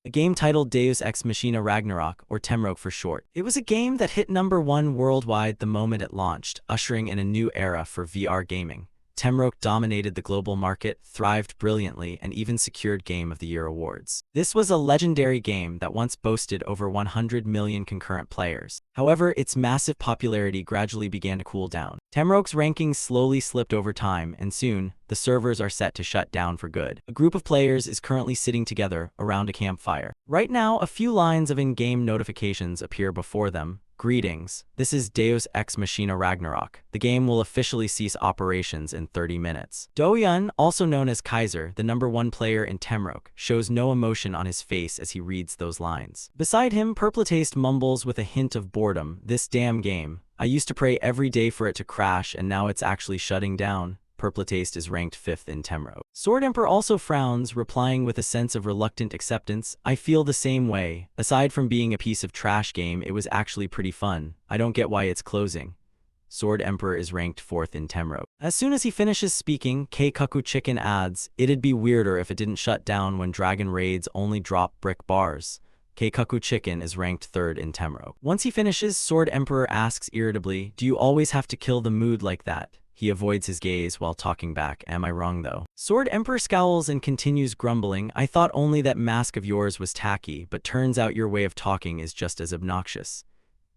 a game titled Deus Ex Machina Ragnarok, or Temroke for short. It was a game that hit #1 worldwide the moment it launched, ushering in a new era for VR gaming. Temroke dominated the global market, thrived brilliantly, and even secured Game of the Year awards. This was a legendary game that once boasted over 100 million concurrent players. However, its massive popularity gradually began to cool down. Temroke's rankings slowly slipped over time, and soon, the servers are set to shut down for good. A group of players is currently sitting together around a campfire. Right now, a few lines of in-game notifications appear before them. Greetings, this is Deus Ex Machina Ragnarok. The game will officially cease operations in 30 minutes. Do-hyun, also known as Kaiser, the #1 player in Temroke, shows no emotion on his face as he reads those lines. Beside him, Purpletaste mumbles with a hint of boredom, "This damn game. I used to pray every day for it to crash, and now it's actually shutting down." Purpletaste is ranked 5th in Temroke. Sword Emperor also frowns, replying with a sense of reluctant acceptance. "I feel the same way. Aside from being a piece of trash game, it was actually pretty fun. I don't get why it's closing." Sword Emperor is ranked 4th in Temroke. As soon as he finishes speaking, Keikaku Chicken adds, "It'd be weirder if it didn't shut down when Dragon Raids only drop brick bars." Keikaku Chicken is ranked 3rd in Temroke. Once he finishes, Sword Emperor asks irritably, "Do you always have to kill the mood like that?" He avoids his gaze while talking back. "Am I wrong though?" Sword Emperor scowls and continues grumbling, "I thought only that mask of yours was tacky, but turns out your way of talking is just as obnoxious."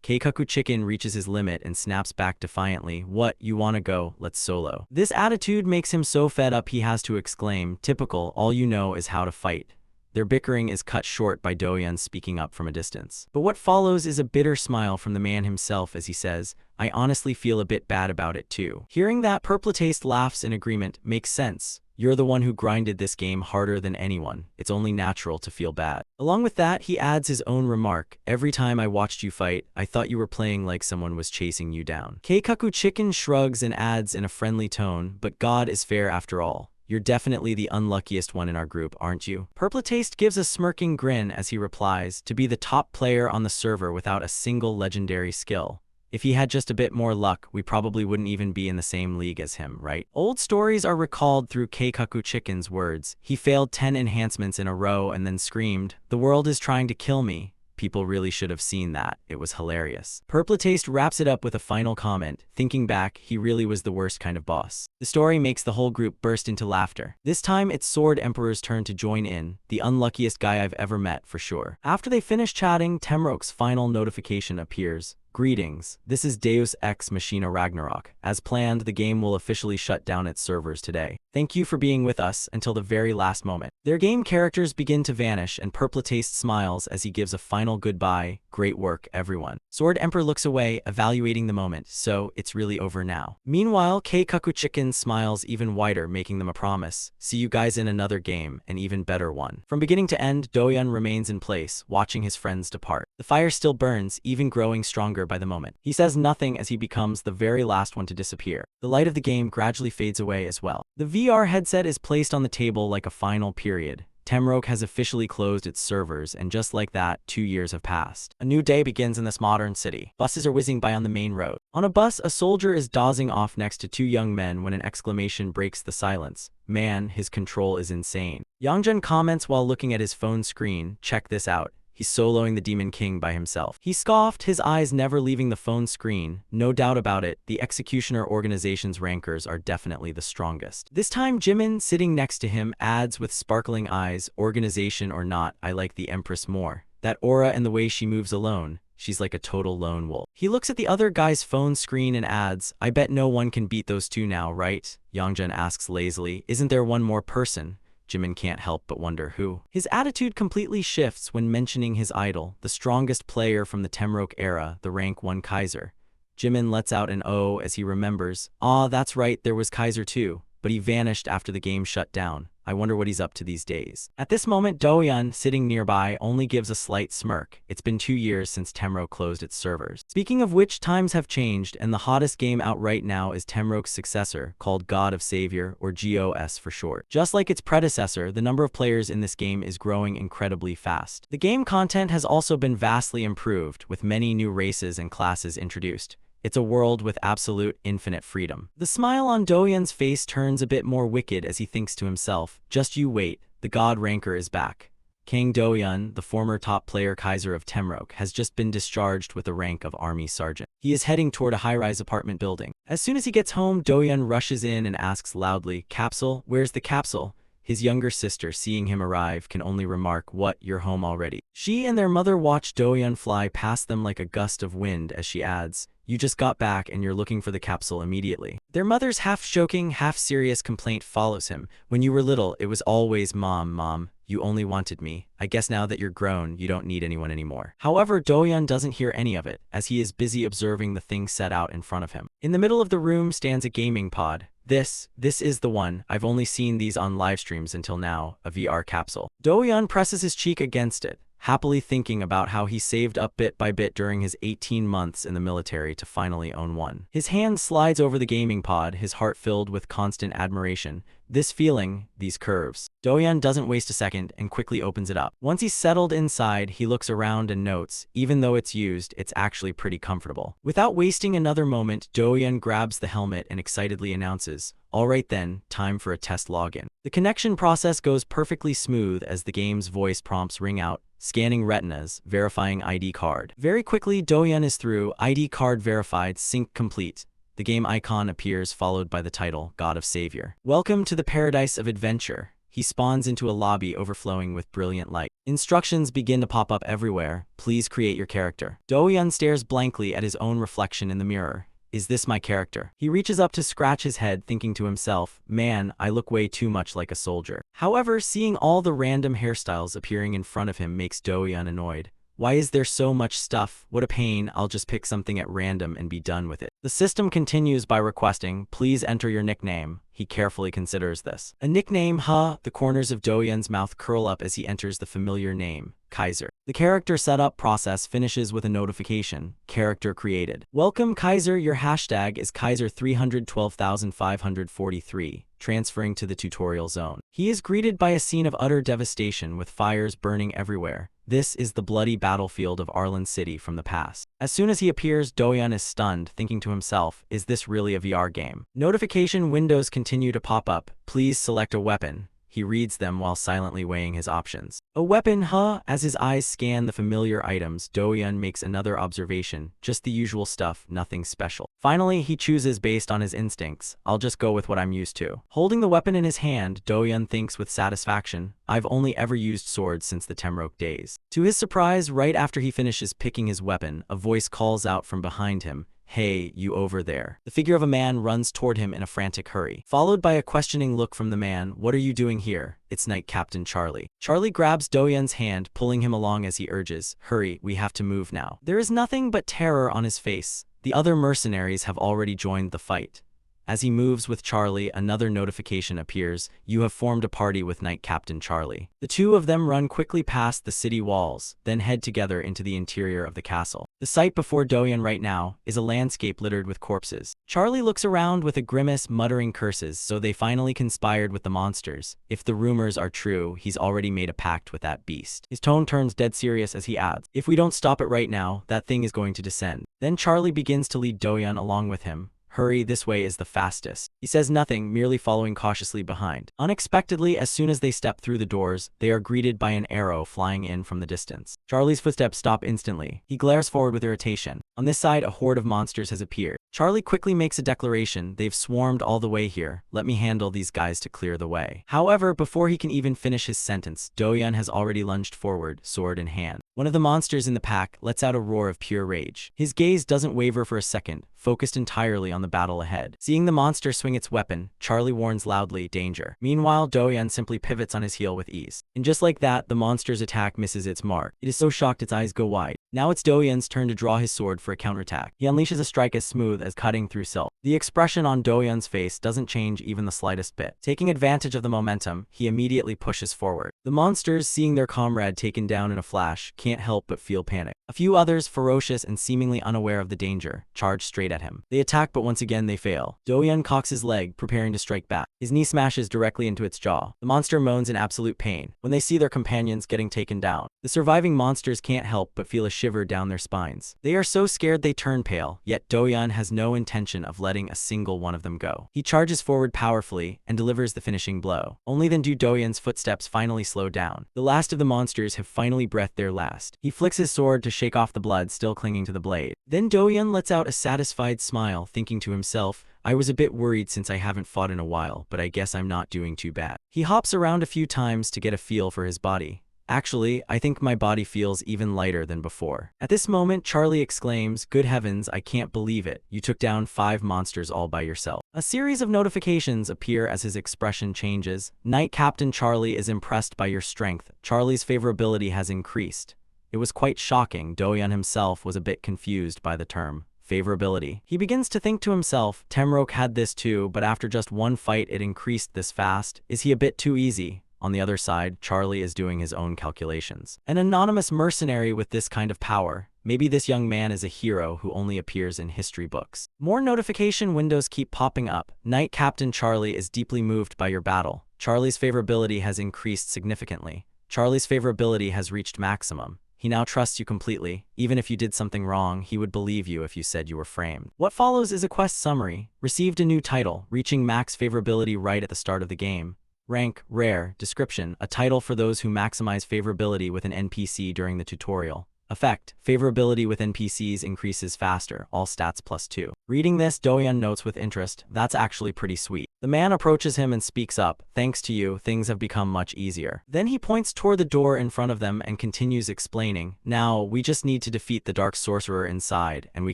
Keikaku Chicken reaches his limit and snaps back defiantly, "What, you wanna go? Let's solo." This attitude makes him so fed up he has to exclaim, "Typical, all you know is how to fight." Their bickering is cut short by Do-hyun speaking up from a distance. But what follows is a bitter smile from the man himself as he says, "I honestly feel a bit bad about it too." Hearing that, Purpletaste laughs in agreement. "Makes sense. You're the one who grinded this game harder than anyone. It's only natural to feel bad." Along with that, he adds his own remark, "Every time I watched you fight, I thought you were playing like someone was chasing you down." Keikaku Chicken shrugs and adds in a friendly tone, "But God is fair after all. You're definitely the unluckiest one in our group, aren't you?" Purpletaste gives a smirking grin as he replies, "To be the top player on the server without a single legendary skill. If he had just a bit more luck, we probably wouldn't even be in the same league as him, right?" Old stories are recalled through Keikaku Chicken's words. "He failed 10 enhancements in a row and then screamed, 'The world is trying to kill me.' People really should have seen that. It was hilarious." Purpletaste wraps it up with a final comment. "Thinking back, he really was the worst kind of boss." The story makes the whole group burst into laughter. This time, it's Sword Emperor's turn to join in, "The unluckiest guy I've ever met, for sure." After they finish chatting, Temroke's final notification appears. "Greetings, this is Deus Ex Machina Ragnarok. As planned, the game will officially shut down its servers today. Thank you for being with us until the very last moment." Their game characters begin to vanish, and Purpletaste smiles as he gives a final goodbye. "Great work, everyone." Sword Emperor looks away, evaluating the moment. "So, it's really over now." Meanwhile, Keikaku Chicken smiles even wider, making them a promise. "See you guys in another game, an even better one." From beginning to end, Do-hyun remains in place, watching his friends depart. The fire still burns, even growing stronger by the moment. He says nothing as he becomes the very last one to disappear. The light of the game gradually fades away as well. The VR headset is placed on the table like a final period. Temroke has officially closed its servers, and just like that, 2 years have passed. A new day begins in this modern city. Buses are whizzing by on the main road. On a bus, a soldier is dozing off next to 2 young men when an exclamation breaks the silence. "Man, his control is insane." Yongjun comments while looking at his phone screen, "Check this out. He's soloing the Demon King by himself." He scoffed, his eyes never leaving the phone screen. No doubt about it, the Executioner Organization's rankers are definitely the strongest. This time, Jimin, sitting next to him, adds with sparkling eyes, "Organization or not, I like the Empress more. That aura and the way she moves alone. She's like a total lone wolf." He looks at the other guy's phone screen and adds, "I bet no one can beat those two now, right?" Yongjun asks lazily, "Isn't there one more person?" Jimin can't help but wonder who. His attitude completely shifts when mentioning his idol, the strongest player from the Temroke era, the rank 1 Kaiser. Jimin lets out an "oh" as he remembers, "Ah, that's right, there was Kaiser too, but he vanished after the game shut down. I wonder what he's up to these days." At this moment, Do-hyun, sitting nearby, only gives a slight smirk. It's been 2 years since Temroke closed its servers. Speaking of which, times have changed, and the hottest game out right now is Temroke's successor, called God of Savior, or GOS for short. Just like its predecessor, the number of players in this game is growing incredibly fast. The game content has also been vastly improved, with many new races and classes introduced. It's a world with absolute, infinite freedom. The smile on Do-hyun's face turns a bit more wicked as he thinks to himself, "Just you wait, the God Ranker is back." Kang Do-yeon, the former top player Kaiser of Temroke, has just been discharged with the rank of Army Sergeant. He is heading toward a high-rise apartment building. As soon as he gets home, Do-yeon rushes in and asks loudly, "Capsule? Where's the capsule?" His younger sister, seeing him arrive, can only remark, "What, you're home already?" She and their mother watch Do-yeon fly past them like a gust of wind as she adds, "You just got back and you're looking for the capsule immediately." Their mother's half-joking, half-serious complaint follows him. "When you were little, it was always, 'Mom, you only wanted me. I guess now that you're grown, you don't need anyone anymore." However, Do-yeon doesn't hear any of it, as he is busy observing the things set out in front of him. In the middle of the room stands a gaming pod. This is the one. I've only seen these on live streams until now, a VR capsule. Do-yeon presses his cheek against it, happily thinking about how he saved up bit by bit during his 18 months in the military to finally own one. His hand slides over the gaming pod, his heart filled with constant admiration. This feeling, these curves. Do-yeon doesn't waste a second and quickly opens it up. Once he's settled inside, he looks around and notes, even though it's used, it's actually pretty comfortable. Without wasting another moment, Do-yeon grabs the helmet and excitedly announces, "All right then, time for a test login." The connection process goes perfectly smooth as the game's voice prompts ring out, scanning retinas, verifying ID card. Very quickly, Do-yeon is through, ID card verified, sync complete. The game icon appears, followed by the title, God of Savior. Welcome to the paradise of adventure. He spawns into a lobby overflowing with brilliant light. Instructions begin to pop up everywhere. Please create your character. Do-yeon stares blankly at his own reflection in the mirror. Is this my character? He reaches up to scratch his head, thinking to himself, "Man, I look way too much like a soldier." However, seeing all the random hairstyles appearing in front of him makes Do-yeon annoyed. Why is there so much stuff? What a pain, I'll just pick something at random and be done with it. The system continues by requesting, "Please enter your nickname." He carefully considers this. A nickname, huh? The corners of Do-yeon's mouth curl up as he enters the familiar name, Kaiser. The character setup process finishes with a notification, character created. Welcome Kaiser, your hashtag is Kaiser312543, transferring to the tutorial zone. He is greeted by a scene of utter devastation with fires burning everywhere. This is the bloody battlefield of Arlan City from the past. As soon as he appears, Do-yeon is stunned, thinking to himself, is this really a VR game? Notification windows continue to pop up. Please select a weapon. He reads them while silently weighing his options. A weapon, huh? As his eyes scan the familiar items, Do-yeon makes another observation. Just the usual stuff, nothing special. Finally, he chooses based on his instincts. I'll just go with what I'm used to. Holding the weapon in his hand, Do-yeon thinks with satisfaction, I've only ever used swords since the Temroke days. To his surprise, right after he finishes picking his weapon, a voice calls out from behind him. Hey, you over there. The figure of a man runs toward him in a frantic hurry, followed by a questioning look from the man. What are you doing here? It's Knight Captain Charlie. Charlie grabs Do-yeon's hand, pulling him along as he urges, hurry, we have to move now. There is nothing but terror on his face. The other mercenaries have already joined the fight. As he moves with Charlie, another notification appears. You have formed a party with Knight Captain Charlie. The two of them run quickly past the city walls, then head together into the interior of the castle. The sight before Do-yeon right now is a landscape littered with corpses. Charlie looks around with a grimace, muttering curses, so they finally conspired with the monsters. If the rumors are true, he's already made a pact with that beast. His tone turns dead serious as he adds, if we don't stop it right now, that thing is going to descend. Then Charlie begins to lead Do-yeon along with him. Hurry, this way is the fastest. He says nothing, merely following cautiously behind. Unexpectedly, as soon as they step through the doors, they are greeted by an arrow flying in from the distance. Charlie's footsteps stop instantly. He glares forward with irritation. On this side, a horde of monsters has appeared. Charlie quickly makes a declaration. They've swarmed all the way here. Let me handle these guys to clear the way. However, before he can even finish his sentence, Do-yeon has already lunged forward, sword in hand. One of the monsters in the pack lets out a roar of pure rage. His gaze doesn't waver for a second, focused entirely on the battle ahead. Seeing the monster swing its weapon, Charlie warns loudly, danger. Meanwhile, Do-yeon simply pivots on his heel with ease. And just like that, the monster's attack misses its mark. It is so shocked its eyes go wide. Now it's Do-yeon's turn to draw his sword for a counterattack. He unleashes a strike as smooth as cutting through silk. The expression on Do-yeon's face doesn't change even the slightest bit. Taking advantage of the momentum, he immediately pushes forward. The monsters, seeing their comrade taken down in a flash, can't help but feel panic. A few others, ferocious and seemingly unaware of the danger, charge straight at him. They attack, but once again they fail. Do-yeon cocks his leg, preparing to strike back. His knee smashes directly into its jaw. The monster moans in absolute pain when they see their companions getting taken down. The surviving monsters can't help but feel a shiver down their spines. They are so scared they turn pale, yet Do-yeon has no intention of letting a single one of them go. He charges forward powerfully and delivers the finishing blow. Only then do Do-yeon's footsteps finally slow down. The last of the monsters have finally breathed their last. He flicks his sword to shake off the blood still clinging to the blade. Then Do-yeon lets out a satisfied smile, thinking to himself, I was a bit worried since I haven't fought in a while, but I guess I'm not doing too bad. He hops around a few times to get a feel for his body. Actually, I think my body feels even lighter than before. At this moment, Charlie exclaims, good heavens, I can't believe it. You took down 5 monsters all by yourself. A series of notifications appear as his expression changes. Knight Captain Charlie is impressed by your strength. Charlie's favorability has increased. It was quite shocking. Do-yeon himself was a bit confused by the term favorability. He begins to think to himself, Temroke had this too, but after just one fight it increased this fast. Is he a bit too easy? On the other side, Charlie is doing his own calculations. An anonymous mercenary with this kind of power. Maybe this young man is a hero who only appears in history books. More notification windows keep popping up. Knight Captain Charlie is deeply moved by your battle. Charlie's favorability has increased significantly. Charlie's favorability has reached maximum. He now trusts you completely. Even if you did something wrong, he would believe you if you said you were framed. What follows is a quest summary. Received a new title, reaching max favorability right at the start of the game. Rank, Rare. Description, a title for those who maximize favorability with an NPC during the tutorial. Effect, favorability with NPCs increases faster, all stats +2. Reading this, Do-yeon notes with interest, that's actually pretty sweet. The man approaches him and speaks up, thanks to you, things have become much easier. Then he points toward the door in front of them and continues explaining, now, we just need to defeat the dark sorcerer inside, and we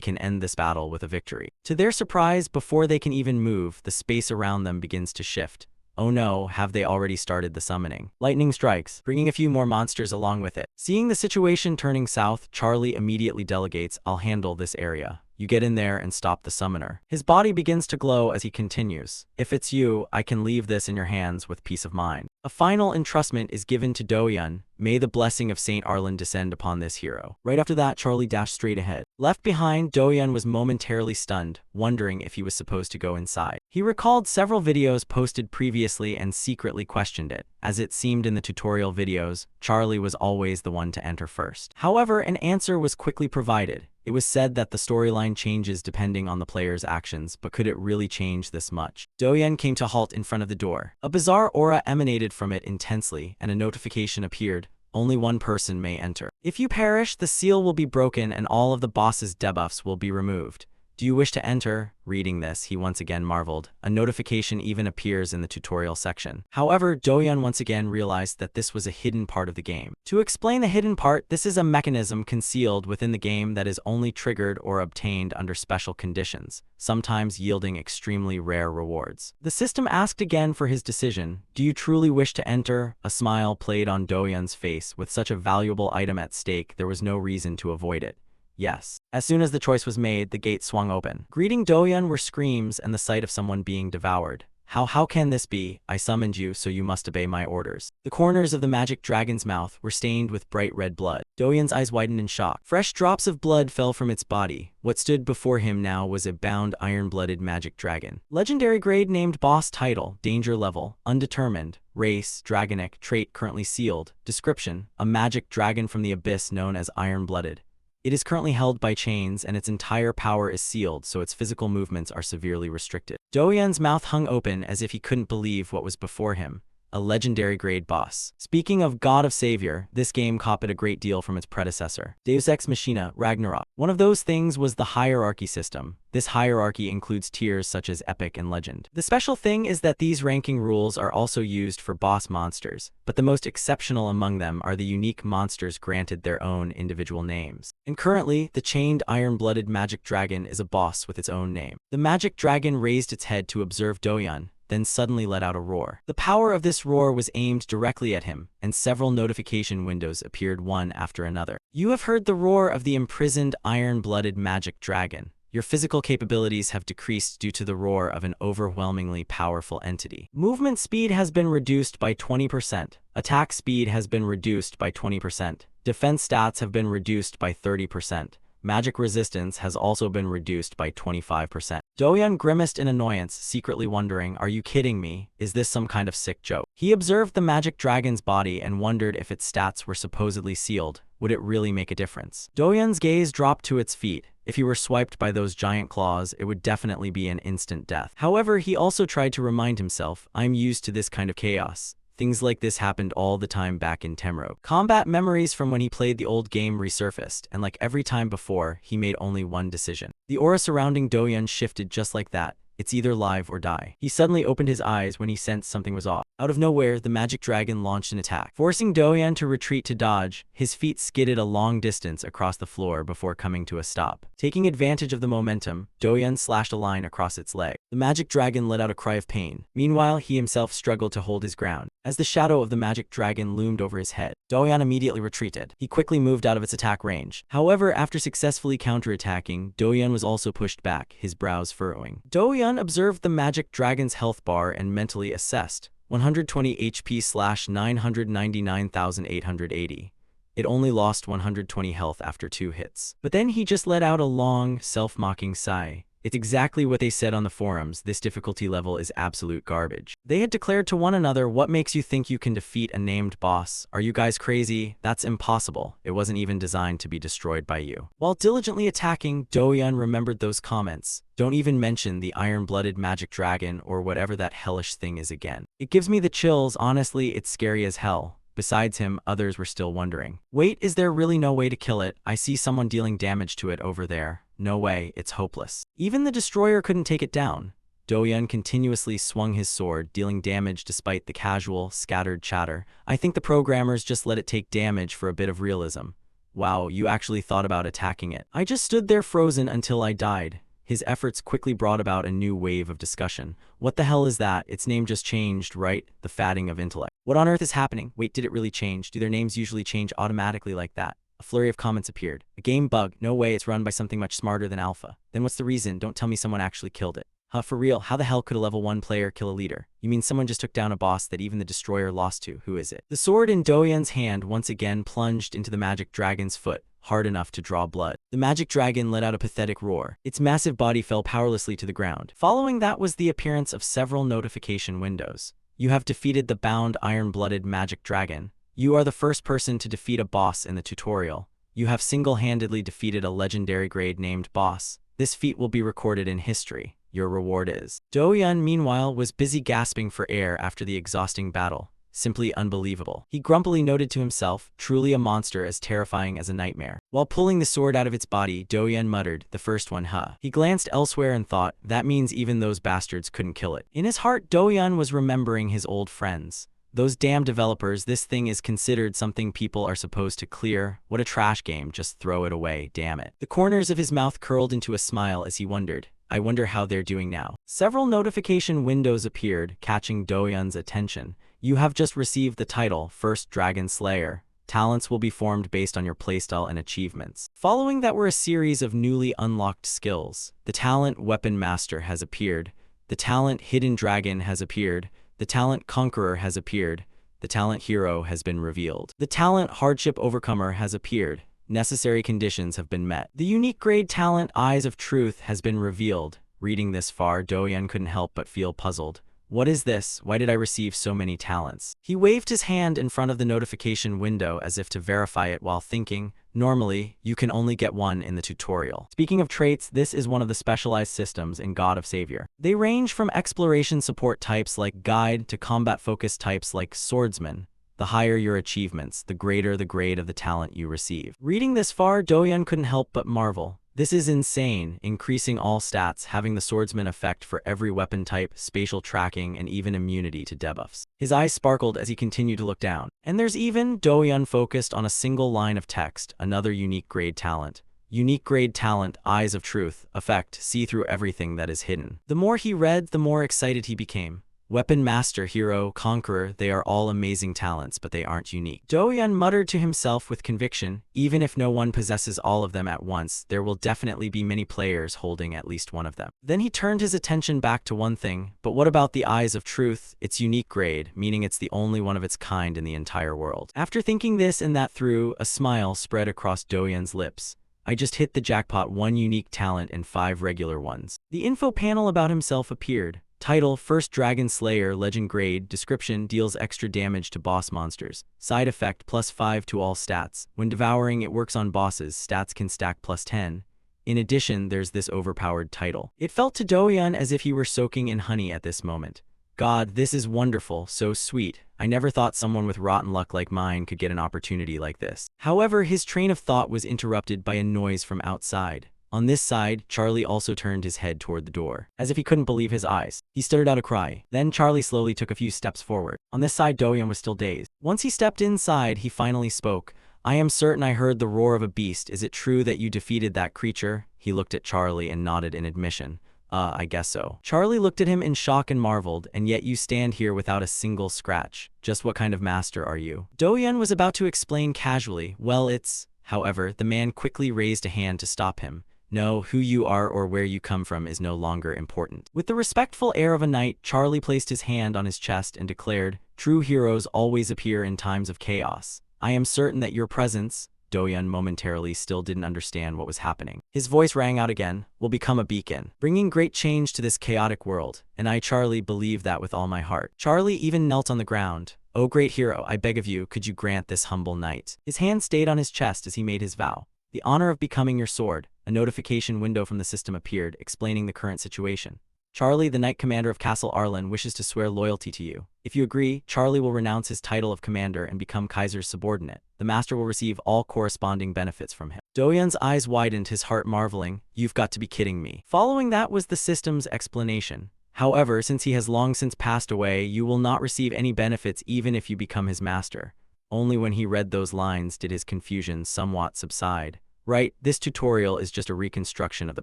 can end this battle with a victory. To their surprise, before they can even move, the space around them begins to shift. Oh no, have they already started the summoning? Lightning strikes, bringing a few more monsters along with it. Seeing the situation turning south, Charlie immediately delegates, I'll handle this area. You get in there and stop the summoner. His body begins to glow as he continues. If it's you, I can leave this in your hands with peace of mind. A final entrustment is given to Do-yeon. May the blessing of Saint Arlan descend upon this hero. Right after that, Charlie dashed straight ahead. Left behind, Do-yeon was momentarily stunned, wondering if he was supposed to go inside. He recalled several videos posted previously and secretly questioned it. As it seemed in the tutorial videos, Charlie was always the one to enter first. However, an answer was quickly provided. It was said that the storyline changes depending on the player's actions, but could it really change this much? Do-yeon came to a halt in front of the door. A bizarre aura emanated from it intensely, and a notification appeared. Only one person may enter. If you perish, the seal will be broken and all of the boss's debuffs will be removed. Do you wish to enter? Reading this, he once again marveled. A notification even appears in the tutorial section. However, Do-yeon once again realized that this was a hidden part of the game. To explain the hidden part, this is a mechanism concealed within the game that is only triggered or obtained under special conditions, sometimes yielding extremely rare rewards. The system asked again for his decision. Do you truly wish to enter? A smile played on Do-yeon's face. With such a valuable item at stake, there was no reason to avoid it. Yes. As soon as the choice was made, the gate swung open. Greeting Do-yeon were screams and the sight of someone being devoured. How can this be? I summoned you, so you must obey my orders. The corners of the magic dragon's mouth were stained with bright red blood. Do-yeon's eyes widened in shock. Fresh drops of blood fell from its body. What stood before him now was a bound iron-blooded magic dragon. Legendary grade named boss title, danger level, undetermined, race, dragonic, trait currently sealed, description, a magic dragon from the abyss known as iron-blooded. It is currently held by chains and its entire power is sealed, so its physical movements are severely restricted. Do-yeon's mouth hung open as if he couldn't believe what was before him. A legendary grade boss. Speaking of God of Savior, this game copied a great deal from its predecessor, Deus Ex Machina, Ragnarok. One of those things was the hierarchy system. This hierarchy includes tiers such as Epic and Legend. The special thing is that these ranking rules are also used for boss monsters, but the most exceptional among them are the unique monsters granted their own individual names. And currently, the chained iron-blooded magic dragon is a boss with its own name. The magic dragon raised its head to observe Do-yeon, then suddenly let out a roar. The power of this roar was aimed directly at him, and several notification windows appeared one after another. You have heard the roar of the imprisoned iron-blooded magic dragon. Your physical capabilities have decreased due to the roar of an overwhelmingly powerful entity. Movement speed has been reduced by 20%. Attack speed has been reduced by 20%. Defense stats have been reduced by 30%. magic resistance has also been reduced by 25%. Doyun grimaced in annoyance, secretly wondering, are you kidding me? Is this some kind of sick joke? He observed the magic dragon's body and wondered if its stats were supposedly sealed. Would it really make a difference? Doyun's gaze dropped to its feet. If he were swiped by those giant claws, it would definitely be an instant death. However, he also tried to remind himself, I'm used to this kind of chaos. Things like this happened all the time back in Temro. Combat memories from when he played the old game resurfaced, and like every time before, he made only one decision. The aura surrounding Doyun shifted just like that. It's either live or die. He suddenly opened his eyes when he sensed something was off. Out of nowhere, the magic dragon launched an attack. Forcing Doyun to retreat to dodge, his feet skidded a long distance across the floor before coming to a stop. Taking advantage of the momentum, Doyun slashed a line across its leg. The magic dragon let out a cry of pain. Meanwhile, he himself struggled to hold his ground. As the shadow of the magic dragon loomed over his head, Doyun immediately retreated. He quickly moved out of its attack range. However, after successfully counterattacking, Doyun was also pushed back, his brows furrowing. Doyun observed the magic dragon's health bar and mentally assessed. 120 HP / 999,880. It only lost 120 health after 2 hits. But then he just let out a long, self-mocking sigh. It's exactly what they said on the forums, this difficulty level is absolute garbage. They had declared to one another, what makes you think you can defeat a named boss? Are you guys crazy? That's impossible. It wasn't even designed to be destroyed by you. While diligently attacking, Doyun remembered those comments. Don't even mention the iron-blooded magic dragon or whatever that hellish thing is again. It gives me the chills, honestly, it's scary as hell. Besides him, others were still wondering. Wait, is there really no way to kill it? I see someone dealing damage to it over there. No way, it's hopeless. Even the destroyer couldn't take it down. Doyun continuously swung his sword, dealing damage despite the casual, scattered chatter. I think the programmers just let it take damage for a bit of realism. Wow, you actually thought about attacking it. I just stood there frozen until I died. His efforts quickly brought about a new wave of discussion. What the hell is that? Its name just changed, right? The fatting of intellect. What on earth is happening? Wait, did it really change? Do their names usually change automatically like that? A flurry of comments appeared. A game bug. No way, it's run by something much smarter than Alpha. Then what's the reason? Don't tell me someone actually killed it. Huh, for real, how the hell could a level 1 player kill a leader? You mean someone just took down a boss that even the destroyer lost to? Who is it? The sword in Doyun's hand once again plunged into the magic dragon's foot, hard enough to draw blood. The magic dragon let out a pathetic roar. Its massive body fell powerlessly to the ground. Following that was the appearance of several notification windows. You have defeated the bound iron-blooded magic dragon. You are the first person to defeat a boss in the tutorial. You have single-handedly defeated a legendary grade named boss. This feat will be recorded in history. Your reward is. Doyun, meanwhile, was busy gasping for air after the exhausting battle. Simply unbelievable. He grumpily noted to himself, truly a monster as terrifying as a nightmare. While pulling the sword out of its body, Doyun muttered, the first one, huh? He glanced elsewhere and thought, that means even those bastards couldn't kill it. In his heart, Doyun was remembering his old friends. Those damn developers, this thing is considered something people are supposed to clear. What a trash game, just throw it away, damn it. The corners of his mouth curled into a smile as he wondered, I wonder how they're doing now. Several notification windows appeared, catching Doyun's attention. You have just received the title, First Dragon Slayer. Talents will be formed based on your playstyle and achievements. Following that were a series of newly unlocked skills. The talent Weapon Master has appeared. The talent Hidden Dragon has appeared. The talent Conqueror has appeared. The talent Hero has been revealed. The talent Hardship Overcomer has appeared. Necessary conditions have been met. The unique grade talent Eyes of Truth has been revealed. Reading this far, Doyun couldn't help but feel puzzled. What is this? Why did I receive so many talents? He waved his hand in front of the notification window as if to verify it while thinking, normally, you can only get one in the tutorial. Speaking of traits, this is one of the specialized systems in God of Savior. They range from exploration support types like Guide to combat-focused types like Swordsman. The higher your achievements, the greater the grade of the talent you receive. Reading this far, Doyun couldn't help but marvel. This is insane, increasing all stats, having the swordsman effect for every weapon type, spatial tracking, and even immunity to debuffs. His eyes sparkled as he continued to look down. And there's even, Doyun focused on a single line of text, another unique grade talent. Unique grade talent, Eyes of Truth, effect, see through everything that is hidden. The more he read, the more excited he became. Weapon Master, Hero, Conqueror, they are all amazing talents, but they aren't unique. Doyun muttered to himself with conviction, even if no one possesses all of them at once, there will definitely be many players holding at least one of them. Then he turned his attention back to one thing, but what about the Eyes of Truth? It's unique grade, meaning it's the only one of its kind in the entire world. After thinking this and that through, a smile spread across Doyun's lips. I just hit the jackpot, 1 unique talent and 5 regular ones. The info panel about himself appeared. Title: First Dragon Slayer, Legend Grade. Description: deals extra damage to boss monsters. Side effect: +5 to all stats. When devouring, it works on bosses. Stats can stack +10. In addition, there's this overpowered title. It felt to Doyan as if he were soaking in honey at this moment. God, this is wonderful, so sweet. I never thought someone with rotten luck like mine could get an opportunity like this. However, his train of thought was interrupted by a noise from outside. On this side, Charlie also turned his head toward the door, as if he couldn't believe his eyes. He stuttered out a cry. Then Charlie slowly took a few steps forward. On this side, Doyan was still dazed. Once he stepped inside, he finally spoke. I am certain I heard the roar of a beast. Is it true that you defeated that creature? He looked at Charlie and nodded in admission. I guess so. Charlie looked at him in shock and marveled, and yet you stand here without a single scratch. Just what kind of master are you? Doyan was about to explain casually. Well, it's... However, the man quickly raised a hand to stop him. No, who you are or where you come from is no longer important. With the respectful air of a knight, Charlie placed his hand on his chest and declared, True heroes always appear in times of chaos. I am certain that your presence... Doyan momentarily still didn't understand what was happening. His voice rang out again, will become a beacon, bringing great change to this chaotic world, and I, Charlie, believe that with all my heart. Charlie even knelt on the ground. Oh great hero, I beg of you, could you grant this humble knight? His hand stayed on his chest as he made his vow. The honor of becoming your sword. A notification window from the system appeared, explaining the current situation. Charlie, the Knight Commander of Castle Arlen, wishes to swear loyalty to you. If you agree, Charlie will renounce his title of commander and become Kaiser's subordinate. The master will receive all corresponding benefits from him. Doyan's eyes widened, his heart marveling. You've got to be kidding me. Following that was the system's explanation. However, since he has long since passed away, you will not receive any benefits even if you become his master. Only when he read those lines did his confusion somewhat subside. Right, this tutorial is just a reconstruction of the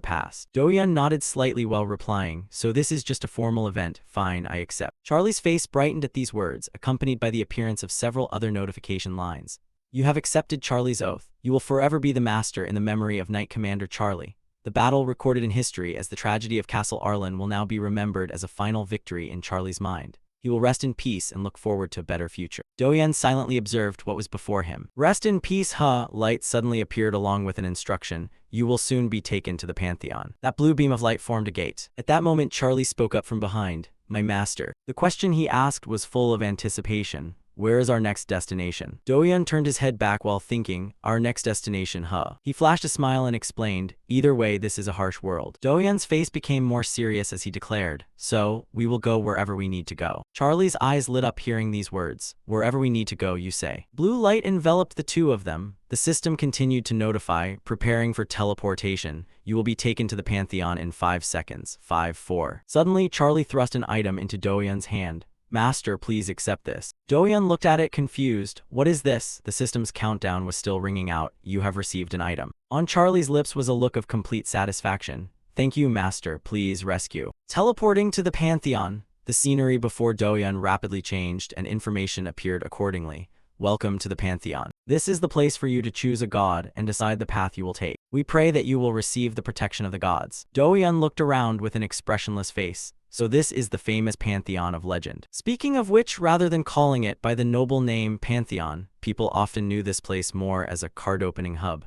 past. Doyan nodded slightly while replying, so this is just a formal event. Fine, I accept. Charlie's face brightened at these words, accompanied by the appearance of several other notification lines. You have accepted Charlie's oath. You will forever be the master in the memory of Knight Commander Charlie. The battle recorded in history as the tragedy of Castle Arlen will now be remembered as a final victory in Charlie's mind. He will rest in peace and look forward to a better future. Doyan silently observed what was before him. Rest in peace, huh? Light suddenly appeared along with an instruction. You will soon be taken to the Pantheon. That blue beam of light formed a gate. At that moment, Charlie spoke up from behind. My master. The question he asked was full of anticipation. Where is our next destination? Doyan turned his head back while thinking, our next destination, huh? He flashed a smile and explained, either way, this is a harsh world. Doyan's face became more serious as he declared, so, we will go wherever we need to go. Charlie's eyes lit up hearing these words. Wherever we need to go, you say. Blue light enveloped the two of them. The system continued to notify, preparing for teleportation. You will be taken to the Pantheon in 5 seconds. 5-4. Suddenly, Charlie thrust an item into Doyan's hand. Master, please accept this. Doyan looked at it confused. What is this? The system's countdown was still ringing out. You have received an item. On Charlie's lips was a look of complete satisfaction. Thank you, Master. Please rescue. Teleporting to the Pantheon. The scenery before Doyan rapidly changed and information appeared accordingly. Welcome to the Pantheon. This is the place for you to choose a god and decide the path you will take. We pray that you will receive the protection of the gods. Doyan looked around with an expressionless face. So this is the famous Pantheon of legend. Speaking of which, rather than calling it by the noble name Pantheon, people often knew this place more as a card-opening hub.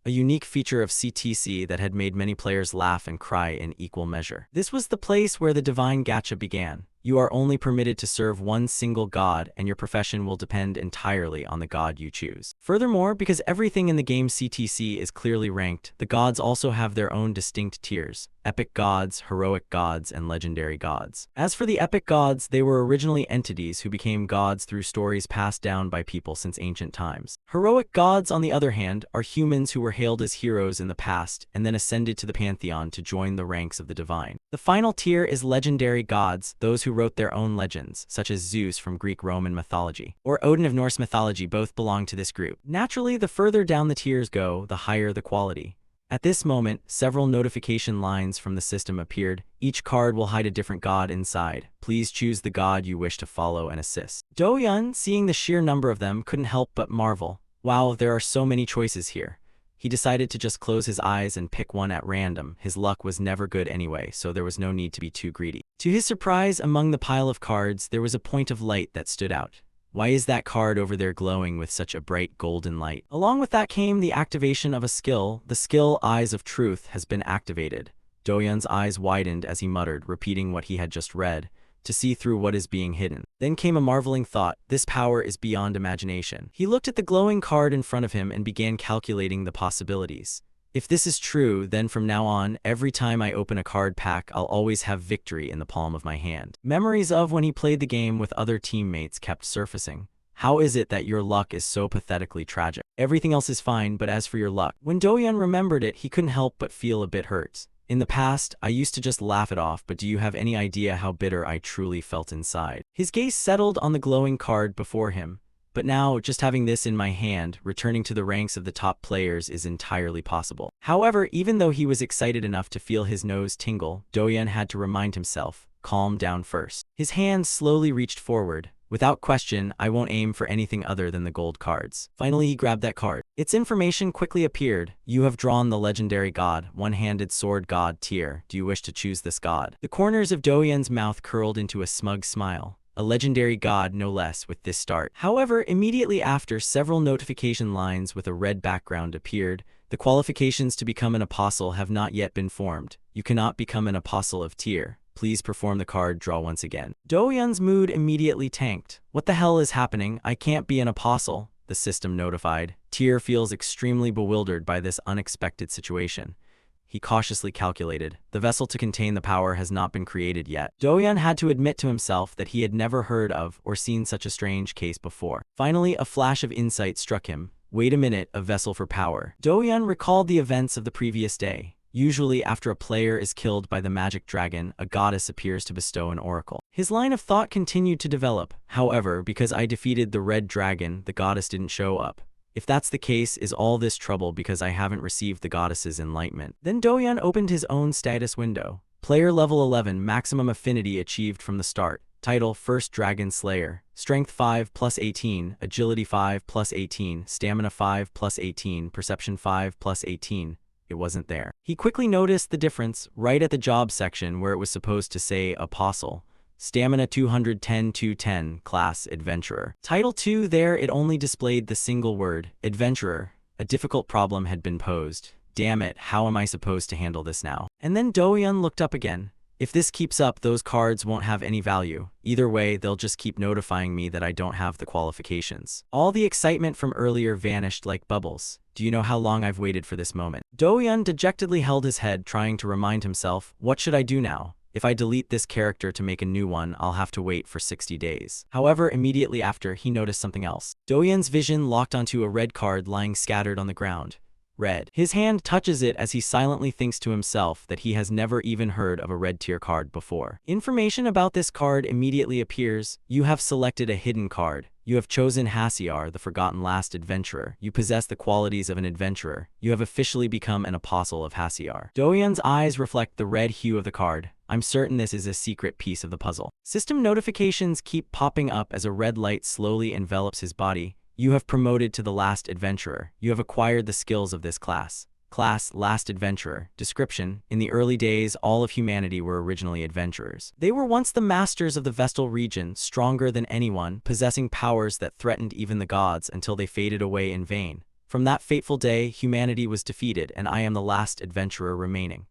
A unique feature of CTC that had made many players laugh and cry in equal measure. This was the place where the divine gacha began. You are only permitted to serve one single god, and your profession will depend entirely on the god you choose. Furthermore, because everything in the game CTC is clearly ranked, the gods also have their own distinct tiers. Epic gods, heroic gods, and legendary gods. As for the epic gods, they were originally entities who became gods through stories passed down by people since ancient times. Heroic gods, on the other hand, are humans who were hailed as heroes in the past and then ascended to the Pantheon to join the ranks of the divine. The final tier is legendary gods, those who wrote their own legends, such as Zeus from Greek-Roman mythology, or Odin of Norse mythology. Both belong to this group. Naturally, the further down the tiers go, the higher the quality. At this moment, several notification lines from the system appeared. Each card will hide a different god inside. Please choose the god you wish to follow and assist. Doyan, seeing the sheer number of them, couldn't help but marvel. Wow, there are so many choices here. He decided to just close his eyes and pick one at random. His luck was never good anyway, so there was no need to be too greedy. To his surprise, among the pile of cards, there was a point of light that stood out. Why is that card over there glowing with such a bright golden light? Along with that came the activation of a skill. The skill Eyes of Truth has been activated. Doyun's eyes widened as he muttered, repeating what he had just read, to see through what is being hidden. Then came a marveling thought. This power is beyond imagination. He looked at the glowing card in front of him and began calculating the possibilities. If this is true, then from now on, every time I open a card pack, I'll always have victory in the palm of my hand. Memories of when he played the game with other teammates kept surfacing. How is it that your luck is so pathetically tragic? Everything else is fine, but as for your luck. When Doyun remembered it, he couldn't help but feel a bit hurt. In the past, I used to just laugh it off, but do you have any idea how bitter I truly felt inside? His gaze settled on the glowing card before him. But now, just having this in my hand, returning to the ranks of the top players is entirely possible. However, even though he was excited enough to feel his nose tingle, Doyun had to remind himself, calm down first. His hands slowly reached forward. Without question, I won't aim for anything other than the gold cards. Finally, he grabbed that card. Its information quickly appeared. You have drawn the legendary god, one-handed sword god Tyr. Do you wish to choose this god? The corners of Doyun's mouth curled into a smug smile. A legendary god, no less, with this start. However, immediately after, several notification lines with a red background appeared. The qualifications to become an apostle have not yet been formed. You cannot become an apostle of Tyr. Please perform the card draw once again. Doyun's mood immediately tanked. What the hell is happening? I can't be an apostle, the system notified. Tyr feels extremely bewildered by this unexpected situation. He cautiously calculated. The vessel to contain the power has not been created yet. Doyun had to admit to himself that he had never heard of or seen such a strange case before. Finally, a flash of insight struck him. Wait a minute, a vessel for power. Doyun recalled the events of the previous day. Usually, after a player is killed by the magic dragon, a goddess appears to bestow an oracle. His line of thought continued to develop. However, because I defeated the red dragon, the goddess didn't show up. If that's the case, is all this trouble because I haven't received the goddess's enlightenment? Then Doyun opened his own status window. Player level 11, maximum affinity achieved from the start. Title, First Dragon Slayer. Strength 5 plus 18, Agility 5 plus 18, Stamina 5 plus 18, Perception 5 plus 18. It wasn't there. He quickly noticed the difference right at the job section where it was supposed to say Apostle. Stamina 210-210, Class Adventurer. Title 2 there it only displayed the single word, Adventurer. A difficult problem had been posed. Damn it, how am I supposed to handle this now? And then Doyun looked up again. If this keeps up, those cards won't have any value. Either way, they'll just keep notifying me that I don't have the qualifications. All the excitement from earlier vanished like bubbles. Do you know how long I've waited for this moment? Doyun dejectedly held his head, trying to remind himself, what should I do now? If I delete this character to make a new one, I'll have to wait for 60 days. However, immediately after, he noticed something else. Doyun's vision locked onto a red card lying scattered on the ground. Red. His hand touches it as he silently thinks to himself that he has never even heard of a red tier card before. Information about this card immediately appears. You have selected a hidden card. You have chosen Hasiar, the Forgotten Last Adventurer. You possess the qualities of an adventurer. You have officially become an apostle of Hasiar. Doyun's eyes reflect the red hue of the card. I'm certain this is a secret piece of the puzzle. System notifications keep popping up as a red light slowly envelops his body. You have promoted to the Last Adventurer. You have acquired the skills of this class. Class, Last Adventurer. Description: in the early days, all of humanity were originally adventurers. They were once the masters of the Vestal region, stronger than anyone, possessing powers that threatened even the gods until they faded away in vain. From that fateful day, humanity was defeated, and I am the last adventurer remaining.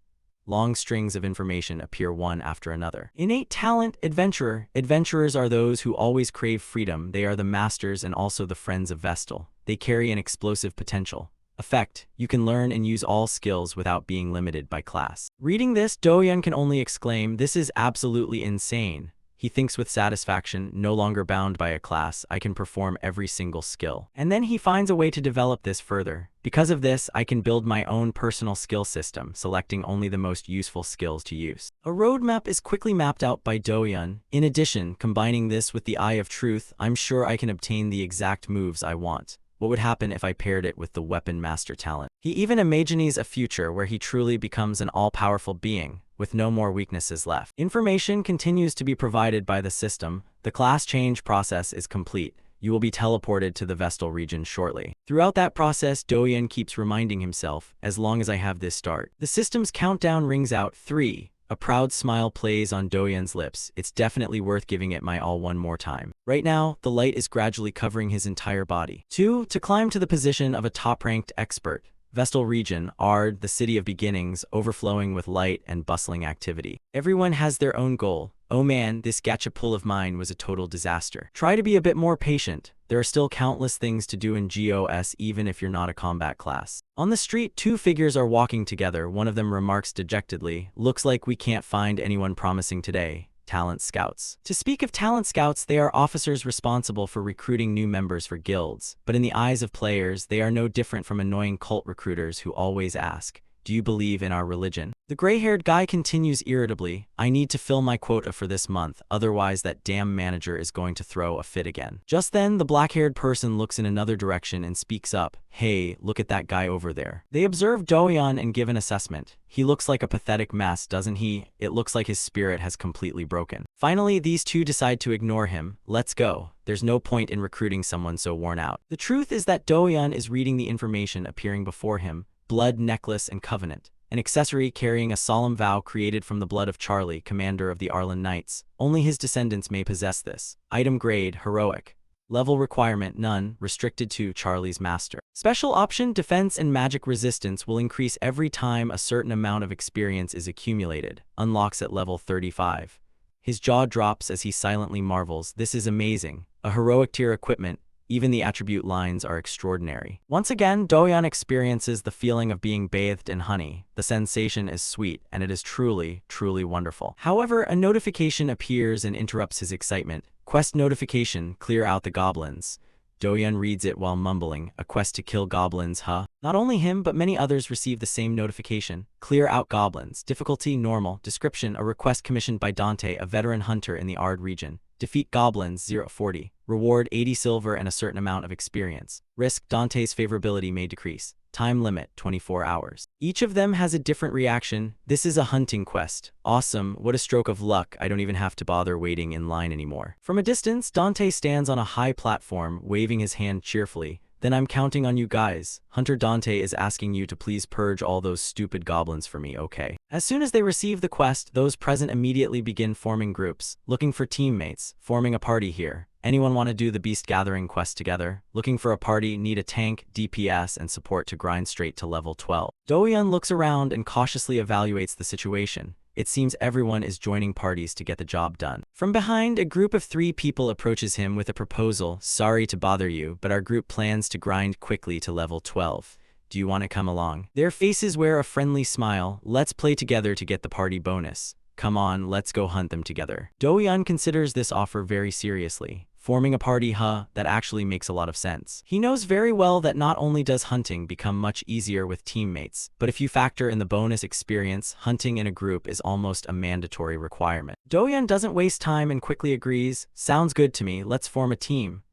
Long strings of information appear one after another. Innate talent, adventurer. Adventurers are those who always crave freedom. They are the masters and also the friends of Vestal. They carry an explosive potential. Effect: you can learn and use all skills without being limited by class. Reading this, Doyun can only exclaim, this is absolutely insane. He thinks with satisfaction, no longer bound by a class, I can perform every single skill. And then he finds a way to develop this further. Because of this, I can build my own personal skill system, selecting only the most useful skills to use. A roadmap is quickly mapped out by Doyun. In addition, combining this with the Eye of Truth, I'm sure I can obtain the exact moves I want. What would happen if I paired it with the Weapon Master talent? He even imagines a future where he truly becomes an all-powerful being, with no more weaknesses left. Information continues to be provided by the system. The class change process is complete. You will be teleported to the Vestal region shortly. Throughout that process, Doyun keeps reminding himself, as long as I have this start. The system's countdown rings out. 3. A proud smile plays on Doyeon's lips. It's definitely worth giving it my all one more time. Right now, the light is gradually covering his entire body. 2. To climb to the position of a top-ranked expert. Vestal region, Ard, the city of beginnings, overflowing with light and bustling activity. Everyone has their own goal. Oh man, this gacha pull of mine was a total disaster. Try to be a bit more patient. There are still countless things to do in GOS even if you're not a combat class. On the street, 2 figures are walking together. One of them remarks dejectedly, "Looks like we can't find anyone promising today." Talent scouts. To speak of talent scouts, they are officers responsible for recruiting new members for guilds, but in the eyes of players, they are no different from annoying cult recruiters who always ask, "Do you believe in our religion?" The gray-haired guy continues irritably, "I need to fill my quota for this month, otherwise that damn manager is going to throw a fit again." Just then, the black-haired person looks in another direction and speaks up, "Hey, look at that guy over there." They observe Doyeon and give an assessment. "He looks like a pathetic mess, doesn't he? It looks like his spirit has completely broken." Finally, these 2 decide to ignore him. Let's go. There's no point in recruiting someone so worn out. The truth is that Doyeon is reading the information appearing before him: blood, necklace, and covenant. An accessory carrying a solemn vow created from the blood of Charlie, commander of the Arlen Knights. Only his descendants may possess this. Item grade, heroic. Level requirement, none, restricted to Charlie's master. Special option, defense and magic resistance will increase every time a certain amount of experience is accumulated. Unlocks at level 35. His jaw drops as he silently marvels, "This is amazing. A heroic tier equipment. Even the attribute lines are extraordinary." Once again, Doyeon experiences the feeling of being bathed in honey. The sensation is sweet, and it is truly, truly wonderful. However, a notification appears and interrupts his excitement. Quest notification, clear out the goblins. Doyeon reads it while mumbling, "A quest to kill goblins, huh?" Not only him, but many others receive the same notification. Clear out goblins. Difficulty, normal. Description, a request commissioned by Dante, a veteran hunter in the Ard region. Defeat goblins, 0-40. Reward, 80 silver and a certain amount of experience. Risk, Dante's favorability may decrease. Time limit, 24 hours. Each of them has a different reaction. This is a hunting quest. Awesome, what a stroke of luck, I don't even have to bother waiting in line anymore. From a distance, Dante stands on a high platform, waving his hand cheerfully. "Then I'm counting on you guys. Hunter Dante is asking you to please purge all those stupid goblins for me, okay?" As soon as they receive the quest, those present immediately begin forming groups, looking for teammates, forming a party here. Anyone want to do the Beast Gathering quest together? Looking for a party, need a tank, DPS, and support to grind straight to level 12. Doyeon looks around and cautiously evaluates the situation. It seems everyone is joining parties to get the job done. From behind, a group of 3 people approaches him with a proposal. "Sorry to bother you, but our group plans to grind quickly to level 12. Do you want to come along?" Their faces wear a friendly smile. "Let's play together to get the party bonus. Come on, let's go hunt them together." Doyeon considers this offer very seriously. Forming a party, that actually makes a lot of sense. He knows very well that not only does hunting become much easier with teammates, but if you factor in the bonus experience, hunting in a group is almost a mandatory requirement. Doyeon doesn't waste time and quickly agrees, "Sounds good to me, let's form a team."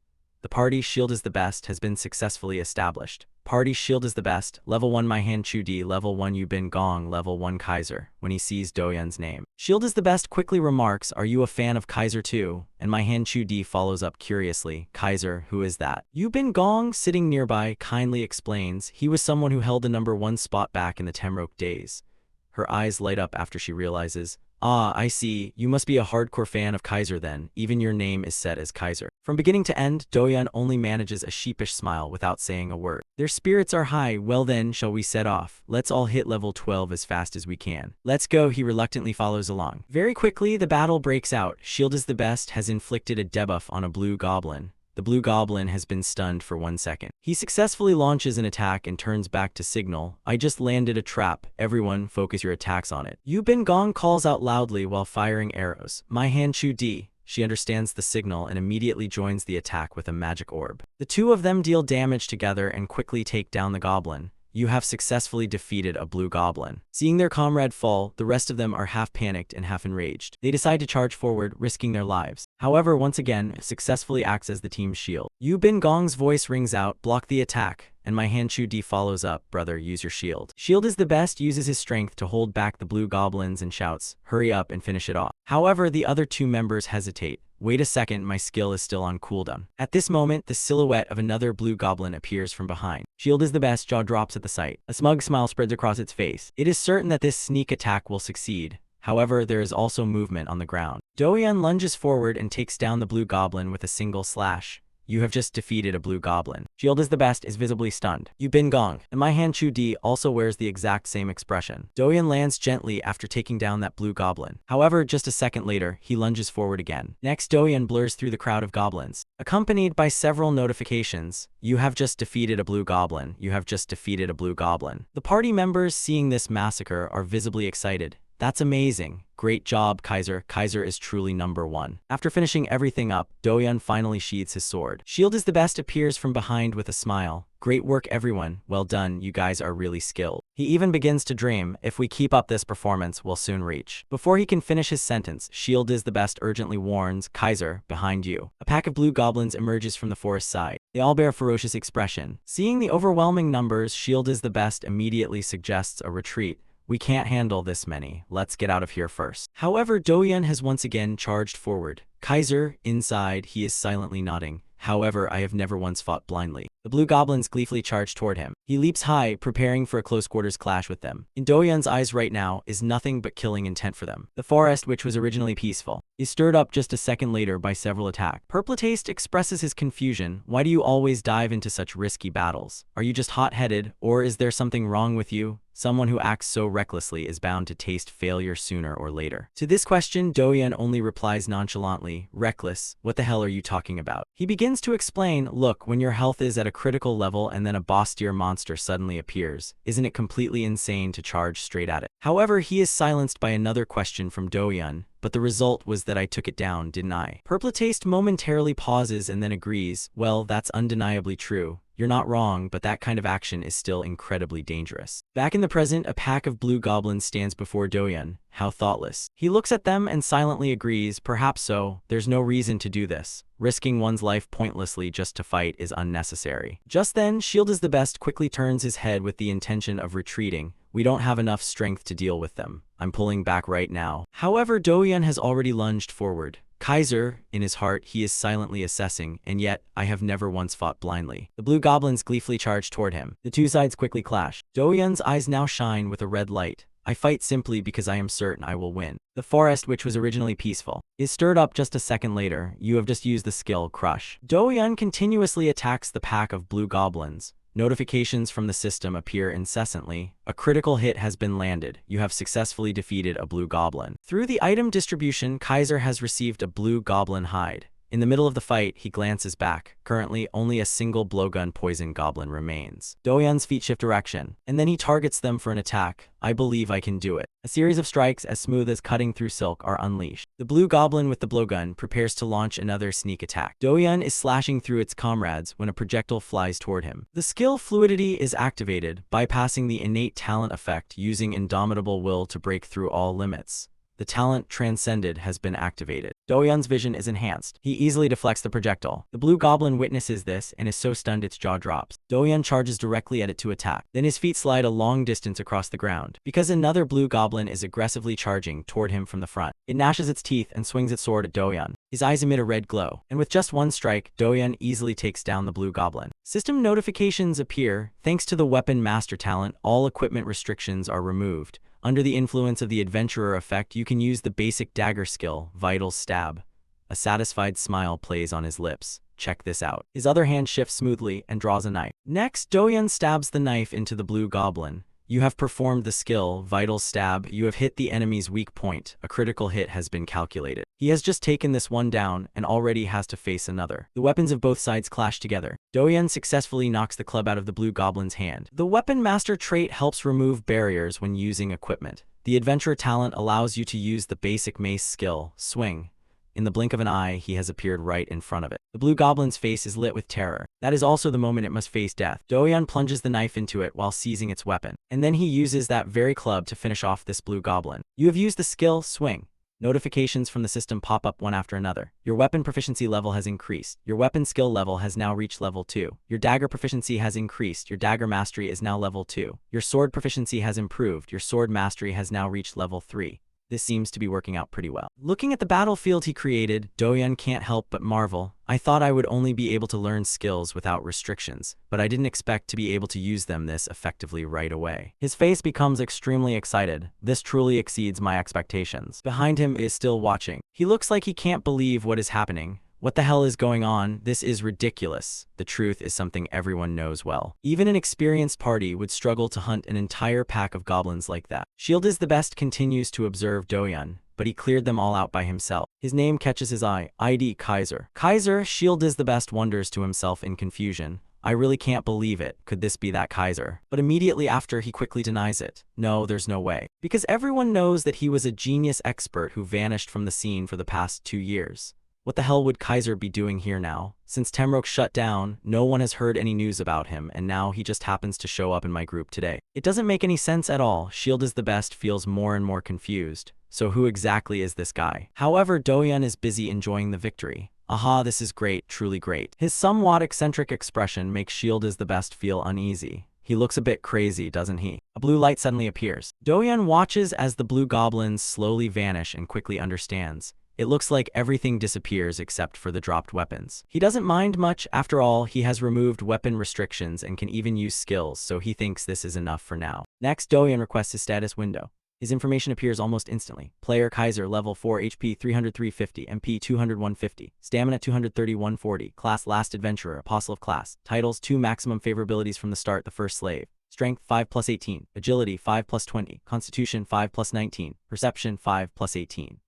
The party shield is the best has been successfully established. Party shield is the best. Level 1 My Han Chu Di, level 1 Yu Bin Gong, level 1 Kaiser. When he sees Doyeon's name, shield is the best quickly remarks, "Are you a fan of Kaiser too?" And My Han Chu Di follows up curiously, "Kaiser, who is that?" Yu Bin Gong, sitting nearby, kindly explains, "He was someone who held the #1 spot back in the Temroke days." Her eyes light up after she realizes, "Ah, I see, you must be a hardcore fan of Kaiser then, even your name is set as Kaiser." From beginning to end, Doyeon only manages a sheepish smile without saying a word. Their spirits are high. "Well then, shall we set off? Let's all hit level 12 as fast as we can." "Let's go," he reluctantly follows along. Very quickly, the battle breaks out. Shield is the best has inflicted a debuff on a blue goblin. The blue goblin has been stunned for 1 second. He successfully launches an attack and turns back to signal, "I just landed a trap. Everyone, focus your attacks on it." Yu Bin Gong calls out loudly while firing arrows. "My Han Chu Di." She understands the signal and immediately joins the attack with a magic orb. The 2 of them deal damage together and quickly take down the goblin. "You have successfully defeated a blue goblin." Seeing their comrade fall, the rest of them are half panicked and half enraged. They decide to charge forward, risking their lives. However, once again, successfully acts as the team's shield. Yu Bin Gong's voice rings out, "Block the attack." And My Han Chu Di follows up, "Brother, use your shield." Shield is the best, uses his strength to hold back the blue goblins and shouts, "Hurry up and finish it off." However, the other 2 members hesitate. "Wait a second, my skill is still on cooldown." At this moment, the silhouette of another blue goblin appears from behind. Shield is the best, jaw drops at the sight. A smug smile spreads across its face. It is certain that this sneak attack will succeed. However, there is also movement on the ground. Doyan lunges forward and takes down the blue goblin with a single slash. You have just defeated a blue goblin. Shield is the best is visibly stunned. You bin gong. And my hand Chu Di also wears the exact same expression. Doyan lands gently after taking down that blue goblin. However, just a second later, he lunges forward again. Next, Doyan blurs through the crowd of goblins, accompanied by several notifications. You have just defeated a blue goblin. You have just defeated a blue goblin. The party members seeing this massacre are visibly excited. That's amazing. Great job, Kaiser. Kaiser is truly #1. After finishing everything up, Doyan finally sheathes his sword. Shield is the best appears from behind with a smile. Great work, everyone. Well done. You guys are really skilled. He even begins to dream, if we keep up this performance, we'll soon reach. Before he can finish his sentence, Shield is the best urgently warns, Kaiser, behind you. A pack of blue goblins emerges from the forest side. They all bear ferocious expression. Seeing the overwhelming numbers, Shield is the best immediately suggests a retreat. We can't handle this many. Let's get out of here first. However, Doyan has once again charged forward. Kaiser, inside, he is silently nodding. However, I have never once fought blindly. The blue goblins gleefully charge toward him. He leaps high, preparing for a close quarters clash with them. In Doyan's eyes right now is nothing but killing intent for them. The forest, which was originally peaceful, is stirred up just a second later by several attacks. Purpletaste expresses his confusion. Why do you always dive into such risky battles? Are you just hot-headed, or is there something wrong with you? Someone who acts so recklessly is bound to taste failure sooner or later. To this question, Doyan only replies nonchalantly, reckless, what the hell are you talking about? He begins to explain, look, when your health is at a critical level and then a boss-tier monster suddenly appears, isn't it completely insane to charge straight at it? However, he is silenced by another question from Doyan, but the result was that I took it down, didn't I? Purpletaste momentarily pauses and then agrees, well, that's undeniably true. You're not wrong, but that kind of action is still incredibly dangerous. Back in the present, a pack of blue goblins stands before Doyan. How thoughtless. He looks at them and silently agrees, perhaps so, there's no reason to do this. Risking one's life pointlessly just to fight is unnecessary. Just then, Shield is the best quickly turns his head with the intention of retreating. We don't have enough strength to deal with them. I'm pulling back right now. However, Doyan has already lunged forward. Kaiser, in his heart, he is silently assessing, and yet, I have never once fought blindly. The blue goblins gleefully charge toward him. The two sides quickly clash. Doyan's eyes now shine with a red light. I fight simply because I am certain I will win. The forest, which was originally peaceful, is stirred up just a second later. You have just used the skill Crush. Doyan continuously attacks the pack of blue goblins. Notifications from the system appear incessantly. A critical hit has been landed. You have successfully defeated a blue goblin. Through the item distribution, Kaiser has received a blue goblin hide. In the middle of the fight, he glances back. Currently, only a single blowgun poison goblin remains. Doyan's feet shift direction, and then he targets them for an attack. I believe I can do it. A series of strikes as smooth as cutting through silk are unleashed. The blue goblin with the blowgun prepares to launch another sneak attack. Doyan is slashing through its comrades when a projectile flies toward him. The skill Fluidity is activated, bypassing the innate talent effect using indomitable will to break through all limits. The talent Transcended has been activated. Doyan's vision is enhanced. He easily deflects the projectile. The blue goblin witnesses this and is so stunned its jaw drops. Doyan charges directly at it to attack. Then his feet slide a long distance across the ground. Because another blue goblin is aggressively charging toward him from the front, it gnashes its teeth and swings its sword at Doyan. His eyes emit a red glow, and with just one strike, Doyan easily takes down the blue goblin. System notifications appear. Thanks to the weapon master talent, all equipment restrictions are removed. Under the influence of the adventurer effect, you can use the basic dagger skill, Vital Stab. A satisfied smile plays on his lips. Check this out. His other hand shifts smoothly and draws a knife. Next, Doyan stabs the knife into the blue goblin. You have performed the skill, Vital Stab. You have hit the enemy's weak point. A critical hit has been calculated. He has just taken this one down and already has to face another. The weapons of both sides clash together. Doyan successfully knocks the club out of the blue goblin's hand. The weapon master trait helps remove barriers when using equipment. The adventurer talent allows you to use the basic mace skill, Swing. In the blink of an eye, he has appeared right in front of it. The blue goblin's face is lit with terror. That is also the moment it must face death. Doyan plunges the knife into it while seizing its weapon, and then he uses that very club to finish off this blue goblin. You have used the skill, Swing. Notifications from the system pop up one after another. Your weapon proficiency level has increased. Your weapon skill level has now reached level 2. Your dagger proficiency has increased. Your dagger mastery is now level 2. Your sword proficiency has improved. Your sword mastery has now reached level 3. This seems to be working out pretty well. Looking at the battlefield he created, Doyun can't help but marvel. I thought I would only be able to learn skills without restrictions, but I didn't expect to be able to use them this effectively right away. His face becomes extremely excited. This truly exceeds my expectations. Behind him is still watching. He looks like he can't believe what is happening. What the hell is going on? This is ridiculous. The truth is something everyone knows well. Even an experienced party would struggle to hunt an entire pack of goblins like that. Shield is the best continues to observe Doyun, but he cleared them all out by himself. His name catches his eye. ID Kaiser. Kaiser, Shield is the best wonders to himself in confusion. I really can't believe it. Could this be that Kaiser? But immediately after, he quickly denies it. No, there's no way. Because everyone knows that he was a genius expert who vanished from the scene for the past 2 years. What the hell would Kaiser be doing here now? Since Temrok shut down, no one has heard any news about him, and now he just happens to show up in my group today. It doesn't make any sense at all. Shield is the best feels more and more confused. So who exactly is this guy? However, Doyun is busy enjoying the victory. Aha, this is great, truly great. His somewhat eccentric expression makes Shield is the best feel uneasy. He looks a bit crazy, doesn't he? A blue light suddenly appears. Doyun watches as the blue goblins slowly vanish and quickly understands. It looks like everything disappears except for the dropped weapons. He doesn't mind much. After all, he has removed weapon restrictions and can even use skills, so he thinks this is enough for now. Next, Doyun requests his status window. His information appears almost instantly. Player Kaiser, level 4, HP 300-350, MP 200-150, Stamina 230-140, Class Last Adventurer, Apostle of Class, Titles 2 maximum favorabilities from the start, the First Slave, Strength 5+18, Agility 5+20, Constitution 5+19, Perception 5+18.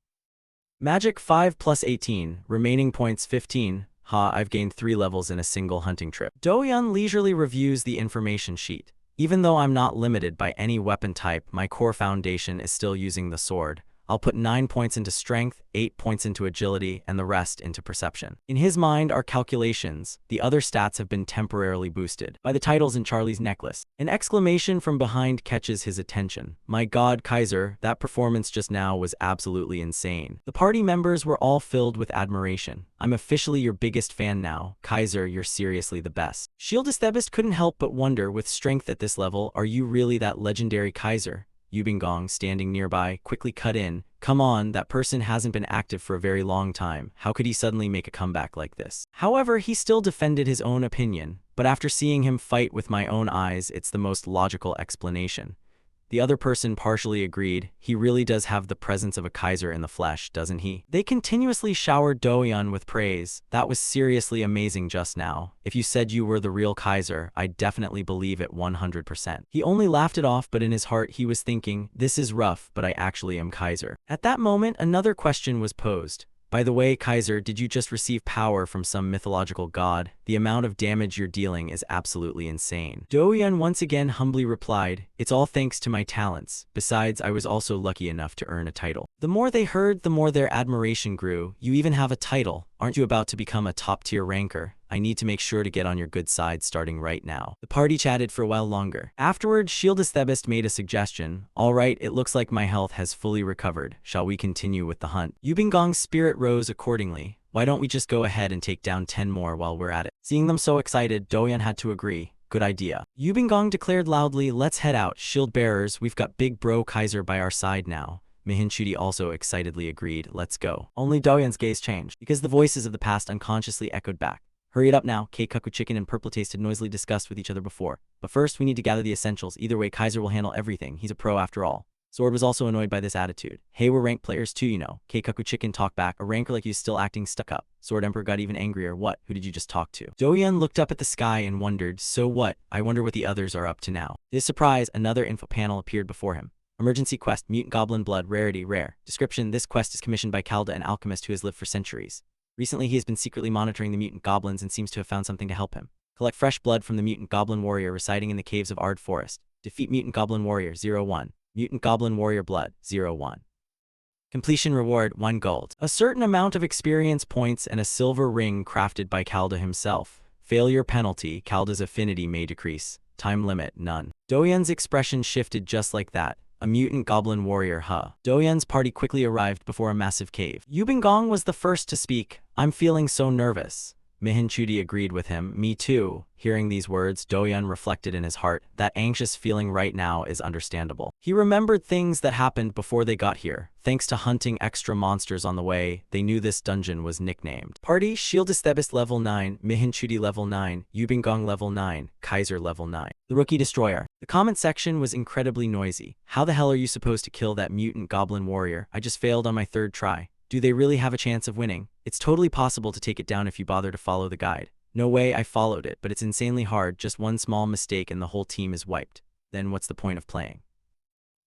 Magic 5+18, remaining points 15. I've gained 3 levels in a single hunting trip. Doyun leisurely reviews the information sheet. Even though I'm not limited by any weapon type, my core foundation is still using the sword. I'll put 9 points into strength, 8 points into agility, and the rest into perception. In his mind are calculations. The other stats have been temporarily boosted by the titles in Charlie's necklace. An exclamation from behind catches his attention. My god, Kaiser, that performance just now was absolutely insane. The party members were all filled with admiration. I'm officially your biggest fan now. Kaiser, you're seriously the best. Shield Esthebist couldn't help but wonder, with strength at this level, are you really that legendary Kaiser? Yubingong, standing nearby, quickly cut in. Come on, that person hasn't been active for a very long time. How could he suddenly make a comeback like this? However, he still defended his own opinion, but after seeing him fight with my own eyes, it's the most logical explanation. The other person partially agreed. He really does have the presence of a Kaiser in the flesh, doesn't he? They continuously showered Doyun with praise. That was seriously amazing just now. If you said you were the real Kaiser, I'd definitely believe it 100%. He only laughed it off, but in his heart he was thinking, this is rough, but I actually am Kaiser. At that moment, another question was posed. By the way, Kaiser, did you just receive power from some mythological god? The amount of damage you're dealing is absolutely insane. Doyun once again humbly replied, it's all thanks to my talents. Besides, I was also lucky enough to earn a title. The more they heard, the more their admiration grew. You even have a title. Aren't you about to become a top-tier ranker? I need to make sure to get on your good side starting right now. The party chatted for a while longer. Afterward, Shield Esthebist made a suggestion. Alright, it looks like my health has fully recovered. Shall we continue with the hunt? Yubingong's spirit rose accordingly. Why don't we just go ahead and take down 10 more while we're at it? Seeing them so excited, Doyun had to agree. Good idea. Yubingong declared loudly, let's head out. Shield bearers, we've got big bro Kaiser by our side now. Mihinchudi also excitedly agreed, let's go. Only Doyun's gaze changed, because the voices of the past unconsciously echoed back. Hurry it up now, Keikaku Chicken and Purple Taste had noisily discussed with each other before. But first, we need to gather the essentials. Either way, Kaiser will handle everything. He's a pro after all. Sword was also annoyed by this attitude. Hey, we're ranked players too, you know. Keikaku Chicken talked back. A ranker like you's still acting stuck up. Sword Emperor got even angrier. What? Who did you just talk to? Doyun looked up at the sky and wondered, so what? I wonder what the others are up to now. To his surprise, another info panel appeared before him. Emergency quest, Mutant Goblin Blood, rarity, rare. Description, this quest is commissioned by Kalda, an alchemist who has lived for centuries. Recently, he has been secretly monitoring the mutant goblins and seems to have found something to help him. Collect fresh blood from the mutant goblin warrior residing in the caves of Ard Forest. Defeat mutant goblin warrior 01. Mutant goblin warrior blood 01. Completion reward 1 gold. A certain amount of experience points and a silver ring crafted by Kalda himself. Failure penalty, Kalda's affinity may decrease. Time limit, none. Doyun's expression shifted just like that. A mutant goblin warrior, Doyun's party quickly arrived before a massive cave. Yubingong was the first to speak. I'm feeling so nervous. Mihinchudi agreed with him. Me too. Hearing these words, Doyun reflected in his heart. That anxious feeling right now is understandable. He remembered things that happened before they got here. Thanks to hunting extra monsters on the way, they knew this dungeon was nicknamed. Party, Shieldesthebis level 9, Mihinchudi level 9, Yubingong level 9, Kaiser level 9. The Rookie Destroyer. The comment section was incredibly noisy. How the hell are you supposed to kill that mutant goblin warrior? I just failed on my third try. Do they really have a chance of winning? It's totally possible to take it down if you bother to follow the guide. No way, I followed it, but it's insanely hard. Just one small mistake and the whole team is wiped. Then what's the point of playing?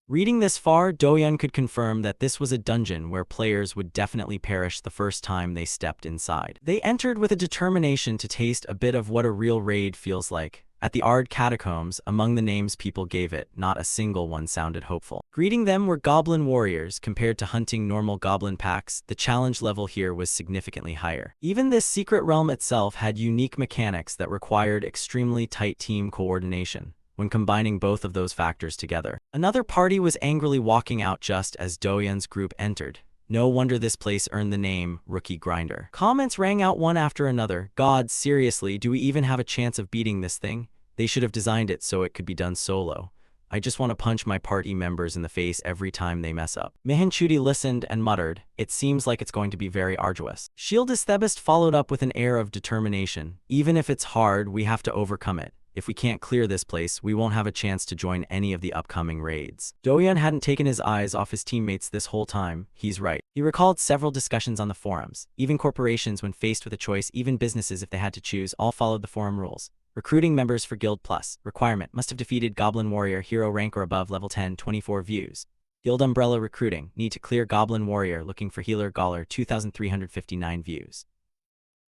Reading this far, Doyun could confirm that this was a dungeon where players would definitely perish the first time they stepped inside. They entered with a determination to taste a bit of what a real raid feels like. At the Ard Catacombs, among the names people gave it, not a single one sounded hopeful. Greeting them were goblin warriors. Compared to hunting normal goblin packs, the challenge level here was significantly higher. Even this secret realm itself had unique mechanics that required extremely tight team coordination. When combining both of those factors together, another party was angrily walking out just as Doyun's group entered. No wonder this place earned the name Rookie Grinder. Comments rang out one after another. God, seriously, do we even have a chance of beating this thing? They should have designed it so it could be done solo. I just want to punch my party members in the face every time they mess up. Mihinchudi listened and muttered, it seems like it's going to be very arduous. Shieldesthebis followed up with an air of determination. Even if it's hard, we have to overcome it. If we can't clear this place, we won't have a chance to join any of the upcoming raids. Doyun hadn't taken his eyes off his teammates this whole time. He's right. He recalled several discussions on the forums. Even corporations, when faced with a choice, even businesses if they had to choose, all followed the forum rules. Recruiting members for Guild Plus. Requirement: must have defeated Goblin Warrior Hero rank or above level 10, 24 views. Guild Umbrella Recruiting. Need to clear Goblin Warrior looking for Healer Galler 2,359 views.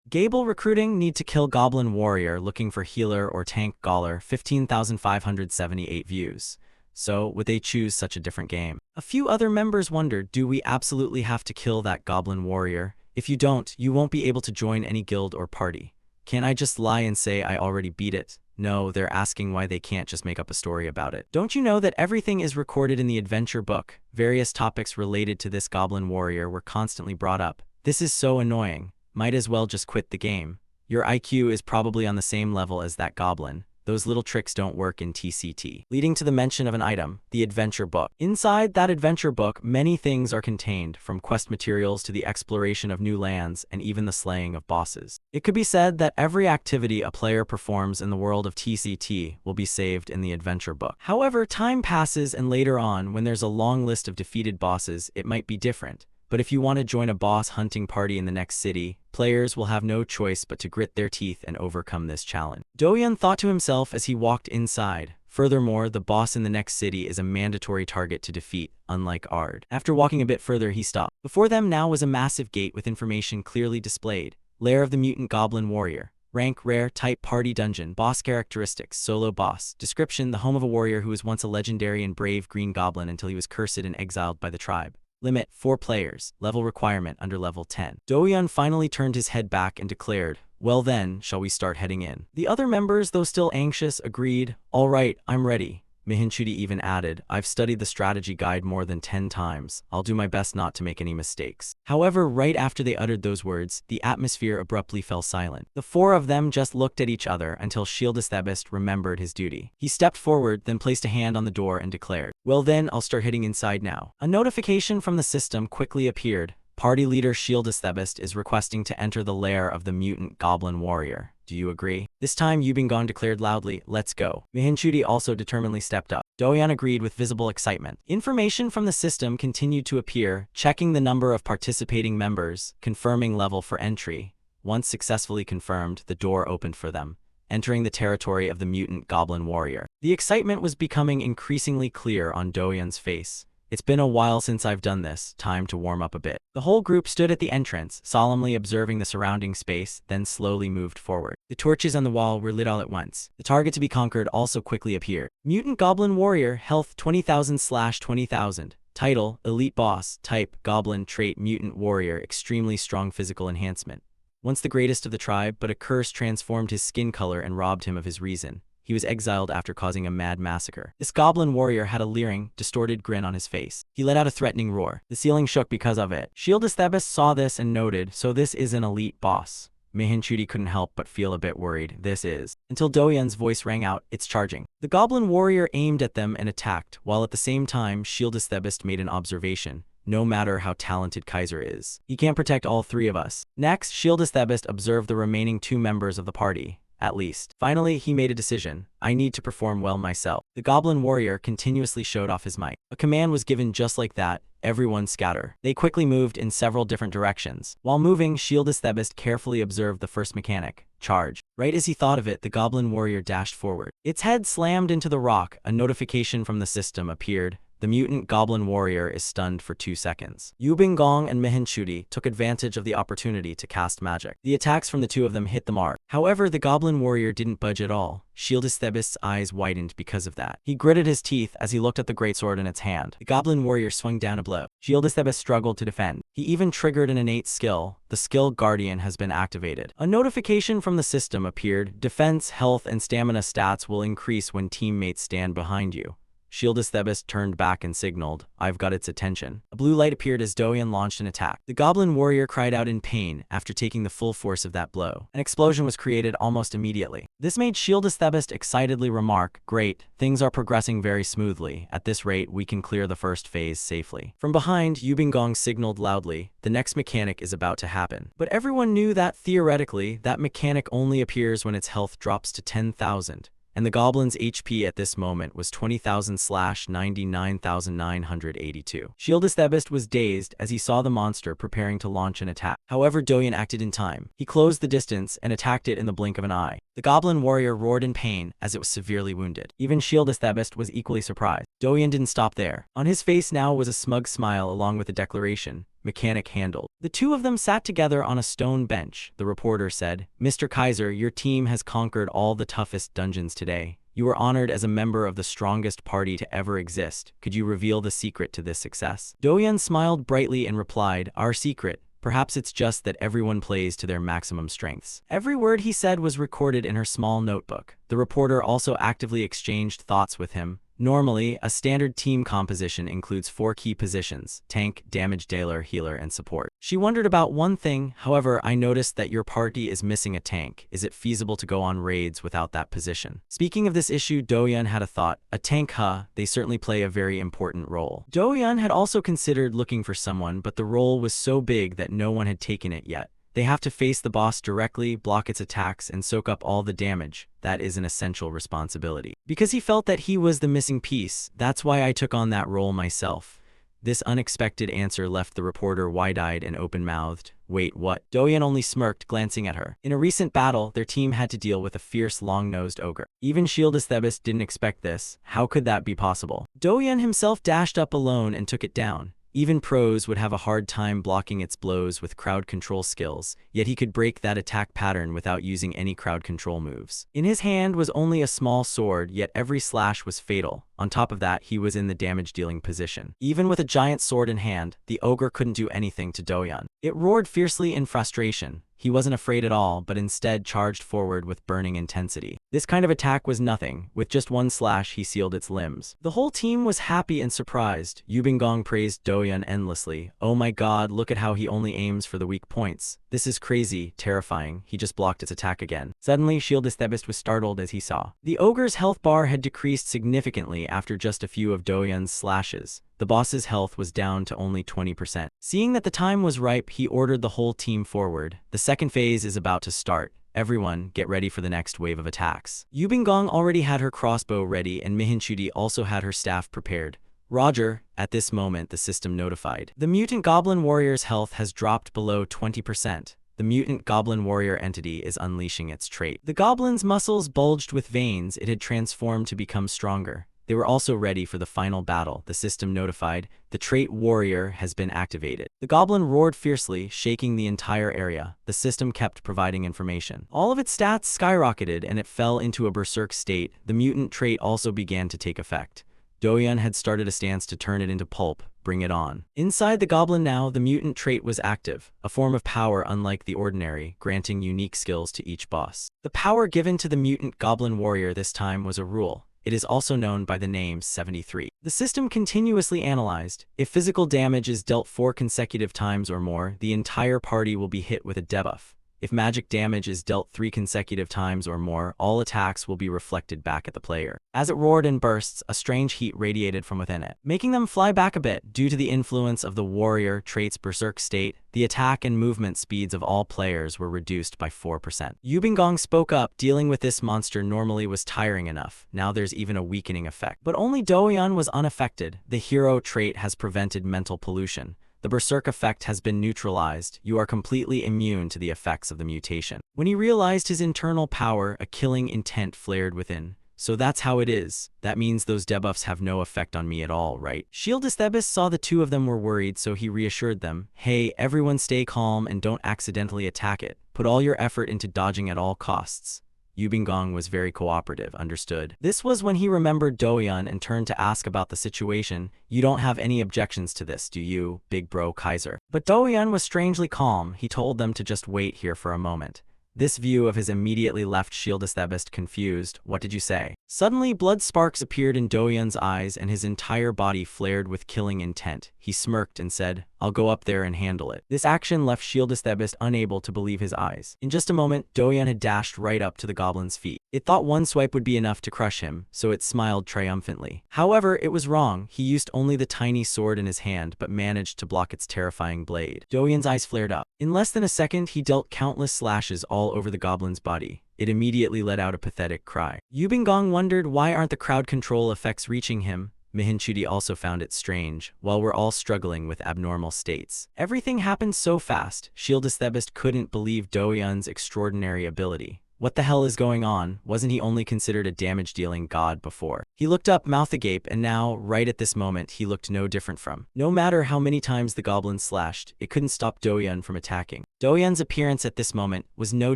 Gable Recruiting. Need to kill Goblin Warrior looking for Healer or Tank Galler 15,578 views. So, would they choose such a different game? A few other members wondered, do we absolutely have to kill that Goblin Warrior? If you don't, you won't be able to join any guild or party. Can't I just lie and say I already beat it? No, they're asking why they can't just make up a story about it. Don't you know that everything is recorded in the adventure book? Various topics related to this Goblin Warrior were constantly brought up. This is so annoying. Might as well just quit the game. Your IQ is probably on the same level as that goblin. Those little tricks don't work in TCT. Leading to the mention of an item, the adventure book. Inside that adventure book, many things are contained, from quest materials to the exploration of new lands and even the slaying of bosses. It could be said that every activity a player performs in the world of TCT will be saved in the adventure book. However, time passes and later on, when there's a long list of defeated bosses, it might be different. But if you want to join a boss hunting party in the next city, players will have no choice but to grit their teeth and overcome this challenge. Doyun thought to himself as he walked inside. Furthermore, the boss in the next city is a mandatory target to defeat, unlike Ard. After walking a bit further, he stopped. Before them now was a massive gate with information clearly displayed. Lair of the Mutant Goblin Warrior. Rank: Rare. Type: Party Dungeon. Boss characteristics: Solo Boss. Description: the home of a warrior who was once a legendary and brave green goblin until he was cursed and exiled by the tribe. Limit: 4 players. Level requirement: under level 10. Doyun finally turned his head back and declared, well then, shall we start heading in? The other members, though still anxious, agreed. All right, I'm ready. Mihinchudi even added, I've studied the strategy guide more than 10 times. I'll do my best not to make any mistakes. However, right after they uttered those words, the atmosphere abruptly fell silent. The 4 of them just looked at each other until Shieldesthebis remembered his duty. He stepped forward, then placed a hand on the door and declared, well then, I'll start heading inside now. A notification from the system quickly appeared. Party leader Shieldesthebis is requesting to enter the lair of the mutant goblin warrior. Do you agree? This time Yubingong declared loudly, let's go. Mihinchudi also determinedly stepped up. Doyun agreed with visible excitement. Information from the system continued to appear, checking the number of participating members, confirming level for entry. Once successfully confirmed, the door opened for them, entering the territory of the mutant goblin warrior. The excitement was becoming increasingly clear on Doyun's face. It's been a while since I've done this, time to warm up a bit. The whole group stood at the entrance, solemnly observing the surrounding space, then slowly moved forward. The torches on the wall were lit all at once. The target to be conquered also quickly appeared. Mutant Goblin Warrior, health 20,000/20,000. Title: Elite Boss. Type: Goblin. Trait: Mutant Warrior. Extremely strong physical enhancement. Once the greatest of the tribe, but a curse transformed his skin color and robbed him of his reason. He was exiled after causing a mad massacre. This goblin warrior had a leering, distorted grin on his face. He let out a threatening roar. The ceiling shook because of it. Shieldesthebis saw this and noted, so this is an elite boss. Mihinchuti couldn't help but feel a bit worried. This is. Until Doyen's voice rang out, it's charging. The goblin warrior aimed at them and attacked, while at the same time, Shieldesthebist made an observation. No matter how talented Kaiser is, he can't protect all three of us. Next, Shieldesthebist observed the remaining two members of the party. At least. Finally, he made a decision. I need to perform well myself. The goblin warrior continuously showed off his might. A command was given just like that. Everyone scatter. They quickly moved in several different directions. While moving, Shieldesthebist carefully observed the first mechanic. Charge. Right as he thought of it, the goblin warrior dashed forward. Its head slammed into the rock. A notification from the system appeared. The mutant goblin warrior is stunned for 2 seconds. Yubingong and Mihinchuti took advantage of the opportunity to cast magic. The attacks from the two of them hit the mark. However, the goblin warrior didn't budge at all. Shieldesthebist's eyes widened because of that. He gritted his teeth as he looked at the greatsword in its hand. The goblin warrior swung down a blow. Shieldesthebist struggled to defend. He even triggered an innate skill. The skill Guardian has been activated. A notification from the system appeared. Defense, health, and stamina stats will increase when teammates stand behind you. Shieldesthebist turned back and signaled, I've got its attention. A blue light appeared as Doyen launched an attack. The goblin warrior cried out in pain after taking the full force of that blow. An explosion was created almost immediately. This made Shieldesthebist excitedly remark, great, things are progressing very smoothly. At this rate, we can clear the first phase safely. From behind, Yubingong signaled loudly, the next mechanic is about to happen. But everyone knew that, theoretically, that mechanic only appears when its health drops to 10,000. And the goblin's HP at this moment was 20,000/99,982. Shieldesthebist was dazed as he saw the monster preparing to launch an attack. However, Doyen acted in time. He closed the distance and attacked it in the blink of an eye. The goblin warrior roared in pain as it was severely wounded. Even Shieldesthebist was equally surprised. Doyen didn't stop there. On his face now was a smug smile along with a declaration. Mechanic handled. The two of them sat together on a stone bench. The reporter said, Mr. Kaiser, your team has conquered all the toughest dungeons today. You were honored as a member of the strongest party to ever exist. Could you reveal the secret to this success? Doyen smiled brightly and replied, our secret. Perhaps it's just that everyone plays to their maximum strengths. Every word he said was recorded in her small notebook. The reporter also actively exchanged thoughts with him. Normally, a standard team composition includes 4 key positions: tank, damage dealer, healer, and support. She wondered about one thing, however, I noticed that your party is missing a tank. Is it feasible to go on raids without that position? Speaking of this issue, Doyen had a thought. A tank, they certainly play a very important role. Doyen had also considered looking for someone, but the role was so big that no one had taken it yet. They have to face the boss directly, block its attacks, and soak up all the damage. That is an essential responsibility. Because he felt that he was the missing piece, that's why I took on that role myself. This unexpected answer left the reporter wide-eyed and open-mouthed. Wait, what? Doyen only smirked, glancing at her. In a recent battle, their team had to deal with a fierce, long-nosed ogre. Even Shieldesthebist didn't expect this. How could that be possible? Doyen himself dashed up alone and took it down. Even pros would have a hard time blocking its blows with crowd control skills, yet he could break that attack pattern without using any crowd control moves. In his hand was only a small sword, yet every slash was fatal. On top of that, he was in the damage-dealing position. Even with a giant sword in hand, the ogre couldn't do anything to Doyen. It roared fiercely in frustration. He wasn't afraid at all, but instead charged forward with burning intensity. This kind of attack was nothing. With just one slash, he sealed its limbs. The whole team was happy and surprised. Yubingong praised Doyen endlessly. Oh my god, look at how he only aims for the weak points. This is crazy, terrifying. He just blocked its attack again. Suddenly, Shieldesthebist was startled as he saw. The ogre's health bar had decreased significantly after just a few of Doyen's slashes. The boss's health was down to only 20%. Seeing that the time was ripe, he ordered the whole team forward. The second phase is about to start. Everyone, get ready for the next wave of attacks. Yubingong already had her crossbow ready and Mihinchuti also had her staff prepared. Roger, at this moment the system notified. The mutant goblin warrior's health has dropped below 20%. The mutant goblin warrior entity is unleashing its trait. The goblin's muscles bulged with veins. It had transformed to become stronger. They were also ready for the final battle. The system notified, the trait warrior has been activated. The goblin roared fiercely, shaking the entire area. The system kept providing information. All of its stats skyrocketed and it fell into a berserk state. The mutant trait also began to take effect. Doyen had started a stance to turn it into pulp. Bring it on. Inside the goblin now, the mutant trait was active, a form of power unlike the ordinary, granting unique skills to each boss. The power given to the mutant goblin warrior this time was a rule. It is also known by the name 73. The system continuously analyzed. If physical damage is dealt 4 consecutive times or more, the entire party will be hit with a debuff. If magic damage is dealt 3 consecutive times or more, all attacks will be reflected back at the player. As it roared in bursts, a strange heat radiated from within it, making them fly back a bit. Due to the influence of the warrior trait's berserk state, the attack and movement speeds of all players were reduced by 4%. Yubingong spoke up, dealing with this monster normally was tiring enough, now there's even a weakening effect. But only Doyan was unaffected. The hero trait has prevented mental pollution. The berserk effect has been neutralized. You are completely immune to the effects of the mutation. When he realized his internal power, a killing intent flared within. So that's how it is. That means those debuffs have no effect on me at all, right? Shieldesthebis saw the two of them were worried, so he reassured them. Hey, everyone stay calm and don't accidentally attack it. Put all your effort into dodging at all costs. Yubingong was very cooperative, understood. This was when he remembered Doyan and turned to ask about the situation. You don't have any objections to this, do you, big bro Kaiser? But Doyan was strangely calm. He told them to just wait here for a moment. This view of his immediately left Shieldesthebis confused. What did you say? Suddenly, blood sparks appeared in Doyan's eyes and his entire body flared with killing intent. He smirked and said, I'll go up there and handle it. This action left Shieldesthebis unable to believe his eyes. In just a moment, Doyan had dashed right up to the goblin's feet. It thought one swipe would be enough to crush him, so it smiled triumphantly. However, it was wrong. He used only the tiny sword in his hand, but managed to block its terrifying blade. Doyan's eyes flared up. In less than a second, he dealt countless slashes all over the goblin's body. It immediately let out a pathetic cry. Yubingong wondered why aren't the crowd control effects reaching him. Mihinchudi also found it strange. While we're all struggling with abnormal states, everything happened so fast. Shieldesthebis couldn't believe Doyan's extraordinary ability. What the hell is going on? Wasn't he only considered a damage-dealing god before? He looked up, mouth agape, and now, right at this moment, he looked no different from. No matter how many times the goblin slashed, it couldn't stop Doyan from attacking. Doyan's appearance at this moment was no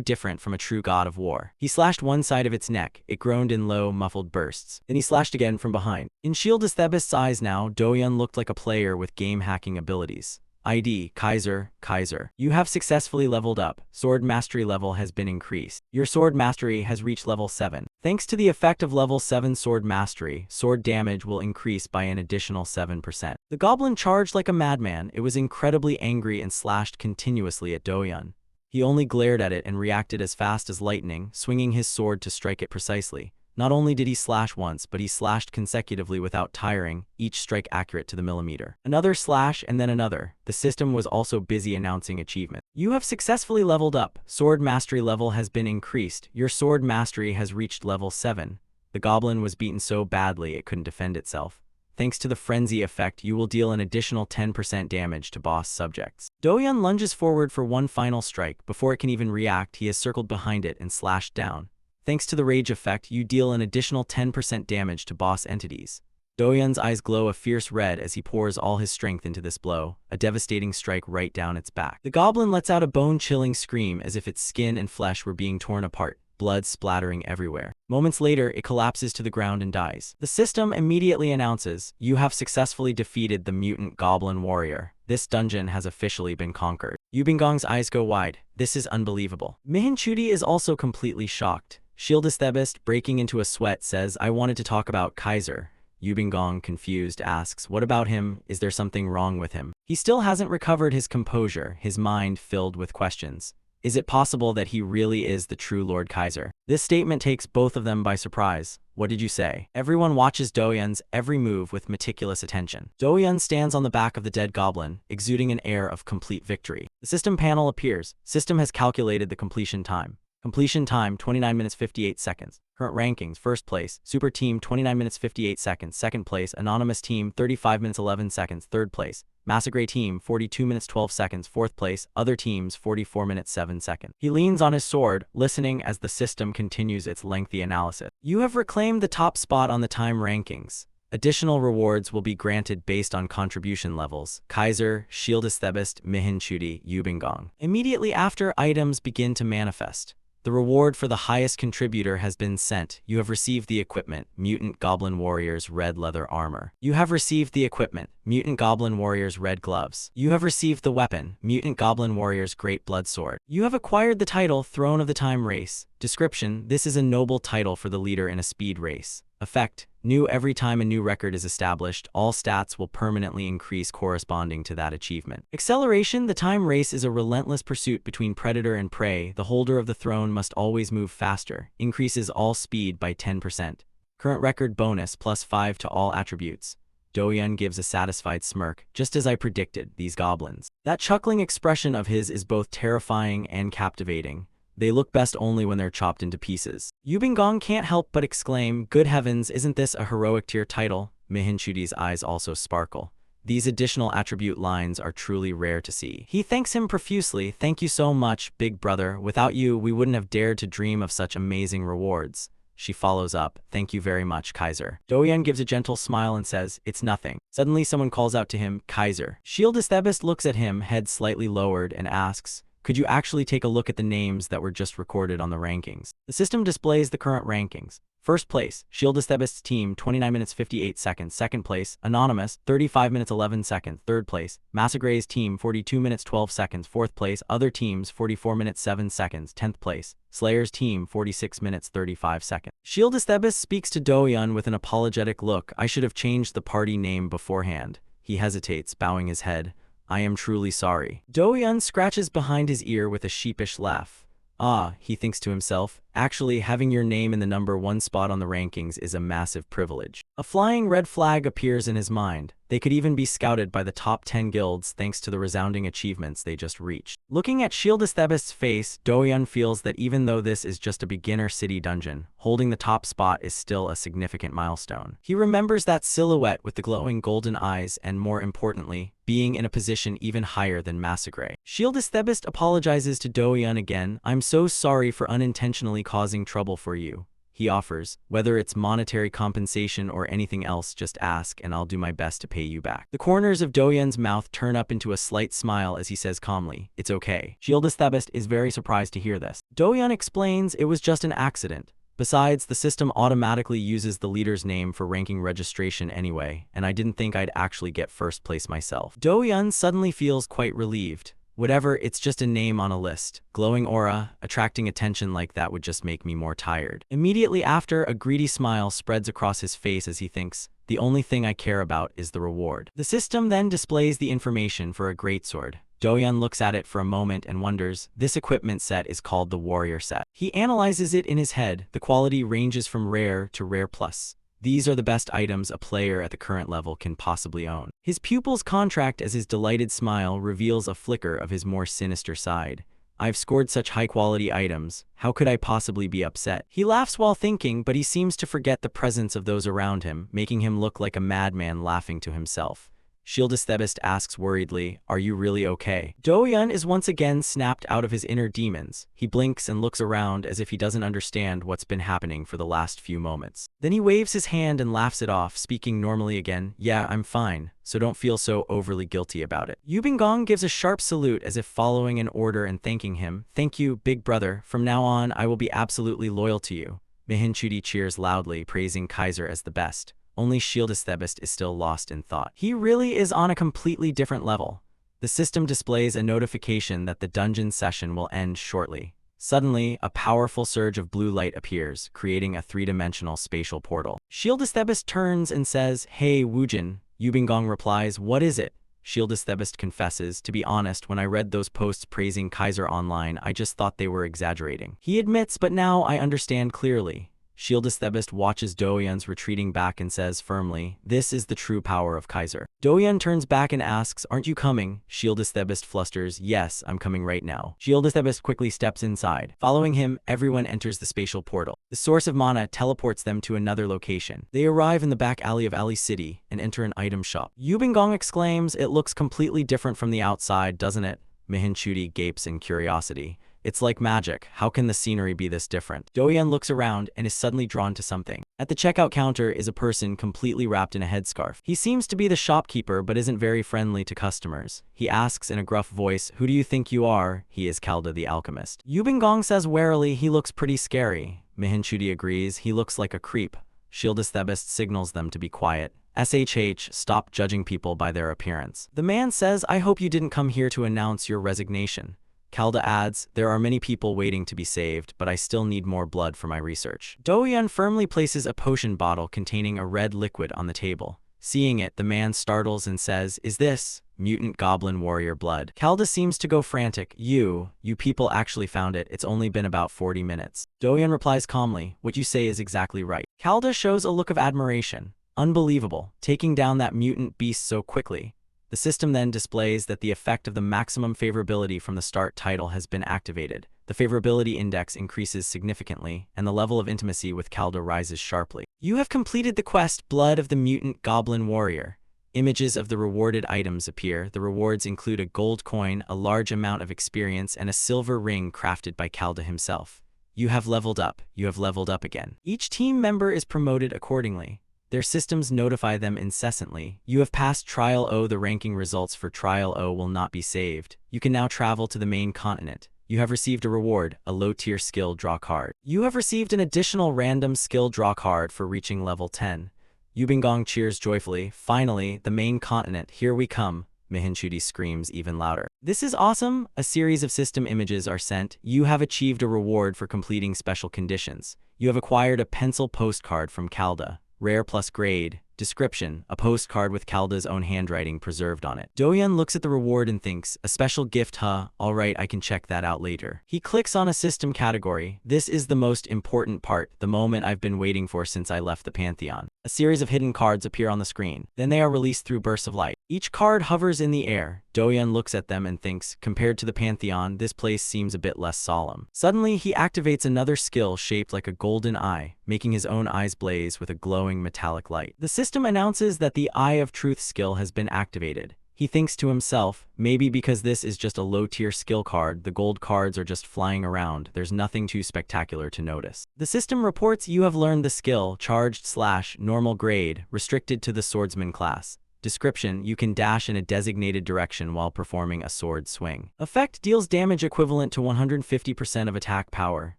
different from a true god of war. He slashed one side of its neck. It groaned in low, muffled bursts. Then he slashed again from behind. In Shieldesthebis' eyes now, Doyan looked like a player with game-hacking abilities. ID, Kaiser. You have successfully leveled up. Sword mastery level has been increased. Your sword mastery has reached level 7. Thanks to the effect of level 7 sword mastery, sword damage will increase by an additional 7%. The goblin charged like a madman. It was incredibly angry and slashed continuously at Doyan. He only glared at it and reacted as fast as lightning, swinging his sword to strike it precisely. Not only did he slash once, but he slashed consecutively without tiring, each strike accurate to the millimeter. Another slash and then another. The system was also busy announcing achievement. You have successfully leveled up. Sword mastery level has been increased. Your sword mastery has reached level 7. The goblin was beaten so badly it couldn't defend itself. Thanks to the frenzy effect, you will deal an additional 10% damage to boss subjects. Doyan lunges forward for one final strike. Before it can even react, he has circled behind it and slashed down. Thanks to the rage effect, you deal an additional 10% damage to boss entities. Doyan's eyes glow a fierce red as he pours all his strength into this blow, a devastating strike right down its back. The goblin lets out a bone-chilling scream as if its skin and flesh were being torn apart, blood splattering everywhere. Moments later, it collapses to the ground and dies. The system immediately announces, you have successfully defeated the mutant goblin warrior. This dungeon has officially been conquered. Yubingong's eyes go wide. This is unbelievable. Mihinchudi is also completely shocked. Shieldesthebis, breaking into a sweat, says, I wanted to talk about Kaiser. Yubingong, confused, asks, what about him? Is there something wrong with him? He still hasn't recovered his composure, his mind filled with questions. Is it possible that he really is the true Lord Kaiser? This statement takes both of them by surprise. What did you say? Everyone watches Doyan's every move with meticulous attention. Doyan stands on the back of the dead goblin, exuding an air of complete victory. The system panel appears. System has calculated the completion time. Completion time, 29 minutes 58 seconds. Current rankings, first place, Super Team, 29 minutes 58 seconds. Second place, Anonymous Team, 35 minutes 11 seconds. Third place, Massacre Team, 42 minutes 12 seconds. Fourth place, Other Teams, 44 minutes 7 seconds. He leans on his sword, listening as the system continues its lengthy analysis. You have reclaimed the top spot on the time rankings. Additional rewards will be granted based on contribution levels. Kaiser, Shieldesthebis, Mihinchudi, Yubingong. Immediately after, items begin to manifest. The reward for the highest contributor has been sent. You have received the equipment, Mutant Goblin Warrior's red leather armor. You have received the equipment, Mutant Goblin Warrior's red gloves. You have received the weapon, Mutant Goblin Warrior's great blood sword. You have acquired the title, Throne of the Time Race. Description: this is a noble title for the leader in a speed race. Effect: new every time a new record is established, all stats will permanently increase corresponding to that achievement. Acceleration: the time race is a relentless pursuit between predator and prey. The holder of the throne must always move faster, increases all speed by 10%. Current record bonus +5 to all attributes. Doyun gives a satisfied smirk. Just as I predicted, these goblins. That chuckling expression of his is both terrifying and captivating. They look best only when they're chopped into pieces. Yubingong can't help but exclaim, good heavens, isn't this a heroic tier title? Mihinchudi's eyes also sparkle. These additional attribute lines are truly rare to see. He thanks him profusely. Thank you so much, big brother. Without you, we wouldn't have dared to dream of such amazing rewards. She follows up, thank you very much, Kaiser. Doyun gives a gentle smile and says, it's nothing. Suddenly someone calls out to him, Kaiser. Shieldesthebist looks at him, head slightly lowered, and asks, could you actually take a look at the names that were just recorded on the rankings? The system displays the current rankings. First place, Shieldesthebist's team, 29 minutes 58 seconds. Second place, Anonymous, 35 minutes 11 seconds. Third place, Massagre's team, 42 minutes 12 seconds. Fourth place, Other Teams, 44 minutes 7 seconds. 10th place, Slayer's team, 46 minutes 35 seconds. Shieldesthebist speaks to Doyun with an apologetic look. I should have changed the party name beforehand. He hesitates, bowing his head. I am truly sorry. Doyun scratches behind his ear with a sheepish laugh. Ah, he thinks to himself, actually having your name in the #1 spot on the rankings is a massive privilege. A flying red flag appears in his mind. They could even be scouted by the top 10 guilds thanks to the resounding achievements they just reached. Looking at Shieldesthebist's face, Doyun feels that even though this is just a beginner city dungeon, holding the top spot is still a significant milestone. He remembers that silhouette with the glowing golden eyes and, more importantly, being in a position even higher than Massagre. Shieldesthebist apologizes to Doyun again. I'm so sorry for unintentionally causing trouble for you. He offers, whether it's monetary compensation or anything else, just ask and I'll do my best to pay you back. The corners of Doyun's mouth turn up into a slight smile as he says calmly, it's okay. Shieldesthebist is very surprised to hear this. Doyun explains it was just an accident. Besides, the system automatically uses the leader's name for ranking registration anyway, and I didn't think I'd actually get first place myself. Doyun suddenly feels quite relieved. Whatever, it's just a name on a list. Glowing aura, attracting attention like that would just make me more tired. Immediately after, a greedy smile spreads across his face as he thinks, the only thing I care about is the reward. The system then displays the information for a greatsword. Doyun looks at it for a moment and wonders, this equipment set is called the Warrior set. He analyzes it in his head. The quality ranges from rare to rare plus. These are the best items a player at the current level can possibly own. His pupils contract as his delighted smile reveals a flicker of his more sinister side. I've scored such high-quality items. How could I possibly be upset? He laughs while thinking, but he seems to forget the presence of those around him, making him look like a madman laughing to himself. Shieldesthebist asks worriedly, are you really okay? Doyun is once again snapped out of his inner demons. He blinks and looks around as if he doesn't understand what's been happening for the last few moments. Then he waves his hand and laughs it off, speaking normally again, yeah, I'm fine, so don't feel so overly guilty about it. Yubingong gives a sharp salute as if following an order and thanking him. Thank you, big brother. From now on, I will be absolutely loyal to you. Mihinchudi cheers loudly, praising Kaiser as the best. Only Shieldesthebist is still lost in thought. He really is on a completely different level. The system displays a notification that the dungeon session will end shortly. Suddenly, a powerful surge of blue light appears, creating a three-dimensional spatial portal. Shieldesthebist turns and says, hey, Woojin. Yubingong replies, what is it? Shieldesthebist confesses, to be honest, when I read those posts praising Kaiser online, I just thought they were exaggerating. He admits, but now I understand clearly. Shieldesthebist watches Doyun's retreating back and says firmly, this is the true power of Kaiser. Doyun turns back and asks, aren't you coming? Shieldesthebist flusters, yes, I'm coming right now. Shieldesthebist quickly steps inside. Following him, everyone enters the spatial portal. The source of mana teleports them to another location. They arrive in the back alley of Alley City and enter an item shop. Yubingong exclaims, it looks completely different from the outside, doesn't it? Mihinchudi gapes in curiosity. It's like magic. How can the scenery be this different? Doyun looks around and is suddenly drawn to something. At the checkout counter is a person completely wrapped in a headscarf. He seems to be the shopkeeper but isn't very friendly to customers. He asks in a gruff voice, who do you think you are? He is Kalda the alchemist. Yubingong says warily, he looks pretty scary. Mihinchudi agrees, he looks like a creep. Shieldesthebist signals them to be quiet. SHH, stop judging people by their appearance. The man says, I hope you didn't come here to announce your resignation. Calda adds, there are many people waiting to be saved, but I still need more blood for my research. Doyan firmly places a potion bottle containing a red liquid on the table. Seeing it, the man startles and says, is this mutant goblin warrior blood? Calda seems to go frantic. You people actually found it. It's only been about 40 minutes. Doyan replies calmly, what you say is exactly right. Calda shows a look of admiration. Unbelievable, taking down that mutant beast so quickly. The system then displays that the effect of the maximum favorability from the start title has been activated. The favorability index increases significantly, and the level of intimacy with Calda rises sharply. You have completed the quest, Blood of the Mutant Goblin Warrior. Images of the rewarded items appear. The rewards include a gold coin, a large amount of experience, and a silver ring crafted by Calda himself. You have leveled up. You have leveled up again. Each team member is promoted accordingly. Their systems notify them incessantly. You have passed Trial O. The ranking results for Trial O will not be saved. You can now travel to the main continent. You have received a reward, a low-tier skill draw card. You have received an additional random skill draw card for reaching level 10. Yubingong cheers joyfully. Finally, the main continent. Here we come. Mihinchudi screams even louder. This is awesome. A series of system images are sent. You have achieved a reward for completing special conditions. You have acquired a pencil postcard from Calda. Rare plus grade. Description, a postcard with Calda's own handwriting preserved on it. Doyan looks at the reward and thinks, a special gift, huh? Alright, I can check that out later. He clicks on a system category. This is the most important part, the moment I've been waiting for since I left the Pantheon. A series of hidden cards appear on the screen. Then they are released through bursts of light. Each card hovers in the air. Doyan looks at them and thinks, compared to the Pantheon, this place seems a bit less solemn. Suddenly, he activates another skill shaped like a golden eye, making his own eyes blaze with a glowing metallic light. The system announces that the Eye of Truth skill has been activated. He thinks to himself, maybe because this is just a low-tier skill card, the gold cards are just flying around, there's nothing too spectacular to notice. The system reports you have learned the skill, charged/normal grade, restricted to the swordsman class. Description, you can dash in a designated direction while performing a sword swing. Effect, deals damage equivalent to 150% of attack power.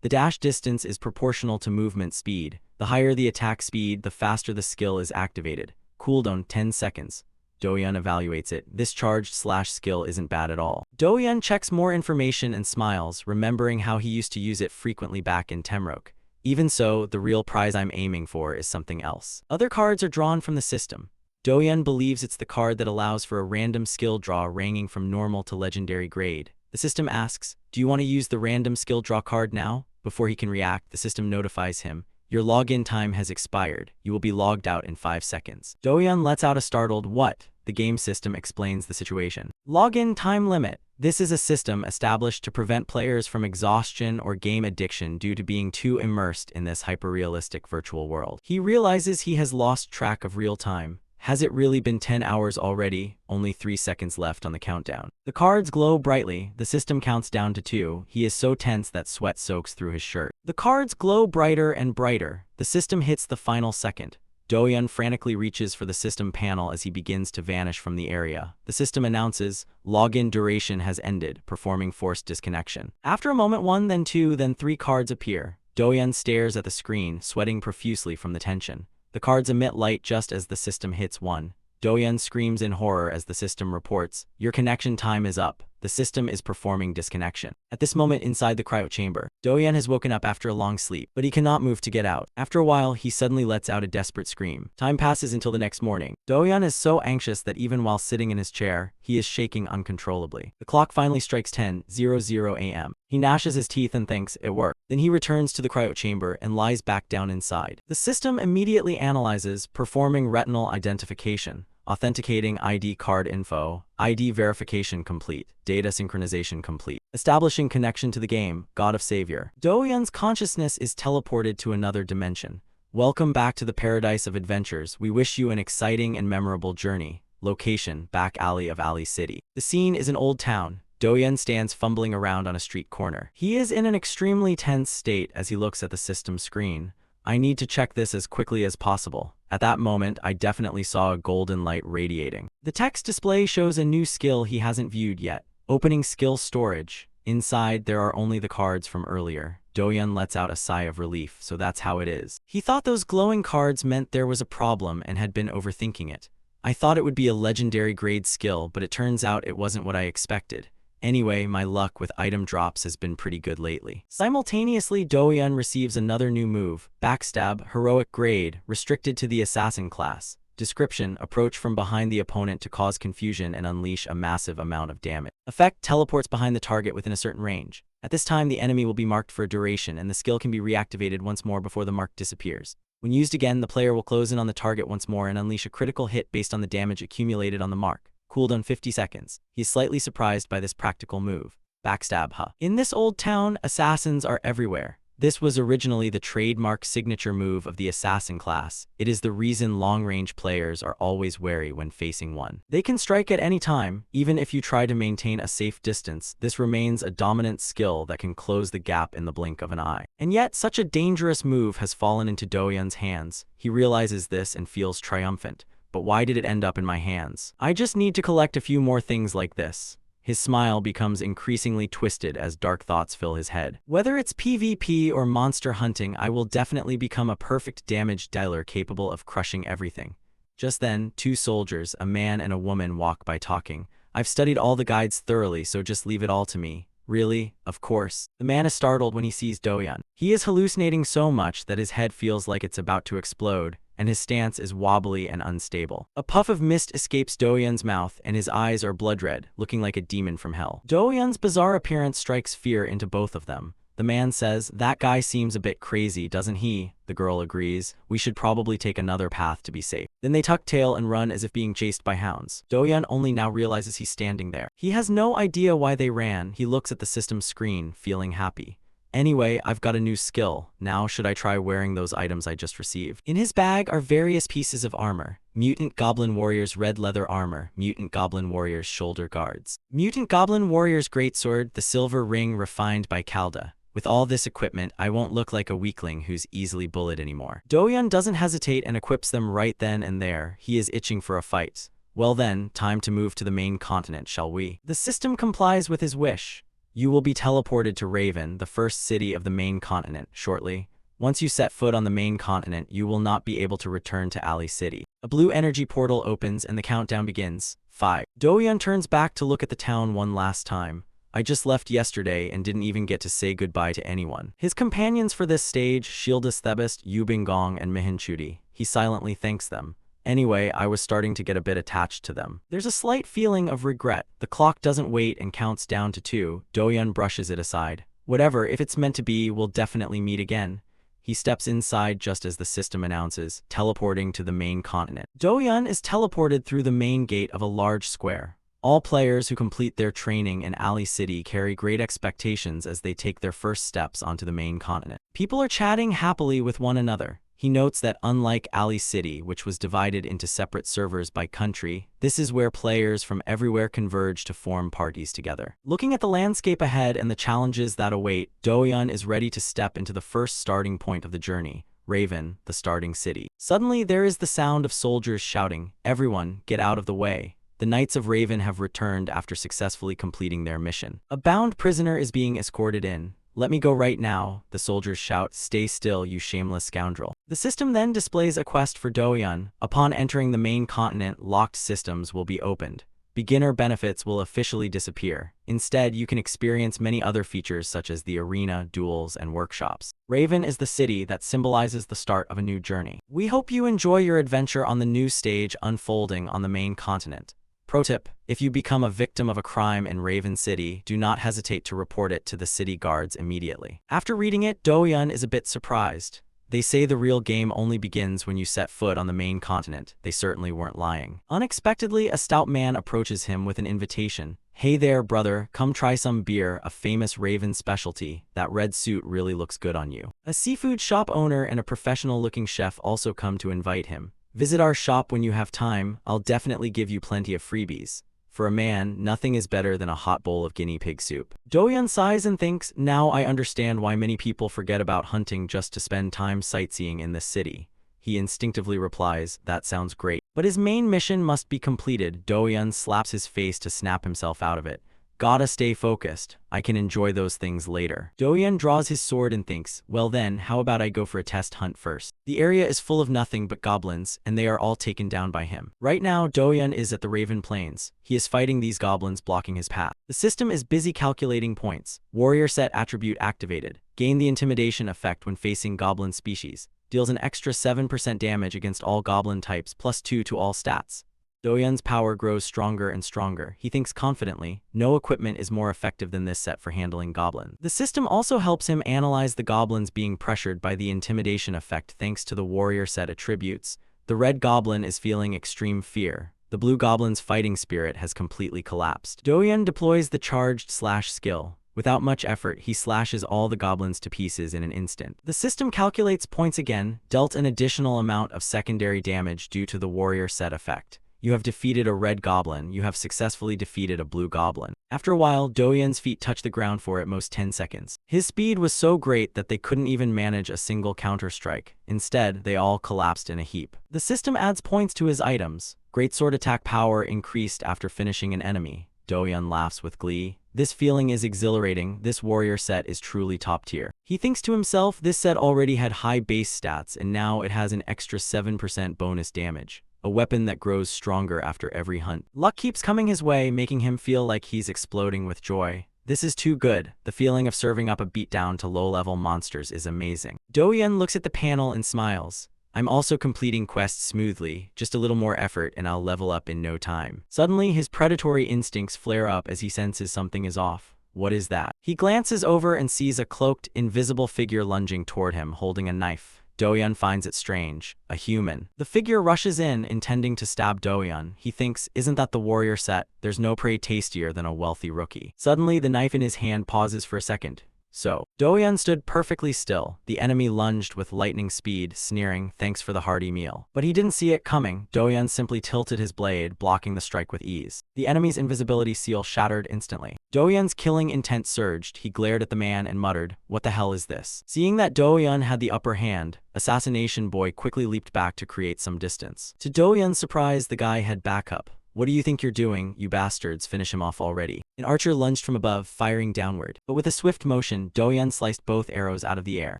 The dash distance is proportional to movement speed. The higher the attack speed, the faster the skill is activated. Cooldown 10 seconds. Doyan evaluates it. This charged/skill isn't bad at all. Doyan checks more information and smiles, remembering how he used to use it frequently back in Temrok. Even so, the real prize I'm aiming for is something else. Other cards are drawn from the system. Doyan believes it's the card that allows for a random skill draw ranging from normal to legendary grade. The system asks, do you want to use the random skill draw card now? Before he can react, the system notifies him, your login time has expired. You will be logged out in 5 seconds. Doyan lets out a startled, what? The game system explains the situation. Login time limit. This is a system established to prevent players from exhaustion or game addiction due to being too immersed in this hyper-realistic virtual world. He realizes he has lost track of real time. Has it really been 10 hours already? Only 3 seconds left on the countdown. The cards glow brightly. The system counts down to 2. He is so tense that sweat soaks through his shirt. The cards glow brighter and brighter. The system hits the final second. Doyan frantically reaches for the system panel as he begins to vanish from the area. The system announces, login duration has ended, performing forced disconnection. After a moment, 1, then 2, then 3 cards appear. Doyan stares at the screen, sweating profusely from the tension. The cards emit light just as the system hits 1. Doyan screams in horror as the system reports, your connection time is up. The system is performing disconnection. At this moment inside the cryo chamber, Doyan has woken up after a long sleep, but he cannot move to get out. After a while, he suddenly lets out a desperate scream. Time passes until the next morning. Doyan is so anxious that even while sitting in his chair, he is shaking uncontrollably. The clock finally strikes 10:00 a.m. He gnashes his teeth and thinks, it worked. Then he returns to the cryo chamber and lies back down inside. The system immediately analyzes, performing retinal identification. Authenticating ID card info, ID verification complete, data synchronization complete. Establishing connection to the game, God of Savior. Doyan's consciousness is teleported to another dimension. Welcome back to the paradise of adventures. We wish you an exciting and memorable journey. Location, back alley of Alley City. The scene is an old town. Doyan stands fumbling around on a street corner. He is in an extremely tense state as he looks at the system screen. I need to check this as quickly as possible. At that moment, I definitely saw a golden light radiating. The text display shows a new skill he hasn't viewed yet. Opening skill storage. Inside, there are only the cards from earlier. Doyan lets out a sigh of relief, so that's how it is. He thought those glowing cards meant there was a problem and had been overthinking it. I thought it would be a legendary grade skill, but it turns out it wasn't what I expected. Anyway, my luck with item drops has been pretty good lately. Simultaneously, Dohyun receives another new move, Backstab, Heroic Grade, restricted to the Assassin class. Description: approach from behind the opponent to cause confusion and unleash a massive amount of damage. Effect: teleports behind the target within a certain range. At this time, the enemy will be marked for a duration, and the skill can be reactivated once more before the mark disappears. When used again, the player will close in on the target once more and unleash a critical hit based on the damage accumulated on the mark. Cooldown 50 seconds. He's slightly surprised by this practical move. Backstab, huh? In this old town, assassins are everywhere. This was originally the trademark signature move of the assassin class. It is the reason long-range players are always wary when facing one. They can strike at any time, even if you try to maintain a safe distance. This remains a dominant skill that can close the gap in the blink of an eye. And yet, such a dangerous move has fallen into Dohyun's hands. He realizes this and feels triumphant. But why did it end up in my hands? I just need to collect a few more things like this. His smile becomes increasingly twisted as dark thoughts fill his head. Whether it's PvP or monster hunting, I will definitely become a perfect damage dealer capable of crushing everything. Just then, two soldiers, a man and a woman, walk by talking. I've studied all the guides thoroughly, so just leave it all to me. Really? Of course. The man is startled when he sees Dohyun. He is hallucinating so much that his head feels like it's about to explode, and his stance is wobbly and unstable. A puff of mist escapes Dohyun's mouth, and his eyes are blood red, looking like a demon from hell. Dohyun's bizarre appearance strikes fear into both of them. The man says, "That guy seems a bit crazy, doesn't he?" The girl agrees, "We should probably take another path to be safe." Then they tuck tail and run as if being chased by hounds. Dohyun only now realizes he's standing there. He has no idea why they ran. He looks at the system screen, feeling happy. Anyway, I've got a new skill. Now should I try wearing those items I just received? In his bag are various pieces of armor. Mutant Goblin Warrior's red leather armor, Mutant Goblin Warrior's shoulder guards, Mutant Goblin Warrior's greatsword, the silver ring refined by Calda. With all this equipment, I won't look like a weakling who's easily bullied anymore. Dohyun doesn't hesitate and equips them right then and there. He is itching for a fight. Well then, time to move to the main continent, shall we? The system complies with his wish. You will be teleported to Raven, the first city of the main continent, shortly. Once you set foot on the main continent, you will not be able to return to Ali City. A blue energy portal opens and the countdown begins. 5. Dohyun turns back to look at the town one last time. I just left yesterday and didn't even get to say goodbye to anyone. His companions for this stage, Shieldus Thebist, Yubingong, and Mihinchudi. He silently thanks them. Anyway, I was starting to get a bit attached to them. There's a slight feeling of regret. The clock doesn't wait and counts down to 2. Dohyun brushes it aside. Whatever, if it's meant to be, we'll definitely meet again. He steps inside just as the system announces, teleporting to the main continent. Dohyun is teleported through the main gate of a large square. All players who complete their training in Ali City carry great expectations as they take their first steps onto the main continent. People are chatting happily with one another. He notes that unlike Ali City, which was divided into separate servers by country, this is where players from everywhere converge to form parties together. Looking at the landscape ahead and the challenges that await, Dohyun is ready to step into the first starting point of the journey, Raven, the starting city. Suddenly, there is the sound of soldiers shouting, "Everyone, get out of the way." The Knights of Raven have returned after successfully completing their mission. A bound prisoner is being escorted in. "Let me go right now," the soldiers shout. "Stay still, you shameless scoundrel." The system then displays a quest for Dohyun. Upon entering the main continent, locked systems will be opened. Beginner benefits will officially disappear. Instead, you can experience many other features such as the arena, duels, and workshops. Raven is the city that symbolizes the start of a new journey. We hope you enjoy your adventure on the new stage unfolding on the main continent. Pro tip: if you become a victim of a crime in Raven City, do not hesitate to report it to the city guards immediately. After reading it, Dohyun is a bit surprised. They say the real game only begins when you set foot on the main continent. They certainly weren't lying. Unexpectedly, a stout man approaches him with an invitation. "Hey there, brother, come try some beer, a famous Raven specialty. That red suit really looks good on you." A seafood shop owner and a professional-looking chef also come to invite him. "Visit our shop when you have time. I'll definitely give you plenty of freebies." For a man, nothing is better than a hot bowl of guinea pig soup. Dohyun sighs and thinks, "Now I understand why many people forget about hunting just to spend time sightseeing in this city." He instinctively replies, "That sounds great." But his main mission must be completed. Dohyun slaps his face to snap himself out of it. Gotta stay focused. I can enjoy those things later. Doyan draws his sword and thinks, well then, how about I go for a test hunt first? The area is full of nothing but goblins, and they are all taken down by him. Right now, Doyan is at the Raven Plains. He is fighting these goblins blocking his path. The system is busy calculating points. Warrior set attribute activated. Gain the intimidation effect when facing goblin species. Deals an extra 7% damage against all goblin types plus 2 to all stats. Doyan's power grows stronger and stronger. He thinks confidently, no equipment is more effective than this set for handling goblins. The system also helps him analyze the goblins being pressured by the intimidation effect thanks to the warrior set attributes. The red goblin is feeling extreme fear. The blue goblin's fighting spirit has completely collapsed. Doyan deploys the charged slash skill. Without much effort, he slashes all the goblins to pieces in an instant. The system calculates points again, dealt an additional amount of secondary damage due to the warrior set effect. You have defeated a red goblin. You have successfully defeated a blue goblin. After a while, Doyan's feet touch the ground for at most 10 seconds. His speed was so great that they couldn't even manage a single counter-strike. Instead, they all collapsed in a heap. The system adds points to his items. Greatsword attack power increased after finishing an enemy. Doyan laughs with glee. This feeling is exhilarating. This warrior set is truly top tier. He thinks to himself, this set already had high base stats and now it has an extra 7% bonus damage. A weapon that grows stronger after every hunt. Luck keeps coming his way, making him feel like he's exploding with joy. This is too good. The feeling of serving up a beatdown to low-level monsters is amazing. Doyan looks at the panel and smiles. I'm also completing quests smoothly, just a little more effort and I'll level up in no time. Suddenly, his predatory instincts flare up as he senses something is off. What is that? He glances over and sees a cloaked, invisible figure lunging toward him, holding a knife. Doyan finds it strange. A human. The figure rushes in, intending to stab Doyan. He thinks, isn't that the warrior set? There's no prey tastier than a wealthy rookie. Suddenly, the knife in his hand pauses for a second. So, Doyan stood perfectly still. The enemy lunged with lightning speed, sneering, thanks for the hearty meal. But he didn't see it coming. Doyan simply tilted his blade, blocking the strike with ease. The enemy's invisibility seal shattered instantly. Doyan's killing intent surged. He glared at the man and muttered, what the hell is this? Seeing that Doyan had the upper hand, Assassination Boy quickly leaped back to create some distance. To Doyan's surprise, the guy had backup. What do you think you're doing, you bastards? Finish him off already. An archer lunged from above, firing downward. But with a swift motion, Doyan sliced both arrows out of the air.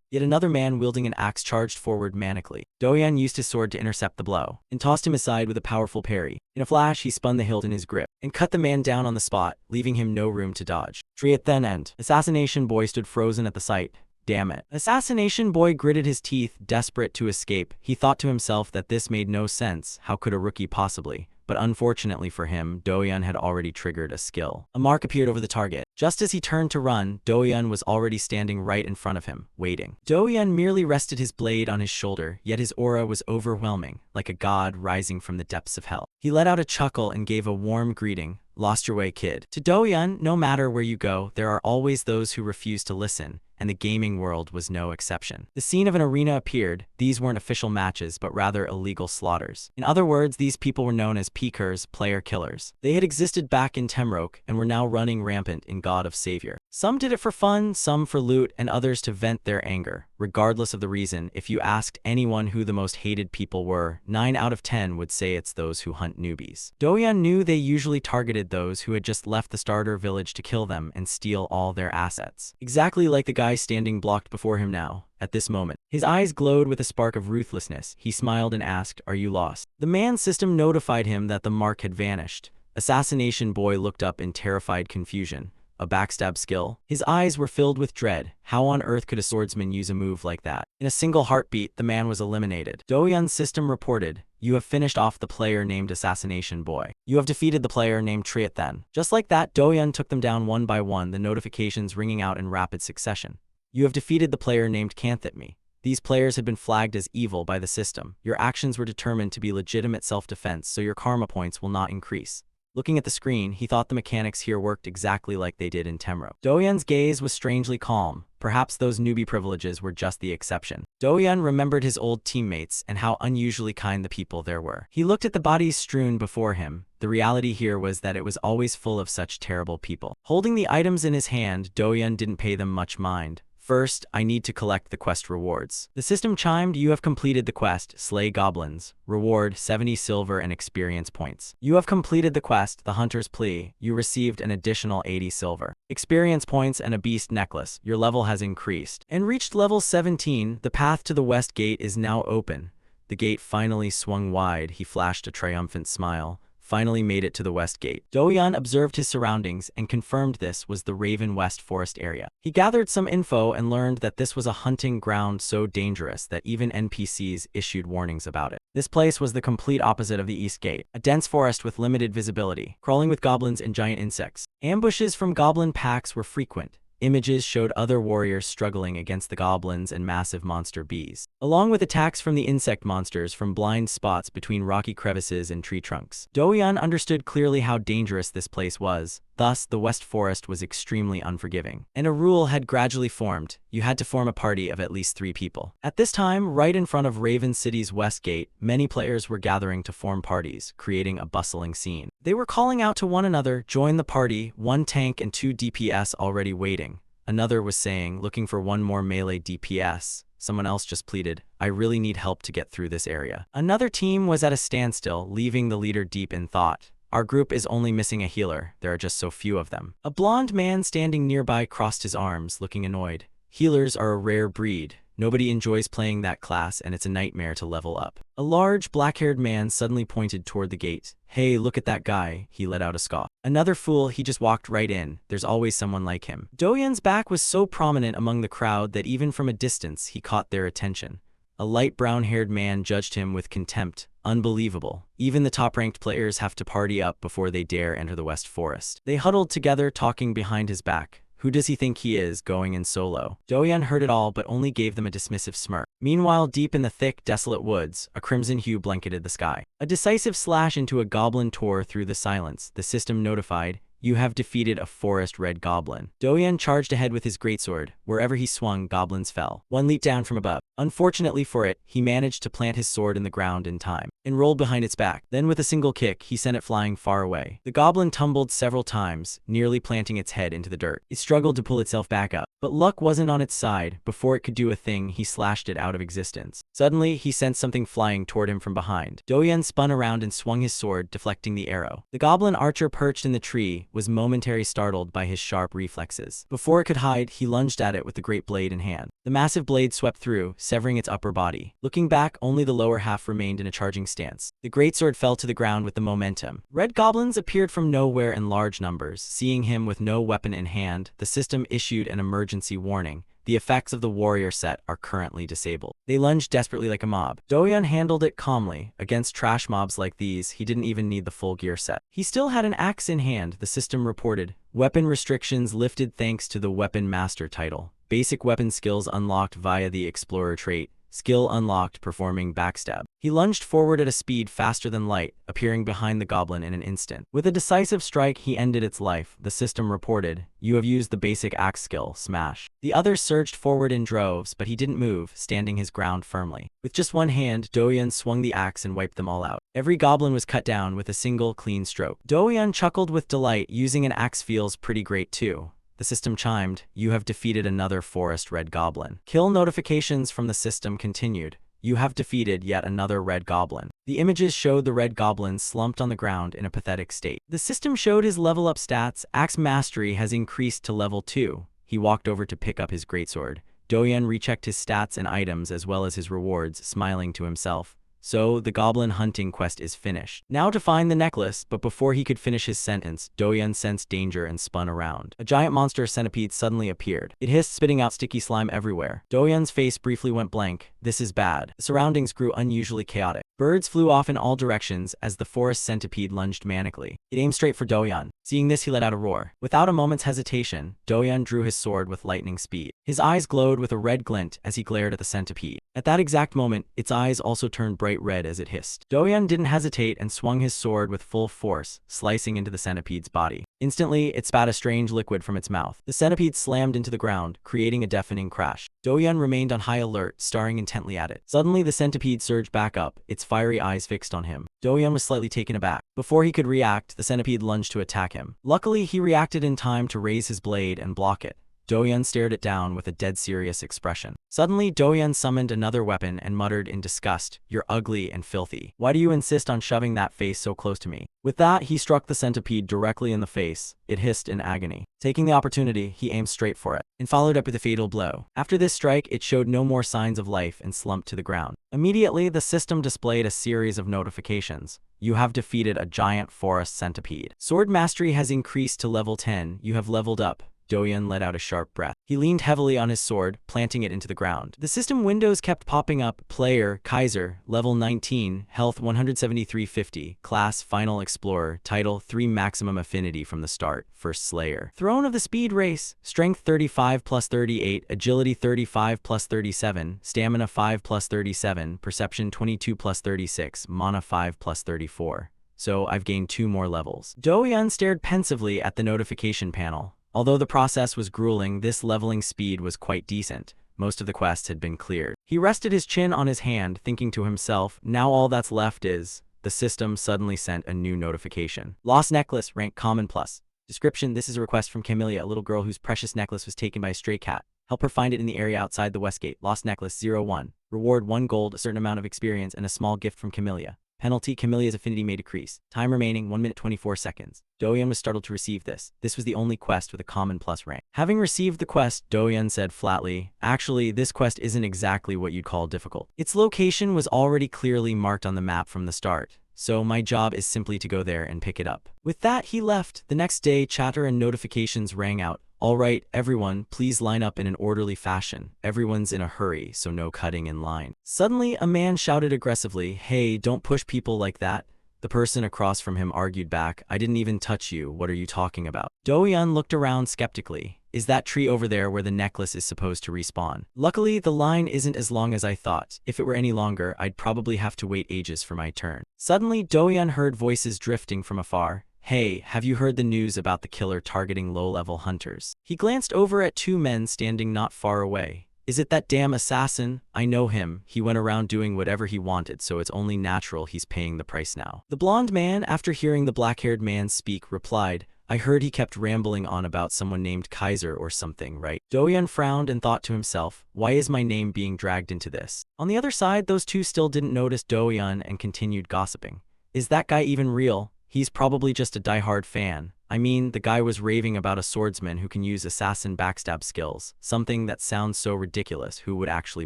Yet another man wielding an axe charged forward manically. Doyan used his sword to intercept the blow, and tossed him aside with a powerful parry. In a flash, he spun the hilt in his grip, and cut the man down on the spot, leaving him no room to dodge. Tree at then end. Assassination Boy stood frozen at the sight. Damn it. Assassination Boy gritted his teeth, desperate to escape. He thought to himself that this made no sense. How could a rookie possibly? But unfortunately for him, Doyan had already triggered a skill. A mark appeared over the target. Just as he turned to run, Doyan was already standing right in front of him, waiting. Doyan merely rested his blade on his shoulder, yet his aura was overwhelming, like a god rising from the depths of hell. He let out a chuckle and gave a warm greeting. Lost your way, kid. To Doyan, no matter where you go, there are always those who refuse to listen, and the gaming world was no exception. The scene of an arena appeared. These weren't official matches, but rather illegal slaughters. In other words, these people were known as peekers, player killers. They had existed back in Temroke, and were now running rampant in God of Savior. Some did it for fun, some for loot, and others to vent their anger. Regardless of the reason, if you asked anyone who the most hated people were, 9 out of 10 would say it's those who hunt newbies. Doyan knew they usually targeted those who had just left the starter village to kill them and steal all their assets. Exactly like the guy standing blocked before him now. At this moment, his eyes glowed with a spark of ruthlessness. He smiled and asked, "Are you lost?" The man's system notified him that the mark had vanished. Assassination Boy looked up in terrified confusion. A backstab skill? His eyes were filled with dread. How on earth could a swordsman use a move like that? In a single heartbeat, the man was eliminated. Doyan's system reported, "You have finished off the player named Assassination Boy. You have defeated the player named Triathan." Just like that, Doyan took them down one by one, the notifications ringing out in rapid succession. "You have defeated the player named Canthitme." These players had been flagged as evil by the system. Your actions were determined to be legitimate self-defense, so your karma points will not increase. Looking at the screen, he thought the mechanics here worked exactly like they did in Temroke. Doyan's gaze was strangely calm. Perhaps those newbie privileges were just the exception. Doyan remembered his old teammates and how unusually kind the people there were. He looked at the bodies strewn before him. The reality here was that it was always full of such terrible people. Holding the items in his hand, Doyan didn't pay them much mind. First, I need to collect the quest rewards. The system chimed, you have completed the quest, slay goblins. Reward, 70 silver and experience points. You have completed the quest, the hunter's plea. You received an additional 80 silver. Experience points and a beast necklace. Your level has increased. And reached level 17, the path to the west gate is now open. The gate finally swung wide. He flashed a triumphant smile. Finally made it to the west gate. Do-yeon observed his surroundings and confirmed this was the Raven West Forest area. He gathered some info and learned that this was a hunting ground so dangerous that even NPCs issued warnings about it. This place was the complete opposite of the East Gate, a dense forest with limited visibility, crawling with goblins and giant insects. Ambushes from goblin packs were frequent. Images showed other warriors struggling against the goblins and massive monster bees, along with attacks from the insect monsters from blind spots between rocky crevices and tree trunks. Do-yeon understood clearly how dangerous this place was. Thus, the West Forest was extremely unforgiving. And a rule had gradually formed. You had to form a party of at least 3 people. At this time, right in front of Raven City's West Gate, many players were gathering to form parties, creating a bustling scene. They were calling out to one another, join the party, 1 tank and 2 DPS already waiting. Another was saying, looking for 1 more melee DPS. Someone else just pleaded, I really need help to get through this area. Another team was at a standstill, leaving the leader deep in thought. Our group is only missing a healer. There are just so few of them. A blonde man standing nearby crossed his arms, looking annoyed. Healers are a rare breed. Nobody enjoys playing that class, and it's a nightmare to level up. A large, black-haired man suddenly pointed toward the gate. Hey, look at that guy. He let out a scoff. Another fool, he just walked right in. There's always someone like him. Do-yeon's back was so prominent among the crowd that even from a distance, he caught their attention. A light brown-haired man judged him with contempt. Unbelievable. Even the top-ranked players have to party up before they dare enter the West Forest. They huddled together, talking behind his back. Who does he think he is, going in solo? Do-yeon heard it all but only gave them a dismissive smirk. Meanwhile, deep in the thick, desolate woods, a crimson hue blanketed the sky. A decisive slash into a goblin tore through the silence. The system notified, you have defeated a forest red goblin. Do-yeon charged ahead with his greatsword. Wherever he swung, goblins fell. One leaped down from above. Unfortunately for it, he managed to plant his sword in the ground in time, and rolled behind its back. Then with a single kick, he sent it flying far away. The goblin tumbled several times, nearly planting its head into the dirt. It struggled to pull itself back up, but luck wasn't on its side. Before it could do a thing, he slashed it out of existence. Suddenly, he sensed something flying toward him from behind. Do-yeon spun around and swung his sword, deflecting the arrow. The goblin archer perched in the tree was momentarily startled by his sharp reflexes. Before it could hide, he lunged at it with the great blade in hand. The massive blade swept through, severing its upper body. Looking back, only the lower half remained in a charging stance. The greatsword fell to the ground with the momentum. Red goblins appeared from nowhere in large numbers. Seeing him with no weapon in hand, the system issued an emergency warning. The effects of the warrior set are currently disabled. They lunged desperately like a mob. Do-yeon handled it calmly. Against trash mobs like these, he didn't even need the full gear set. He still had an axe in hand, the system reported. Weapon restrictions lifted thanks to the Weapon Master title. Basic weapon skills unlocked via the Explorer trait. Skill unlocked performing backstab. He lunged forward at a speed faster than light, appearing behind the goblin in an instant. With a decisive strike, he ended its life. The system reported, you have used the basic axe skill, smash. The others surged forward in droves, but he didn't move, standing his ground firmly. With just one hand, Do-yeon swung the axe and wiped them all out. Every goblin was cut down with a single, clean stroke. Do-yeon chuckled with delight. Using an axe feels pretty great too. The system chimed, you have defeated another forest red goblin. Kill notifications from the system continued. You have defeated yet another red goblin. The images showed the red goblin slumped on the ground in a pathetic state. The system showed his level up stats. Axe mastery has increased to level 2. He walked over to pick up his greatsword. Do-yeon rechecked his stats and items as well as his rewards, smiling to himself. So, the goblin hunting quest is finished. Now to find the necklace, but before he could finish his sentence, Do-yeon sensed danger and spun around. A giant monster centipede suddenly appeared. It hissed, spitting out sticky slime everywhere. Do-yeon's face briefly went blank. This is bad. The surroundings grew unusually chaotic. Birds flew off in all directions as the forest centipede lunged manically. It aimed straight for Do-yeon. Seeing this, he let out a roar. Without a moment's hesitation, Do-yeon drew his sword with lightning speed. His eyes glowed with a red glint as he glared at the centipede. At that exact moment, its eyes also turned bright red as it hissed. Do-yeon didn't hesitate and swung his sword with full force, slicing into the centipede's body. Instantly, it spat a strange liquid from its mouth. The centipede slammed into the ground, creating a deafening crash. Do-yeon remained on high alert, staring intently at it. Suddenly, the centipede surged back up, its fiery eyes fixed on him. Do-yeon was slightly taken aback. Before he could react, the centipede lunged to attack him. Luckily, he reacted in time to raise his blade and block it. Doyun stared it down with a dead serious expression. Suddenly, Doyun summoned another weapon and muttered in disgust, "You're ugly and filthy. Why do you insist on shoving that face so close to me?" With that, he struck the centipede directly in the face. It hissed in agony. Taking the opportunity, he aimed straight for it, and followed up with a fatal blow. After this strike, it showed no more signs of life and slumped to the ground. Immediately, the system displayed a series of notifications. You have defeated a giant forest centipede. Sword mastery has increased to level 10. You have leveled up. Doyun let out a sharp breath. He leaned heavily on his sword, planting it into the ground. The system windows kept popping up. Player, Kaiser, level 19, health 17350, class, Final Explorer, title, 3 maximum affinity from the start, first Slayer. Throne of the Speed Race, strength 35 plus 38, agility 35 plus 37, stamina 5 plus 37, perception 22 plus 36, mana 5 plus 34. So I've gained 2 more levels. Doyun stared pensively at the notification panel. Although the process was grueling, this leveling speed was quite decent. Most of the quests had been cleared. He rested his chin on his hand, thinking to himself, now all that's left is... The system suddenly sent a new notification. Lost necklace, rank common plus. Description: this is a request from Camellia, a little girl whose precious necklace was taken by a stray cat. Help her find it in the area outside the Westgate. Lost necklace 01. Reward 1 gold, a certain amount of experience, and a small gift from Camellia. Penalty: Camelia's affinity may decrease. Time remaining 1 minute 24 seconds. Doyun was startled to receive this. This was the only quest with a common plus rank. Having received the quest, Doyun said flatly, actually, this quest isn't exactly what you'd call difficult. Its location was already clearly marked on the map from the start, so my job is simply to go there and pick it up. With that, he left. The next day, chatter and notifications rang out. All right, everyone, please line up in an orderly fashion. Everyone's in a hurry, so no cutting in line. Suddenly, a man shouted aggressively, "Hey, don't push people like that." The person across from him argued back, "I didn't even touch you, what are you talking about?" Doyun looked around skeptically. Is that tree over there where the necklace is supposed to respawn? Luckily, the line isn't as long as I thought. If it were any longer, I'd probably have to wait ages for my turn. Suddenly, Doyun heard voices drifting from afar. Hey, have you heard the news about the killer targeting low-level hunters? He glanced over at 2 men standing not far away. Is it that damn assassin? I know him. He went around doing whatever he wanted, so it's only natural he's paying the price now. The blonde man, after hearing the black-haired man speak, replied, I heard he kept rambling on about someone named Kaiser or something, right? Doyun frowned and thought to himself, why is my name being dragged into this? On the other side, those 2 still didn't notice Doyun and continued gossiping. Is that guy even real? He's probably just a diehard fan. I mean, the guy was raving about a swordsman who can use assassin backstab skills, something that sounds so ridiculous, who would actually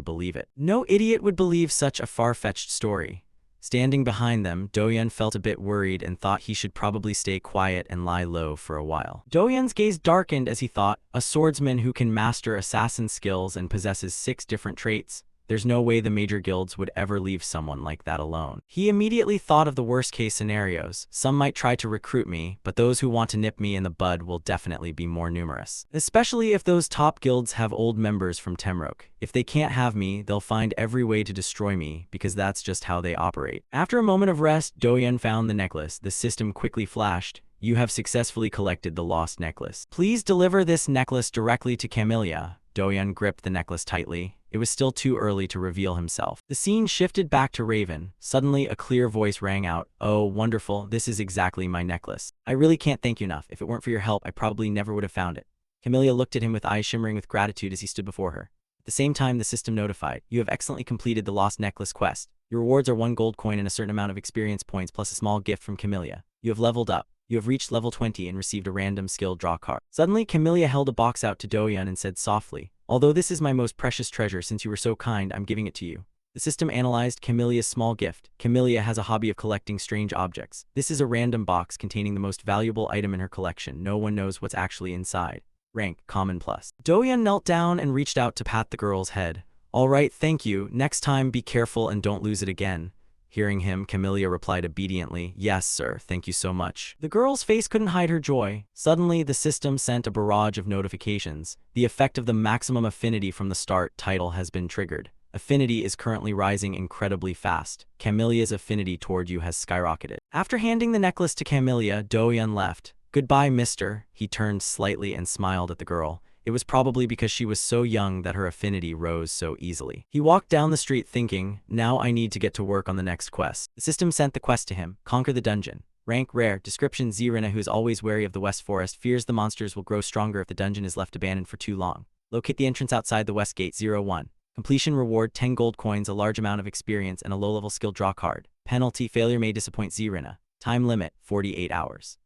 believe it? No idiot would believe such a far-fetched story. Standing behind them, Doyun felt a bit worried and thought he should probably stay quiet and lie low for a while. Doyun's gaze darkened as he thought, a swordsman who can master assassin skills and possesses 6 different traits. There's no way the major guilds would ever leave someone like that alone. He immediately thought of the worst-case scenarios. Some might try to recruit me, but those who want to nip me in the bud will definitely be more numerous. Especially if those top guilds have old members from Temrok. If they can't have me, they'll find every way to destroy me, because that's just how they operate. After a moment of rest, Doyun found the necklace. The system quickly flashed. You have successfully collected the lost necklace. Please deliver this necklace directly to Camellia. Doyun gripped the necklace tightly. It was still too early to reveal himself. The scene shifted back to Raven. Suddenly, a clear voice rang out. Oh, wonderful, this is exactly my necklace. I really can't thank you enough. If it weren't for your help, I probably never would have found it. Camellia looked at him with eyes shimmering with gratitude as he stood before her. At the same time, the system notified, you have excellently completed the Lost Necklace quest. Your rewards are 1 gold coin and a certain amount of experience points plus a small gift from Camellia. You have leveled up. You have reached level 20 and received a random skill draw card. Suddenly, Camellia held a box out to Doyun and said softly, although this is my most precious treasure, since you were so kind, I'm giving it to you. The system analyzed Camellia's small gift. Camellia has a hobby of collecting strange objects. This is a random box containing the most valuable item in her collection. No one knows what's actually inside. Rank, common plus. Doyun knelt down and reached out to pat the girl's head. All right, thank you. Next time, be careful and don't lose it again. Hearing him, Camellia replied obediently, yes, sir, thank you so much. The girl's face couldn't hide her joy. Suddenly, the system sent a barrage of notifications. The effect of the maximum affinity from the start title has been triggered. Affinity is currently rising incredibly fast. Camellia's affinity toward you has skyrocketed. After handing the necklace to Camellia, Doyun left. Goodbye, mister. He turned slightly and smiled at the girl. It was probably because she was so young that her affinity rose so easily. He walked down the street thinking, now I need to get to work on the next quest. The system sent the quest to him, conquer the dungeon. Rank rare. Description: Zirina, who is always wary of the West Forest, fears the monsters will grow stronger if the dungeon is left abandoned for too long. Locate the entrance outside the West Gate. 01. Completion reward: 10 gold coins, a large amount of experience, and a low-level skill draw card. Penalty: failure may disappoint Zirina. Time limit: 48 hours.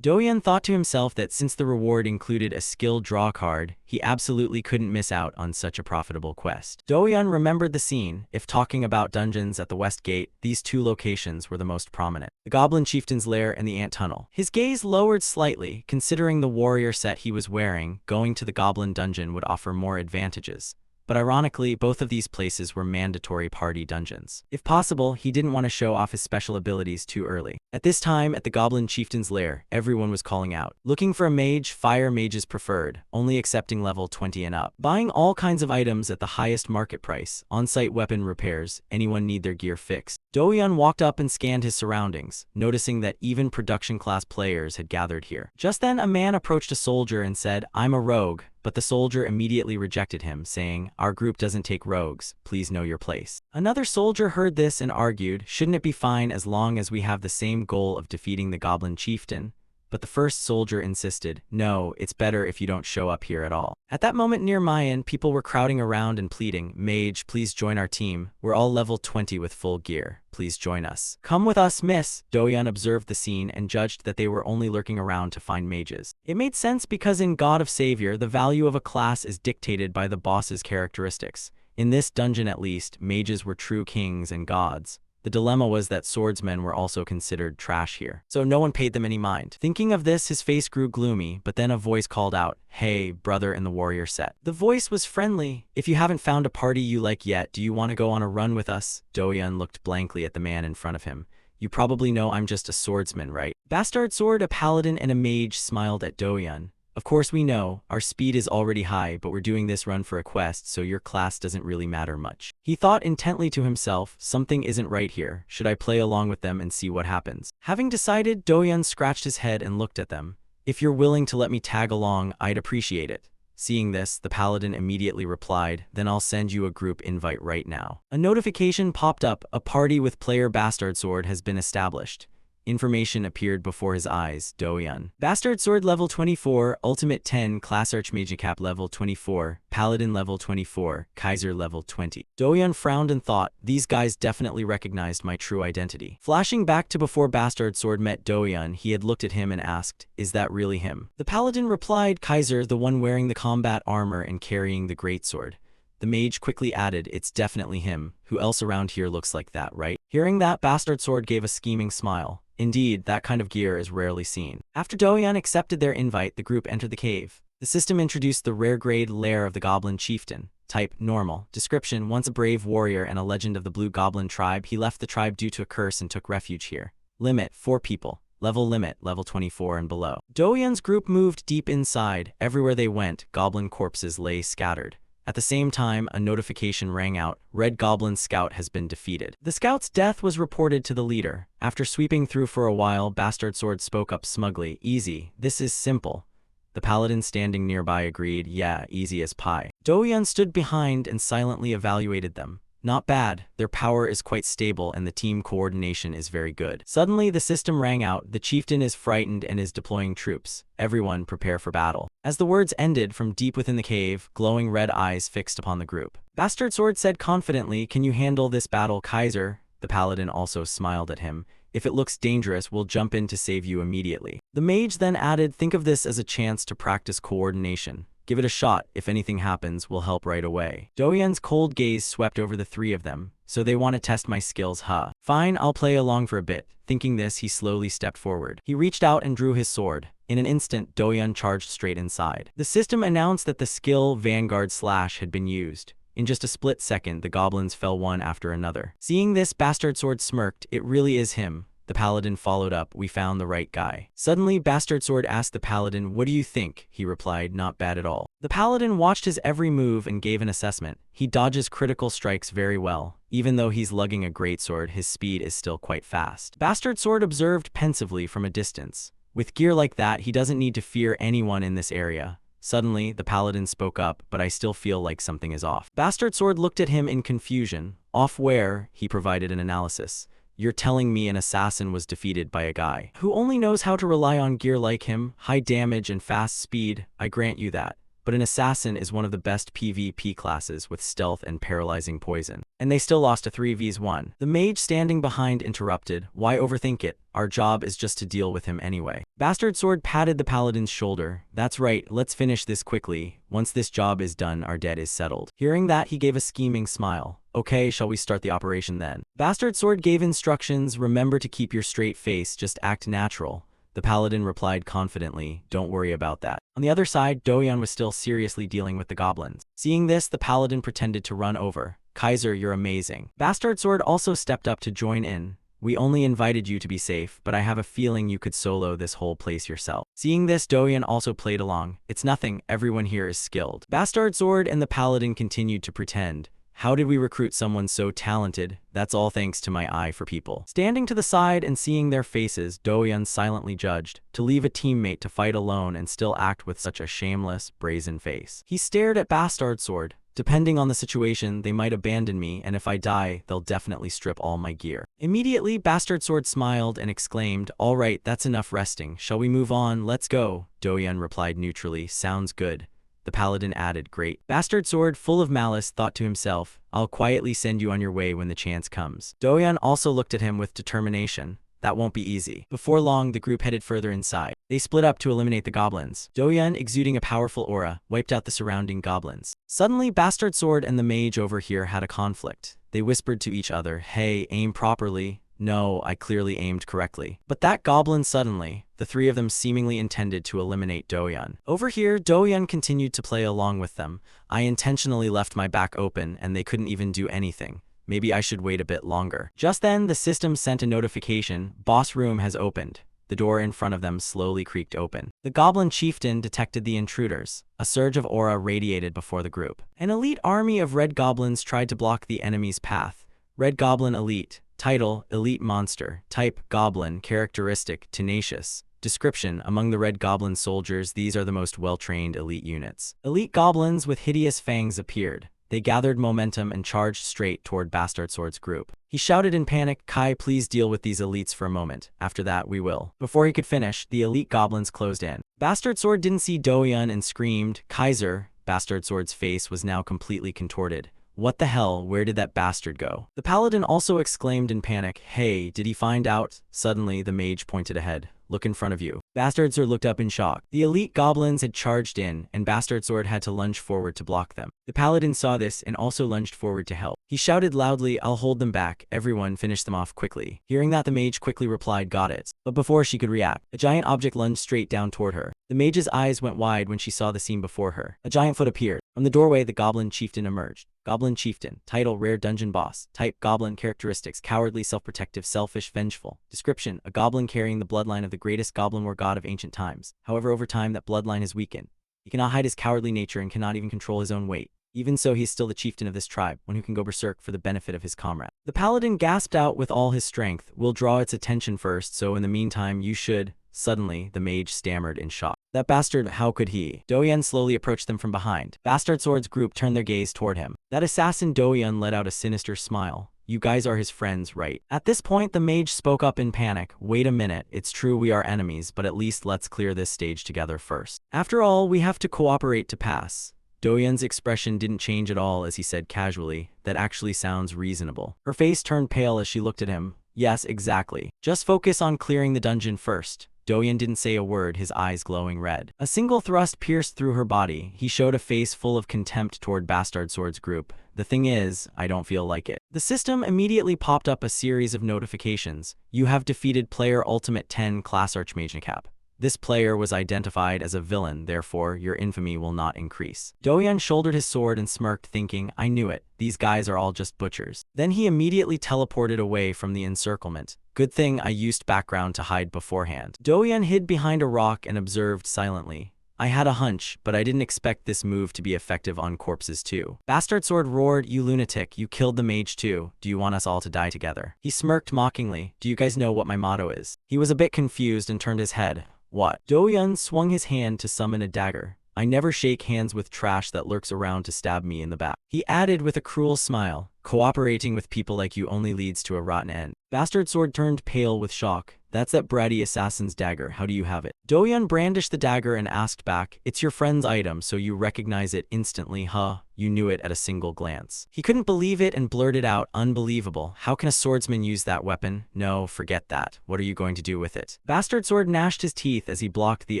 Doyan thought to himself that since the reward included a skill draw card, he absolutely couldn't miss out on such a profitable quest. Doyan remembered the scene. If talking about dungeons at the West Gate, these two locations were the most prominent: the Goblin Chieftain's Lair and the Ant Tunnel. His gaze lowered slightly. Considering the warrior set he was wearing, going to the Goblin Dungeon would offer more advantages. But ironically, both of these places were mandatory party dungeons. If possible, he didn't want to show off his special abilities too early. At this time, at the Goblin Chieftain's Lair, everyone was calling out. Looking for a mage, fire mages preferred, only accepting level 20 and up. Buying all kinds of items at the highest market price, on-site weapon repairs, anyone need their gear fixed. Doyan walked up and scanned his surroundings, noticing that even production-class players had gathered here. Just then, a man approached a soldier and said, "I'm a rogue," but the soldier immediately rejected him, saying, "Our group doesn't take rogues, please know your place." Another soldier heard this and argued, "Shouldn't it be fine as long as we have the same goal of defeating the Goblin Chieftain?" But the first soldier insisted, "No, it's better if you don't show up here at all." At that moment near Mayan, people were crowding around and pleading, "Mage, please join our team. We're all level 20 with full gear. Please join us." "Come with us, miss." Doyan observed the scene and judged that they were only lurking around to find mages. It made sense because in God of Savior, the value of a class is dictated by the boss's characteristics. In this dungeon at least, mages were true kings and gods. The dilemma was that swordsmen were also considered trash here, so no one paid them any mind. Thinking of this, his face grew gloomy, but then a voice called out, "Hey, brother in the warrior set." The voice was friendly. "If you haven't found a party you like yet, do you want to go on a run with us?" Doyan looked blankly at the man in front of him. "You probably know I'm just a swordsman, right?" Bastard Sword, a paladin and a mage, smiled at Doyan. "Of course we know, our speed is already high, but we're doing this run for a quest, so your class doesn't really matter much." He thought intently to himself, something isn't right here. Should I play along with them and see what happens? Having decided, Doyan scratched his head and looked at them. "If you're willing to let me tag along, I'd appreciate it." Seeing this, the paladin immediately replied, "Then I'll send you a group invite right now." A notification popped up, a party with player Bastard Sword has been established. Information appeared before his eyes. Doyan. Bastard Sword level 24, Ultimate 10, Class Archmagicap level 24, Paladin level 24, Kaiser level 20. Doyan frowned and thought, these guys definitely recognized my true identity. Flashing back to before Bastard Sword met Doyan, he had looked at him and asked, "Is that really him?" The Paladin replied, "Kaiser, the one wearing the combat armor and carrying the greatsword." The mage quickly added, "It's definitely him. Who else around here looks like that, right?" Hearing that, Bastard Sword gave a scheming smile. Indeed, that kind of gear is rarely seen. After Doyan accepted their invite, the group entered the cave. The system introduced the rare-grade lair of the Goblin Chieftain. Type, normal. Description, once a brave warrior and a legend of the Blue Goblin tribe, he left the tribe due to a curse and took refuge here. Limit, 4 people. Level limit, level 24 and below. Doyan's group moved deep inside. Everywhere they went, goblin corpses lay scattered. At the same time, a notification rang out. Red Goblin Scout has been defeated. The scout's death was reported to the leader. After sweeping through for a while, Bastard Sword spoke up smugly. "Easy. This is simple." The paladin standing nearby agreed, "Yeah, easy as pie." Doyan stood behind and silently evaluated them. "Not bad. Their power is quite stable and the team coordination is very good." Suddenly, the system rang out. "The chieftain is frightened and is deploying troops. Everyone prepare for battle." As the words ended, from deep within the cave, glowing red eyes fixed upon the group. Bastard Sword said confidently, "Can you handle this battle, Kaiser?" The paladin also smiled at him. "If it looks dangerous, we'll jump in to save you immediately." The mage then added, "Think of this as a chance to practice coordination. Give it a shot. If anything happens, we'll help right away." Doyan's cold gaze swept over the three of them. "So they want to test my skills, huh? Fine, I'll play along for a bit." Thinking this, he slowly stepped forward. He reached out and drew his sword. In an instant, Doyan charged straight inside. The system announced that the skill Vanguard Slash had been used. In just a split second, the goblins fell one after another. Seeing this, Bastard Sword smirked. "It really is him." The paladin followed up, "We found the right guy." Suddenly, Bastard Sword asked the paladin, "What do you think?" He replied, "Not bad at all." The paladin watched his every move and gave an assessment. He dodges critical strikes very well. Even though he's lugging a greatsword, his speed is still quite fast. Bastard Sword observed pensively from a distance. With gear like that, he doesn't need to fear anyone in this area. Suddenly, the paladin spoke up, "But I still feel like something is off." Bastard Sword looked at him in confusion. "Off where?" He provided an analysis. You're telling me an assassin was defeated by a guy who only knows how to rely on gear like him, high damage and fast speed? I grant you that. But an assassin is one of the best PvP classes with stealth and paralyzing poison. And they still lost a 3v1. The mage standing behind interrupted. Why overthink it? Our job is just to deal with him anyway. Bastard Sword patted the paladin's shoulder. That's right, let's finish this quickly. Once this job is done, our debt is settled. Hearing that, he gave a scheming smile. Okay, shall we start the operation then? Bastard Sword gave instructions. Remember to keep your straight face, just act natural. The paladin replied confidently, don't worry about that. On the other side, Doyan was still seriously dealing with the goblins. Seeing this, the paladin pretended to run over. Kaiser, you're amazing. Bastard Sword also stepped up to join in. We only invited you to be safe, but I have a feeling you could solo this whole place yourself. Seeing this, Doyan also played along. It's nothing, everyone here is skilled. Bastard Sword and the paladin continued to pretend. How did we recruit someone so talented? That's all thanks to my eye for people. Standing to the side and seeing their faces, Doyan silently judged. To leave a teammate to fight alone and still act with such a shameless, brazen face. He stared at Bastard Sword. Depending on the situation, they might abandon me, and if I die, they'll definitely strip all my gear. Immediately, Bastard Sword smiled and exclaimed, all right, that's enough resting. Shall we move on? Let's go. Doyan replied neutrally, sounds good. The paladin added, great. Bastard Sword, full of malice, thought to himself, I'll quietly send you on your way when the chance comes. Doyan also looked at him with determination. That won't be easy. Before long, the group headed further inside. They split up to eliminate the goblins. Doyan, exuding a powerful aura, wiped out the surrounding goblins. Suddenly, Bastard Sword and the mage over here had a conflict. They whispered to each other, hey, aim properly. No, I clearly aimed correctly. But that goblin suddenly, the three of them seemingly intended to eliminate Doyan. Over here, Doyan continued to play along with them. I intentionally left my back open and they couldn't even do anything. Maybe I should wait a bit longer. Just then, the system sent a notification. Boss room has opened. The door in front of them slowly creaked open. The goblin chieftain detected the intruders. A surge of aura radiated before the group. An elite army of red goblins tried to block the enemy's path. Red Goblin Elite. Title, Elite Monster. Type, Goblin. Characteristic, Tenacious. Description, among the Red Goblin soldiers, these are the most well-trained elite units. Elite goblins with hideous fangs appeared. They gathered momentum and charged straight toward Bastard Sword's group. He shouted in panic, Kai, please deal with these elites for a moment. After that, we will. Before he could finish, the elite goblins closed in. Bastard Sword didn't see Doyan and screamed, Kaiser. Bastard Sword's face was now completely contorted. What the hell, where did that bastard go? The paladin also exclaimed in panic, hey, did he find out? Suddenly, the mage pointed ahead. Look in front of you. Bastard Sword looked up in shock. The elite goblins had charged in, and Bastard Sword had to lunge forward to block them. The paladin saw this and also lunged forward to help. He shouted loudly, I'll hold them back. Everyone, finish them off quickly. Hearing that, the mage quickly replied, got it. But before she could react, a giant object lunged straight down toward her. The mage's eyes went wide when she saw the scene before her. A giant foot appeared. From the doorway, the goblin chieftain emerged. Goblin Chieftain. Title, Rare Dungeon Boss. Type, Goblin. Characteristics, Cowardly, Self-protective, Selfish, Vengeful. Description, a goblin carrying the bloodline of the greatest goblin war god of ancient times. However, over time, that bloodline has weakened. He cannot hide his cowardly nature and cannot even control his own weight. Even so, he is still the chieftain of this tribe, one who can go berserk for the benefit of his comrade. The paladin gasped out with all his strength. We'll draw its attention first, so in the meantime, you should... Suddenly, the mage stammered in shock. That bastard, how could he? Doyan slowly approached them from behind. Bastard Sword's group turned their gaze toward him. That assassin Doyan let out a sinister smile. You guys are his friends, right? At this point, the mage spoke up in panic. Wait a minute, it's true we are enemies, but at least let's clear this stage together first. After all, we have to cooperate to pass. Doyan's expression didn't change at all as he said casually, that actually sounds reasonable. Her face turned pale as she looked at him. Yes, exactly. Just focus on clearing the dungeon first. Doyan didn't say a word, his eyes glowing red. A single thrust pierced through her body. He showed a face full of contempt toward Bastard Sword's group. The thing is, I don't feel like it. The system immediately popped up a series of notifications. You have defeated player Ultimate 10 Class Archmage Cap. This player was identified as a villain, therefore your infamy will not increase. Doyan shouldered his sword and smirked, thinking, I knew it. These guys are all just butchers. Then he immediately teleported away from the encirclement. Good thing I used background to hide beforehand. Doyan hid behind a rock and observed silently. I had a hunch, but I didn't expect this move to be effective on corpses too. Bastard Sword roared, you lunatic, you killed the mage too. Do you want us all to die together? He smirked mockingly. Do you guys know what my motto is? He was a bit confused and turned his head. What? Doyan swung his hand to summon a dagger. I never shake hands with trash that lurks around to stab me in the back. He added with a cruel smile, cooperating with people like you only leads to a rotten end. Bastard Sword turned pale with shock. That's that bratty assassin's dagger, how do you have it? Doyun brandished the dagger and asked back, it's your friend's item so you recognize it instantly, huh? You knew it at a single glance. He couldn't believe it and blurted out, unbelievable, how can a swordsman use that weapon? No, forget that. What are you going to do with it? Bastard Sword gnashed his teeth as he blocked the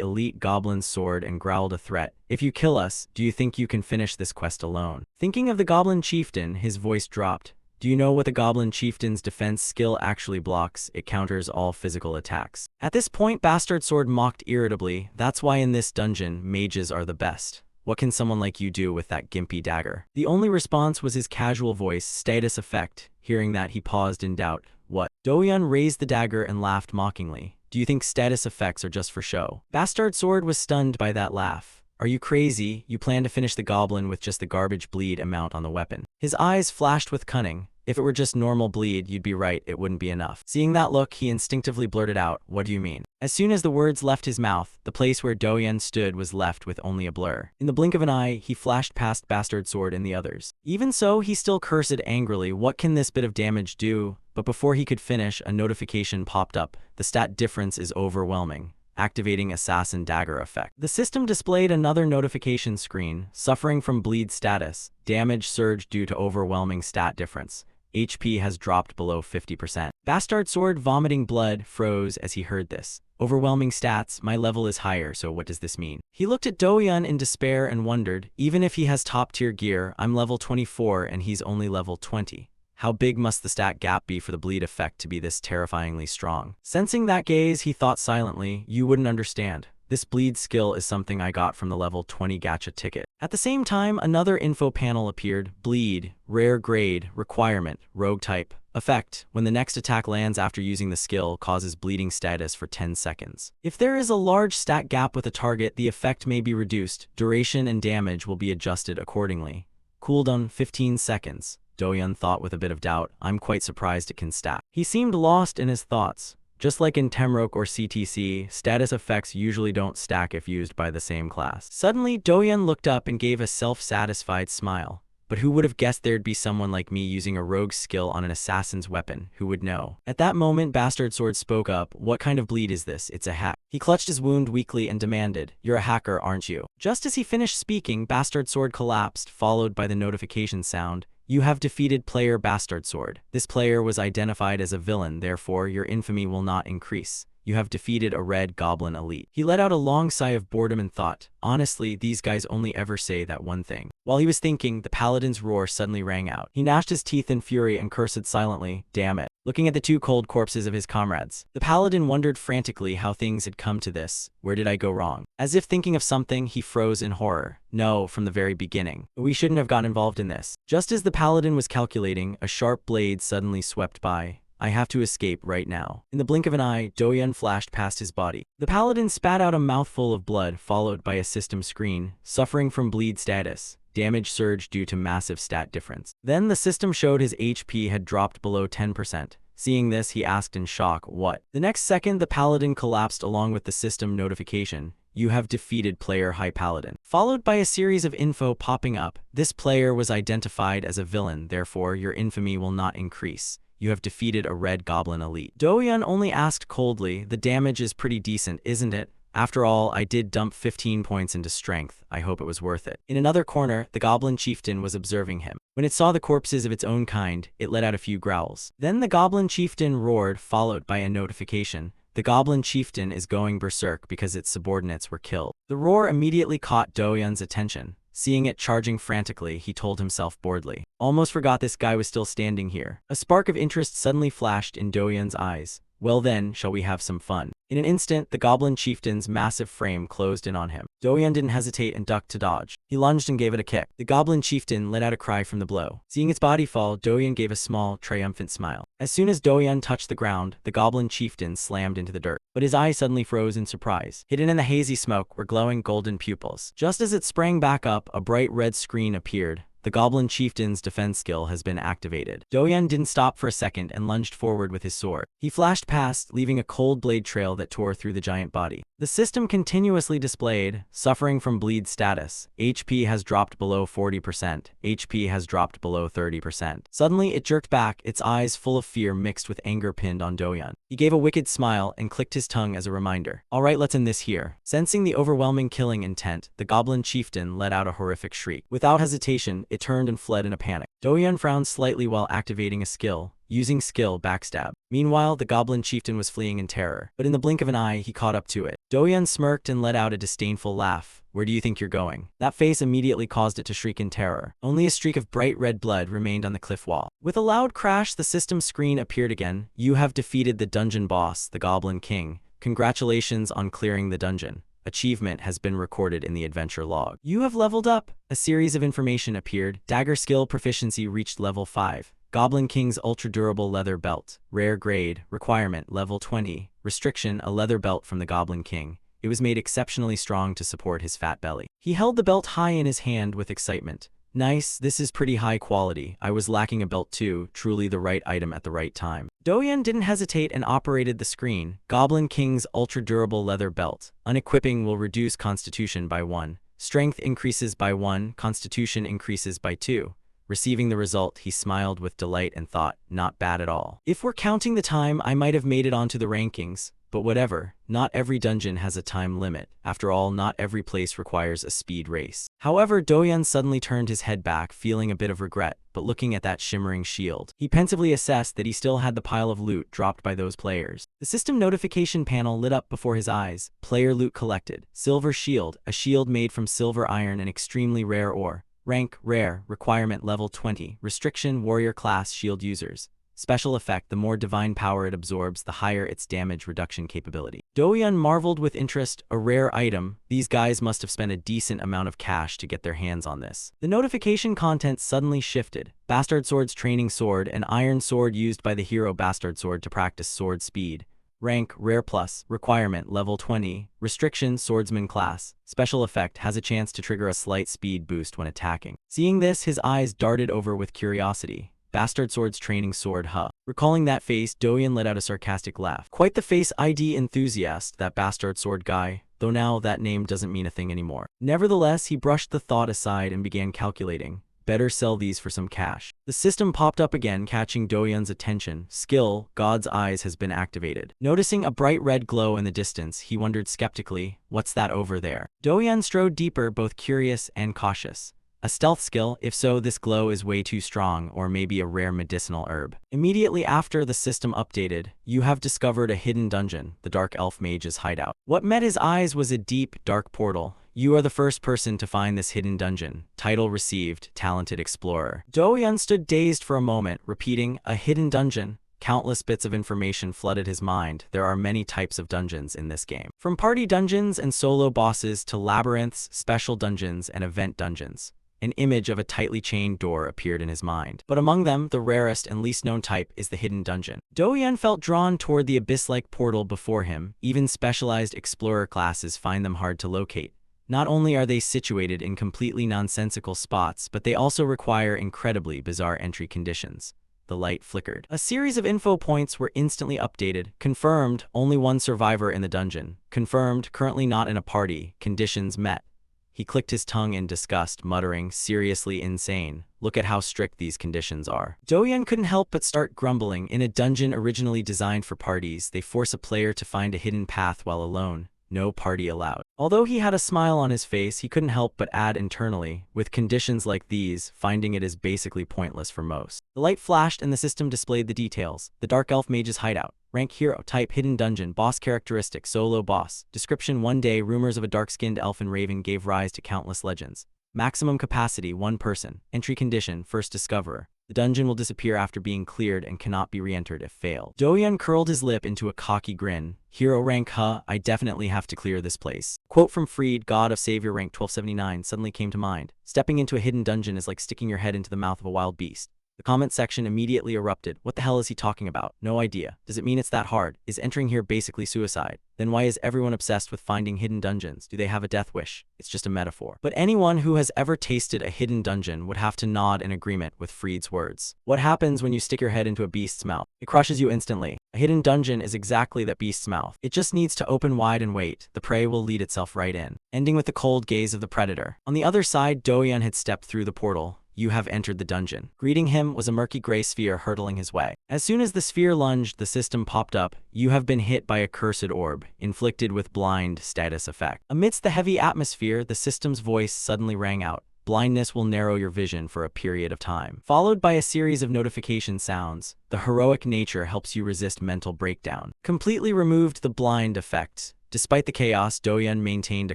elite goblin's sword and growled a threat. If you kill us, do you think you can finish this quest alone? Thinking of the goblin chieftain, his voice dropped. Do you know what the goblin chieftain's defense skill actually blocks? It counters all physical attacks. At this point, Bastard Sword mocked irritably. That's why in this dungeon, mages are the best. What can someone like you do with that gimpy dagger? The only response was his casual voice, status effect. Hearing that, he paused in doubt. What? Doyun raised the dagger and laughed mockingly. Do you think status effects are just for show? Bastard Sword was stunned by that laugh. Are you crazy? You plan to finish the goblin with just the garbage bleed amount on the weapon. His eyes flashed with cunning. If it were just normal bleed, you'd be right, it wouldn't be enough. Seeing that look, he instinctively blurted out, what do you mean? As soon as the words left his mouth, the place where Doyun stood was left with only a blur. In the blink of an eye, he flashed past Bastard Sword and the others. Even so, he still cursed angrily, what can this bit of damage do? But before he could finish, a notification popped up. The stat difference is overwhelming. Activating Assassin Dagger effect. The system displayed another notification screen, suffering from bleed status. Damage surge due to overwhelming stat difference. HP has dropped below 50%. Bastard Sword, vomiting blood, froze as he heard this. Overwhelming stats, my level is higher, so what does this mean? He looked at Doyun in despair and wondered, even if he has top-tier gear, I'm level 24 and he's only level 20. How big must the stat gap be for the bleed effect to be this terrifyingly strong? Sensing that gaze, he thought silently, you wouldn't understand. This bleed skill is something I got from the level 20 gacha ticket. At the same time, another info panel appeared. Bleed, rare grade, requirement, rogue type. Effect, when the next attack lands after using the skill, causes bleeding status for 10 seconds. If there is a large stat gap with a target, the effect may be reduced. Duration and damage will be adjusted accordingly. Cooldown 15 seconds. Doyun thought with a bit of doubt. I'm quite surprised it can stack. He seemed lost in his thoughts. Just like in Temroke or CTC, status effects usually don't stack if used by the same class. Suddenly, Doyun looked up and gave a self-satisfied smile. But who would have guessed there'd be someone like me using a rogue skill on an assassin's weapon? Who would know? At that moment, Bastard Sword spoke up. What kind of bleed is this? It's a hack. He clutched his wound weakly and demanded, you're a hacker, aren't you? Just as he finished speaking, Bastard Sword collapsed, followed by the notification sound. You have defeated player Bastard Sword. This player was identified as a villain, therefore your infamy will not increase. You have defeated a red goblin elite. He let out a long sigh of boredom and thought, honestly, these guys only ever say that one thing. While he was thinking, the paladin's roar suddenly rang out. He gnashed his teeth in fury and cursed silently, damn it. Looking at the two cold corpses of his comrades, the paladin wondered frantically how things had come to this. Where did I go wrong? As if thinking of something, he froze in horror. No, from the very beginning. We shouldn't have gotten involved in this. Just as the paladin was calculating, a sharp blade suddenly swept by. I have to escape right now. In the blink of an eye, Doyun flashed past his body. The paladin spat out a mouthful of blood, followed by a system screen, suffering from bleed status. Damage surge due to massive stat difference. Then the system showed his HP had dropped below 10%. Seeing this, he asked in shock, what? The next second, the paladin collapsed along with the system notification. You have defeated player High Paladin. Followed by a series of info popping up. This player was identified as a villain, therefore your infamy will not increase. You have defeated a red goblin elite. Doyun only asked coldly, the damage is pretty decent, isn't it? After all, I did dump 15 points into strength. I hope it was worth it. In another corner, the goblin chieftain was observing him. When it saw the corpses of its own kind, it let out a few growls. Then the goblin chieftain roared, followed by a notification. The goblin chieftain is going berserk because its subordinates were killed. The roar immediately caught Doyun's attention. Seeing it charging frantically, he told himself boredly. Almost forgot this guy was still standing here. A spark of interest suddenly flashed in Doyun's eyes. Well then, shall we have some fun? In an instant, the goblin chieftain's massive frame closed in on him. Doyun didn't hesitate and ducked to dodge. He lunged and gave it a kick. The goblin chieftain let out a cry from the blow. Seeing its body fall, Doyun gave a small, triumphant smile. As soon as Doyun touched the ground, the goblin chieftain slammed into the dirt. But his eyes suddenly froze in surprise. Hidden in the hazy smoke were glowing golden pupils. Just as it sprang back up, a bright red screen appeared. The Goblin Chieftain's defense skill has been activated. Doyan didn't stop for a second and lunged forward with his sword. He flashed past, leaving a cold blade trail that tore through the giant body. The system continuously displayed, suffering from bleed status. HP has dropped below 40%. HP has dropped below 30%. Suddenly, it jerked back, its eyes full of fear mixed with anger pinned on Doyan. He gave a wicked smile and clicked his tongue as a reminder. Alright, let's end this here. Sensing the overwhelming killing intent, the Goblin Chieftain let out a horrific shriek. Without hesitation, it turned and fled in a panic. Doyan frowned slightly while activating a skill, using skill Backstab. Meanwhile, the Goblin Chieftain was fleeing in terror, but in the blink of an eye, he caught up to it. Doyan smirked and let out a disdainful laugh. Where do you think you're going? That face immediately caused it to shriek in terror. Only a streak of bright red blood remained on the cliff wall. With a loud crash, the system screen appeared again. You have defeated the dungeon boss, the Goblin King. Congratulations on clearing the dungeon. Achievement has been recorded in the adventure log. You have leveled up. A series of information appeared. Dagger skill proficiency reached level 5. Goblin King's ultra-durable leather belt. Rare grade. Requirement level 20. Restriction a leather belt from the Goblin King. It was made exceptionally strong to support his fat belly. He held the belt high in his hand with excitement. Nice, this is pretty high quality. I was lacking a belt too, truly the right item at the right time. Doyan didn't hesitate and operated the screen. Goblin King's ultra-durable leather belt. Unequipping will reduce constitution by 1. Strength increases by 1, constitution increases by 2. Receiving the result, he smiled with delight and thought, not bad at all. If we're counting the time, I might have made it onto the rankings. But whatever, not every dungeon has a time limit. After all, not every place requires a speed race. However, Doyan suddenly turned his head back, feeling a bit of regret, but looking at that shimmering shield. He pensively assessed that he still had the pile of loot dropped by those players. The system notification panel lit up before his eyes. Player loot collected. Silver shield, a shield made from silver iron and extremely rare ore. Rank, rare, requirement level 20. Restriction, warrior class shield users. Special effect, the more divine power it absorbs, the higher its damage reduction capability. Doyan marveled with interest, a rare item. These guys must have spent a decent amount of cash to get their hands on this. The notification content suddenly shifted. Bastard Sword's training sword, an iron sword used by the hero Bastard Sword to practice sword speed. Rank, rare plus, requirement, level 20, restriction, swordsman class. Special effect, has a chance to trigger a slight speed boost when attacking. Seeing this, his eyes darted over with curiosity. Bastard Sword's training sword, huh? Recalling that face, Doyan let out a sarcastic laugh. Quite the face ID enthusiast, that Bastard Sword guy, though now that name doesn't mean a thing anymore. Nevertheless, he brushed the thought aside and began calculating. Better sell these for some cash. The system popped up again, catching Doyan's attention. Skill, God's Eyes has been activated. Noticing a bright red glow in the distance, he wondered skeptically, what's that over there? Doyan strode deeper, both curious and cautious. A stealth skill? If so, this glow is way too strong, or maybe a rare medicinal herb. Immediately after the system updated, you have discovered a hidden dungeon, the Dark Elf Mage's hideout. What met his eyes was a deep, dark portal. You are the first person to find this hidden dungeon. Title received, Talented Explorer. Doyan stood dazed for a moment, repeating, a hidden dungeon. Countless bits of information flooded his mind. There are many types of dungeons in this game. From party dungeons and solo bosses to labyrinths, special dungeons, and event dungeons. An image of a tightly chained door appeared in his mind. But among them, the rarest and least known type is the hidden dungeon. Doyan felt drawn toward the abyss-like portal before him. Even specialized explorer classes find them hard to locate. Not only are they situated in completely nonsensical spots, but they also require incredibly bizarre entry conditions. The light flickered. A series of info points were instantly updated. Confirmed, only one survivor in the dungeon. Confirmed, currently not in a party. Conditions met. He clicked his tongue in disgust, muttering, seriously insane. Look at how strict these conditions are. Doyan couldn't help but start grumbling. In a dungeon originally designed for parties, they force a player to find a hidden path while alone. No party allowed. Although he had a smile on his face, he couldn't help but add internally, with conditions like these, finding it is basically pointless for most. The light flashed and the system displayed the details. The Dark Elf Mage's hideout. Rank hero, type hidden dungeon, boss characteristic, solo boss. Description: one day, rumors of a dark-skinned elfin raven gave rise to countless legends. Maximum capacity, 1 person. Entry condition, first discoverer. The dungeon will disappear after being cleared and cannot be re-entered if failed. Doyan curled his lip into a cocky grin. Hero rank, huh? I definitely have to clear this place. Quote from Freed, God of Savior rank 1279, suddenly came to mind. Stepping into a hidden dungeon is like sticking your head into the mouth of a wild beast. The comment section immediately erupted. What the hell is he talking about? No idea. Does it mean it's that hard? Is entering here basically suicide? Then why is everyone obsessed with finding hidden dungeons? Do they have a death wish? It's just a metaphor. But anyone who has ever tasted a hidden dungeon would have to nod in agreement with Fried's words. What happens when you stick your head into a beast's mouth? It crushes you instantly. A hidden dungeon is exactly that beast's mouth. It just needs to open wide and wait. The prey will lead itself right in, ending with the cold gaze of the predator. On the other side, Doyan had stepped through the portal. You have entered the dungeon. Greeting him was a murky gray sphere hurtling his way. As soon as the sphere lunged, the system popped up. You have been hit by a cursed orb, inflicted with blind status effect. Amidst the heavy atmosphere, the system's voice suddenly rang out. Blindness will narrow your vision for a period of time. Followed by a series of notification sounds, the heroic nature helps you resist mental breakdown. Completely removed the blind effect. Despite the chaos, Doyan maintained a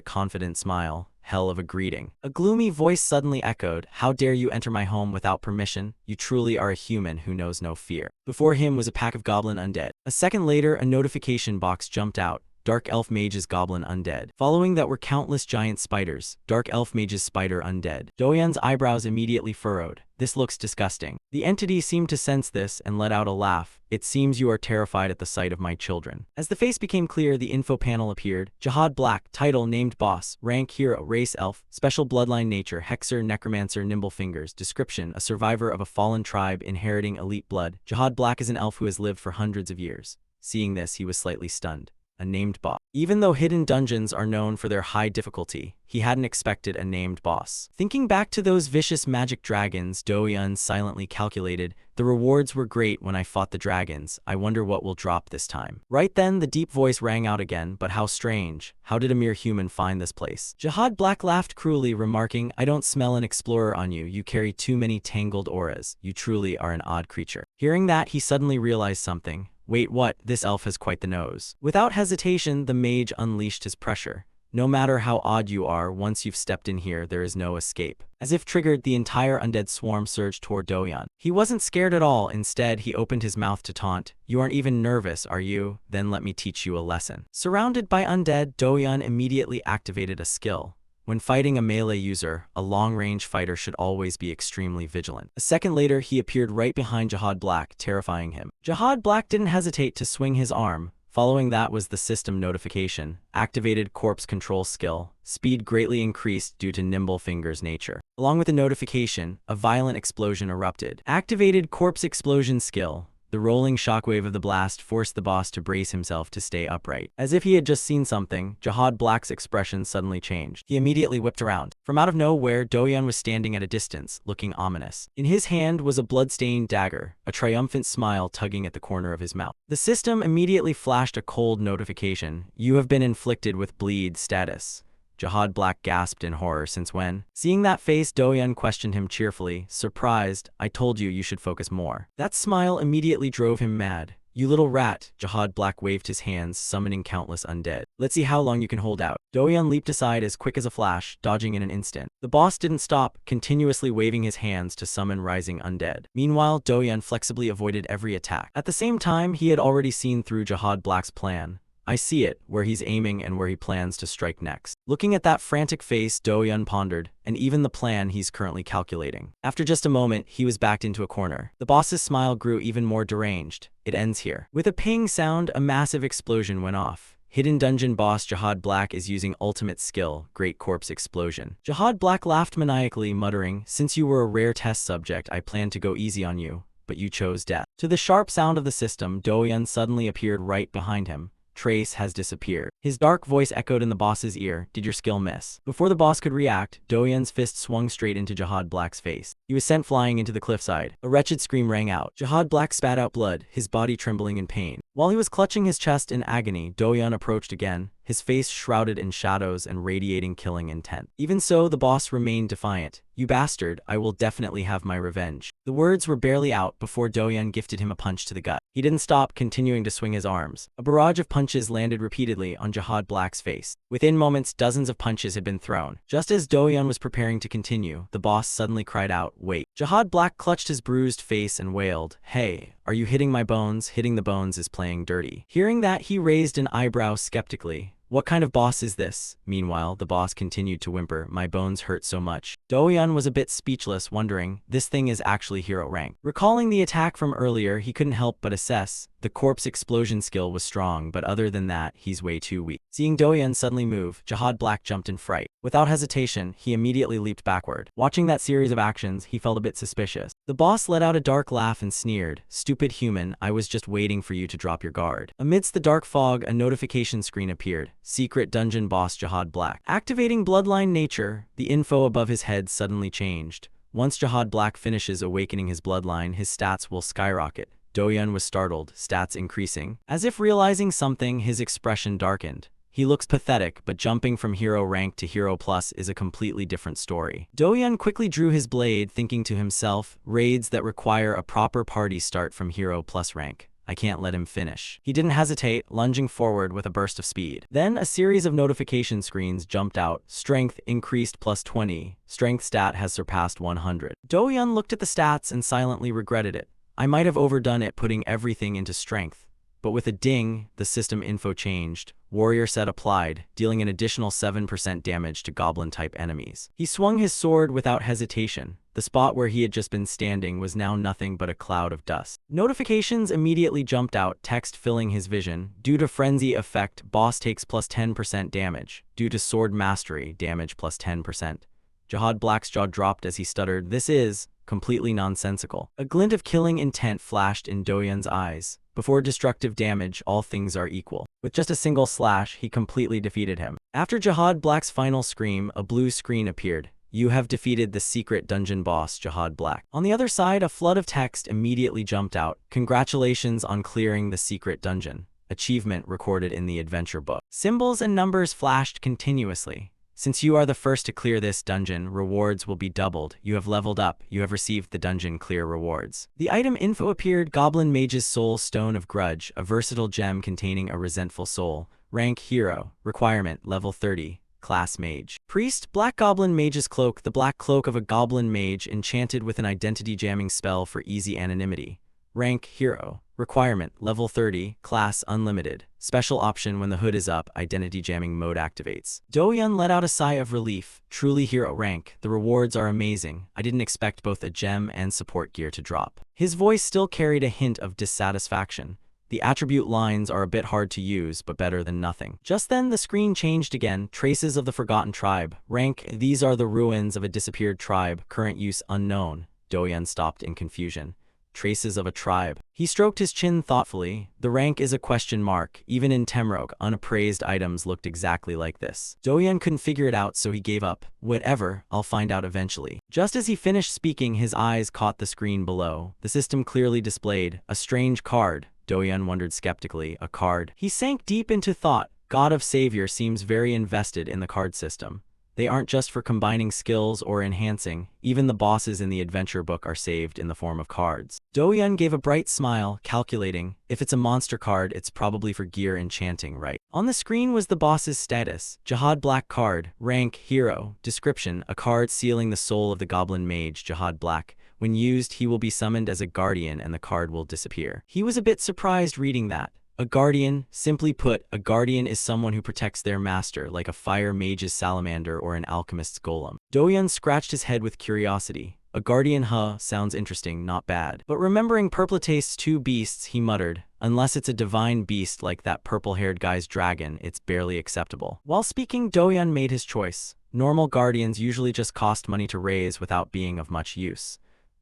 confident smile. Hell of a greeting. A gloomy voice suddenly echoed, "How dare you enter my home without permission? You truly are a human who knows no fear." Before him was a pack of goblin undead. A second later, a notification box jumped out. Dark Elf Mage's Goblin Undead. Following that were countless giant spiders. Dark Elf Mage's Spider Undead. Doyan's eyebrows immediately furrowed. This looks disgusting. The entity seemed to sense this and let out a laugh. It seems you are terrified at the sight of my children. As the face became clear, the info panel appeared. Jihad Black. Title: Named Boss. Rank: Hero. Race: Elf. Special Bloodline: Nature: Hexer, Necromancer, Nimble Fingers. Description: a survivor of a fallen tribe inheriting elite blood. Jihad Black is an elf who has lived for hundreds of years. Seeing this, he was slightly stunned. A named boss. Even though hidden dungeons are known for their high difficulty, he hadn't expected a named boss. Thinking back to those vicious magic dragons, Doyan silently calculated, the rewards were great when I fought the dragons. I wonder what will drop this time. Right then, the deep voice rang out again, but how strange. How did a mere human find this place? Jihad Black laughed cruelly, remarking, I don't smell an explorer on you. You carry too many tangled auras. You truly are an odd creature. Hearing that, he suddenly realized something. Wait, what? This elf has quite the nose. Without hesitation, the mage unleashed his pressure. No matter how odd you are, once you've stepped in here, there is no escape. As if triggered, the entire undead swarm surged toward Doyan. He wasn't scared at all. Instead, he opened his mouth to taunt. You aren't even nervous, are you? Then let me teach you a lesson. Surrounded by undead, Doyan immediately activated a skill. When fighting a melee user, a long-range fighter should always be extremely vigilant. A second later, he appeared right behind Jihad Black, terrifying him. Jihad Black didn't hesitate to swing his arm. Following that was the system notification. Activated corpse control skill. Speed greatly increased due to Nimble Fingers' nature. Along with the notification, a violent explosion erupted. Activated corpse explosion skill. The rolling shockwave of the blast forced the boss to brace himself to stay upright. As if he had just seen something, Jihad Black's expression suddenly changed. He immediately whipped around. From out of nowhere, Doyan was standing at a distance, looking ominous. In his hand was a blood-stained dagger, a triumphant smile tugging at the corner of his mouth. The system immediately flashed a cold notification. You have been inflicted with bleed status. Jihad Black gasped in horror. Since when? Seeing that face, Doyan questioned him cheerfully. Surprised, I told you should focus more. That smile immediately drove him mad. You little rat. Jihad Black waved his hands, summoning countless undead. Let's see how long you can hold out. Doyan leaped aside as quick as a flash, dodging in an instant. The boss didn't stop, continuously waving his hands to summon rising undead. Meanwhile, Doyan flexibly avoided every attack. At the same time, he had already seen through Jihad Black's plan. I see it, where he's aiming and where he plans to strike next. Looking at that frantic face, Doyan pondered, and even the plan he's currently calculating. After just a moment, he was backed into a corner. The boss's smile grew even more deranged. It ends here. With a ping sound, a massive explosion went off. Hidden dungeon boss Jihad Black is using ultimate skill, Great Corpse Explosion. Jihad Black laughed maniacally, muttering, since you were a rare test subject, I planned to go easy on you, but you chose death. To the sharp sound of the system, Doyan suddenly appeared right behind him. Trace has disappeared. His dark voice echoed in the boss's ear. Did your skill miss? Before the boss could react, Doyan's fist swung straight into Jihad Black's face. He was sent flying into the cliffside. A wretched scream rang out. Jihad Black spat out blood, his body trembling in pain. While he was clutching his chest in agony, Doyan approached again, his face shrouded in shadows and radiating killing intent. Even so, the boss remained defiant. You bastard, I will definitely have my revenge. The words were barely out before Doyan gifted him a punch to the gut. He didn't stop, continuing to swing his arms. A barrage of punches landed repeatedly on Jihad Black's face. Within moments, dozens of punches had been thrown. Just as Doyan was preparing to continue, the boss suddenly cried out, wait. Jihad Black clutched his bruised face and wailed, hey, are you hitting my bones? Hitting the bones is playing dirty. Hearing that, he raised an eyebrow skeptically. What kind of boss is this? Meanwhile, the boss continued to whimper, my bones hurt so much. Do-hyun was a bit speechless, wondering, this thing is actually hero rank. Recalling the attack from earlier, he couldn't help but assess. The corpse explosion skill was strong, but other than that, he's way too weak. Seeing Do-hyun suddenly move, Jihad Black jumped in fright. Without hesitation, he immediately leaped backward. Watching that series of actions, he felt a bit suspicious. The boss let out a dark laugh and sneered, stupid human, I was just waiting for you to drop your guard. Amidst the dark fog, a notification screen appeared. Secret Dungeon Boss Jihad Black. Activating Bloodline Nature, the info above his head suddenly changed. Once Jihad Black finishes awakening his bloodline, his stats will skyrocket. Do-hyun was startled, stats increasing. As if realizing something, his expression darkened. He looks pathetic, but jumping from hero rank to hero plus is a completely different story. Do-hyun quickly drew his blade, thinking to himself, raids that require a proper party start from hero plus rank. I can't let him finish. He didn't hesitate, lunging forward with a burst of speed. Then a series of notification screens jumped out. Strength increased plus 20. Strength stat has surpassed 100. Do-hyun looked at the stats and silently regretted it. I might have overdone it putting everything into strength. But with a ding, the system info changed. Warrior set applied, dealing an additional 7% damage to goblin-type enemies. He swung his sword without hesitation. The spot where he had just been standing was now nothing but a cloud of dust. Notifications immediately jumped out, text filling his vision. Due to frenzy effect, boss takes plus 10% damage. Due to sword mastery, damage plus 10%. Jihad Black's jaw dropped as he stuttered, this is completely nonsensical. A glint of killing intent flashed in Do-hyun's eyes. Before destructive damage, all things are equal. With just a single slash, he completely defeated him. After Jihad Black's final scream, a blue screen appeared. You have defeated the secret dungeon boss, Jihad Black. On the other side, a flood of text immediately jumped out. Congratulations on clearing the secret dungeon. Achievement recorded in the adventure book. Symbols and numbers flashed continuously. Since you are the first to clear this dungeon, rewards will be doubled. You have leveled up. You have received the dungeon clear rewards. The item info appeared. Goblin Mage's Soul Stone of Grudge, a versatile gem containing a resentful soul. Rank Hero. Requirement level 30. Class Mage. Priest, Black Goblin Mage's Cloak, the black cloak of a goblin mage enchanted with an identity jamming spell for easy anonymity. Rank Hero. Requirement level 30. Class Unlimited. Special option when the hood is up, identity jamming mode activates. Do-hyun let out a sigh of relief. Truly hero rank. The rewards are amazing. I didn't expect both a gem and support gear to drop. His voice still carried a hint of dissatisfaction. The attribute lines are a bit hard to use, but better than nothing. Just then, the screen changed again. Traces of the Forgotten Tribe. Rank, these are the ruins of a disappeared tribe. Current use unknown. Do-hyun stopped in confusion. Traces of a tribe. He stroked his chin thoughtfully. The rank is a question mark. Even in Temrock, unappraised items looked exactly like this. Do-hyun couldn't figure it out, so he gave up. Whatever, I'll find out eventually. Just as he finished speaking, his eyes caught the screen below. The system clearly displayed a strange card. Do-hyun wondered skeptically, a card. He sank deep into thought. God of Savior seems very invested in the card system. They aren't just for combining skills or enhancing. Even the bosses in the adventure book are saved in the form of cards. Do-hyun gave a bright smile, calculating, if it's a monster card, it's probably for gear enchanting, right? On the screen was the boss's status. Jihad Black card. Rank Hero. Description, a card sealing the soul of the goblin mage, Jihad Black. When used, he will be summoned as a guardian and the card will disappear. He was a bit surprised reading that. A guardian, simply put, a guardian is someone who protects their master, like a fire mage's salamander or an alchemist's golem. Do-hyun scratched his head with curiosity. A guardian, sounds interesting, not bad. But remembering Purpletaste's two beasts, he muttered, unless it's a divine beast like that purple-haired guy's dragon, it's barely acceptable. While speaking, Do-hyun made his choice. Normal guardians usually just cost money to raise without being of much use.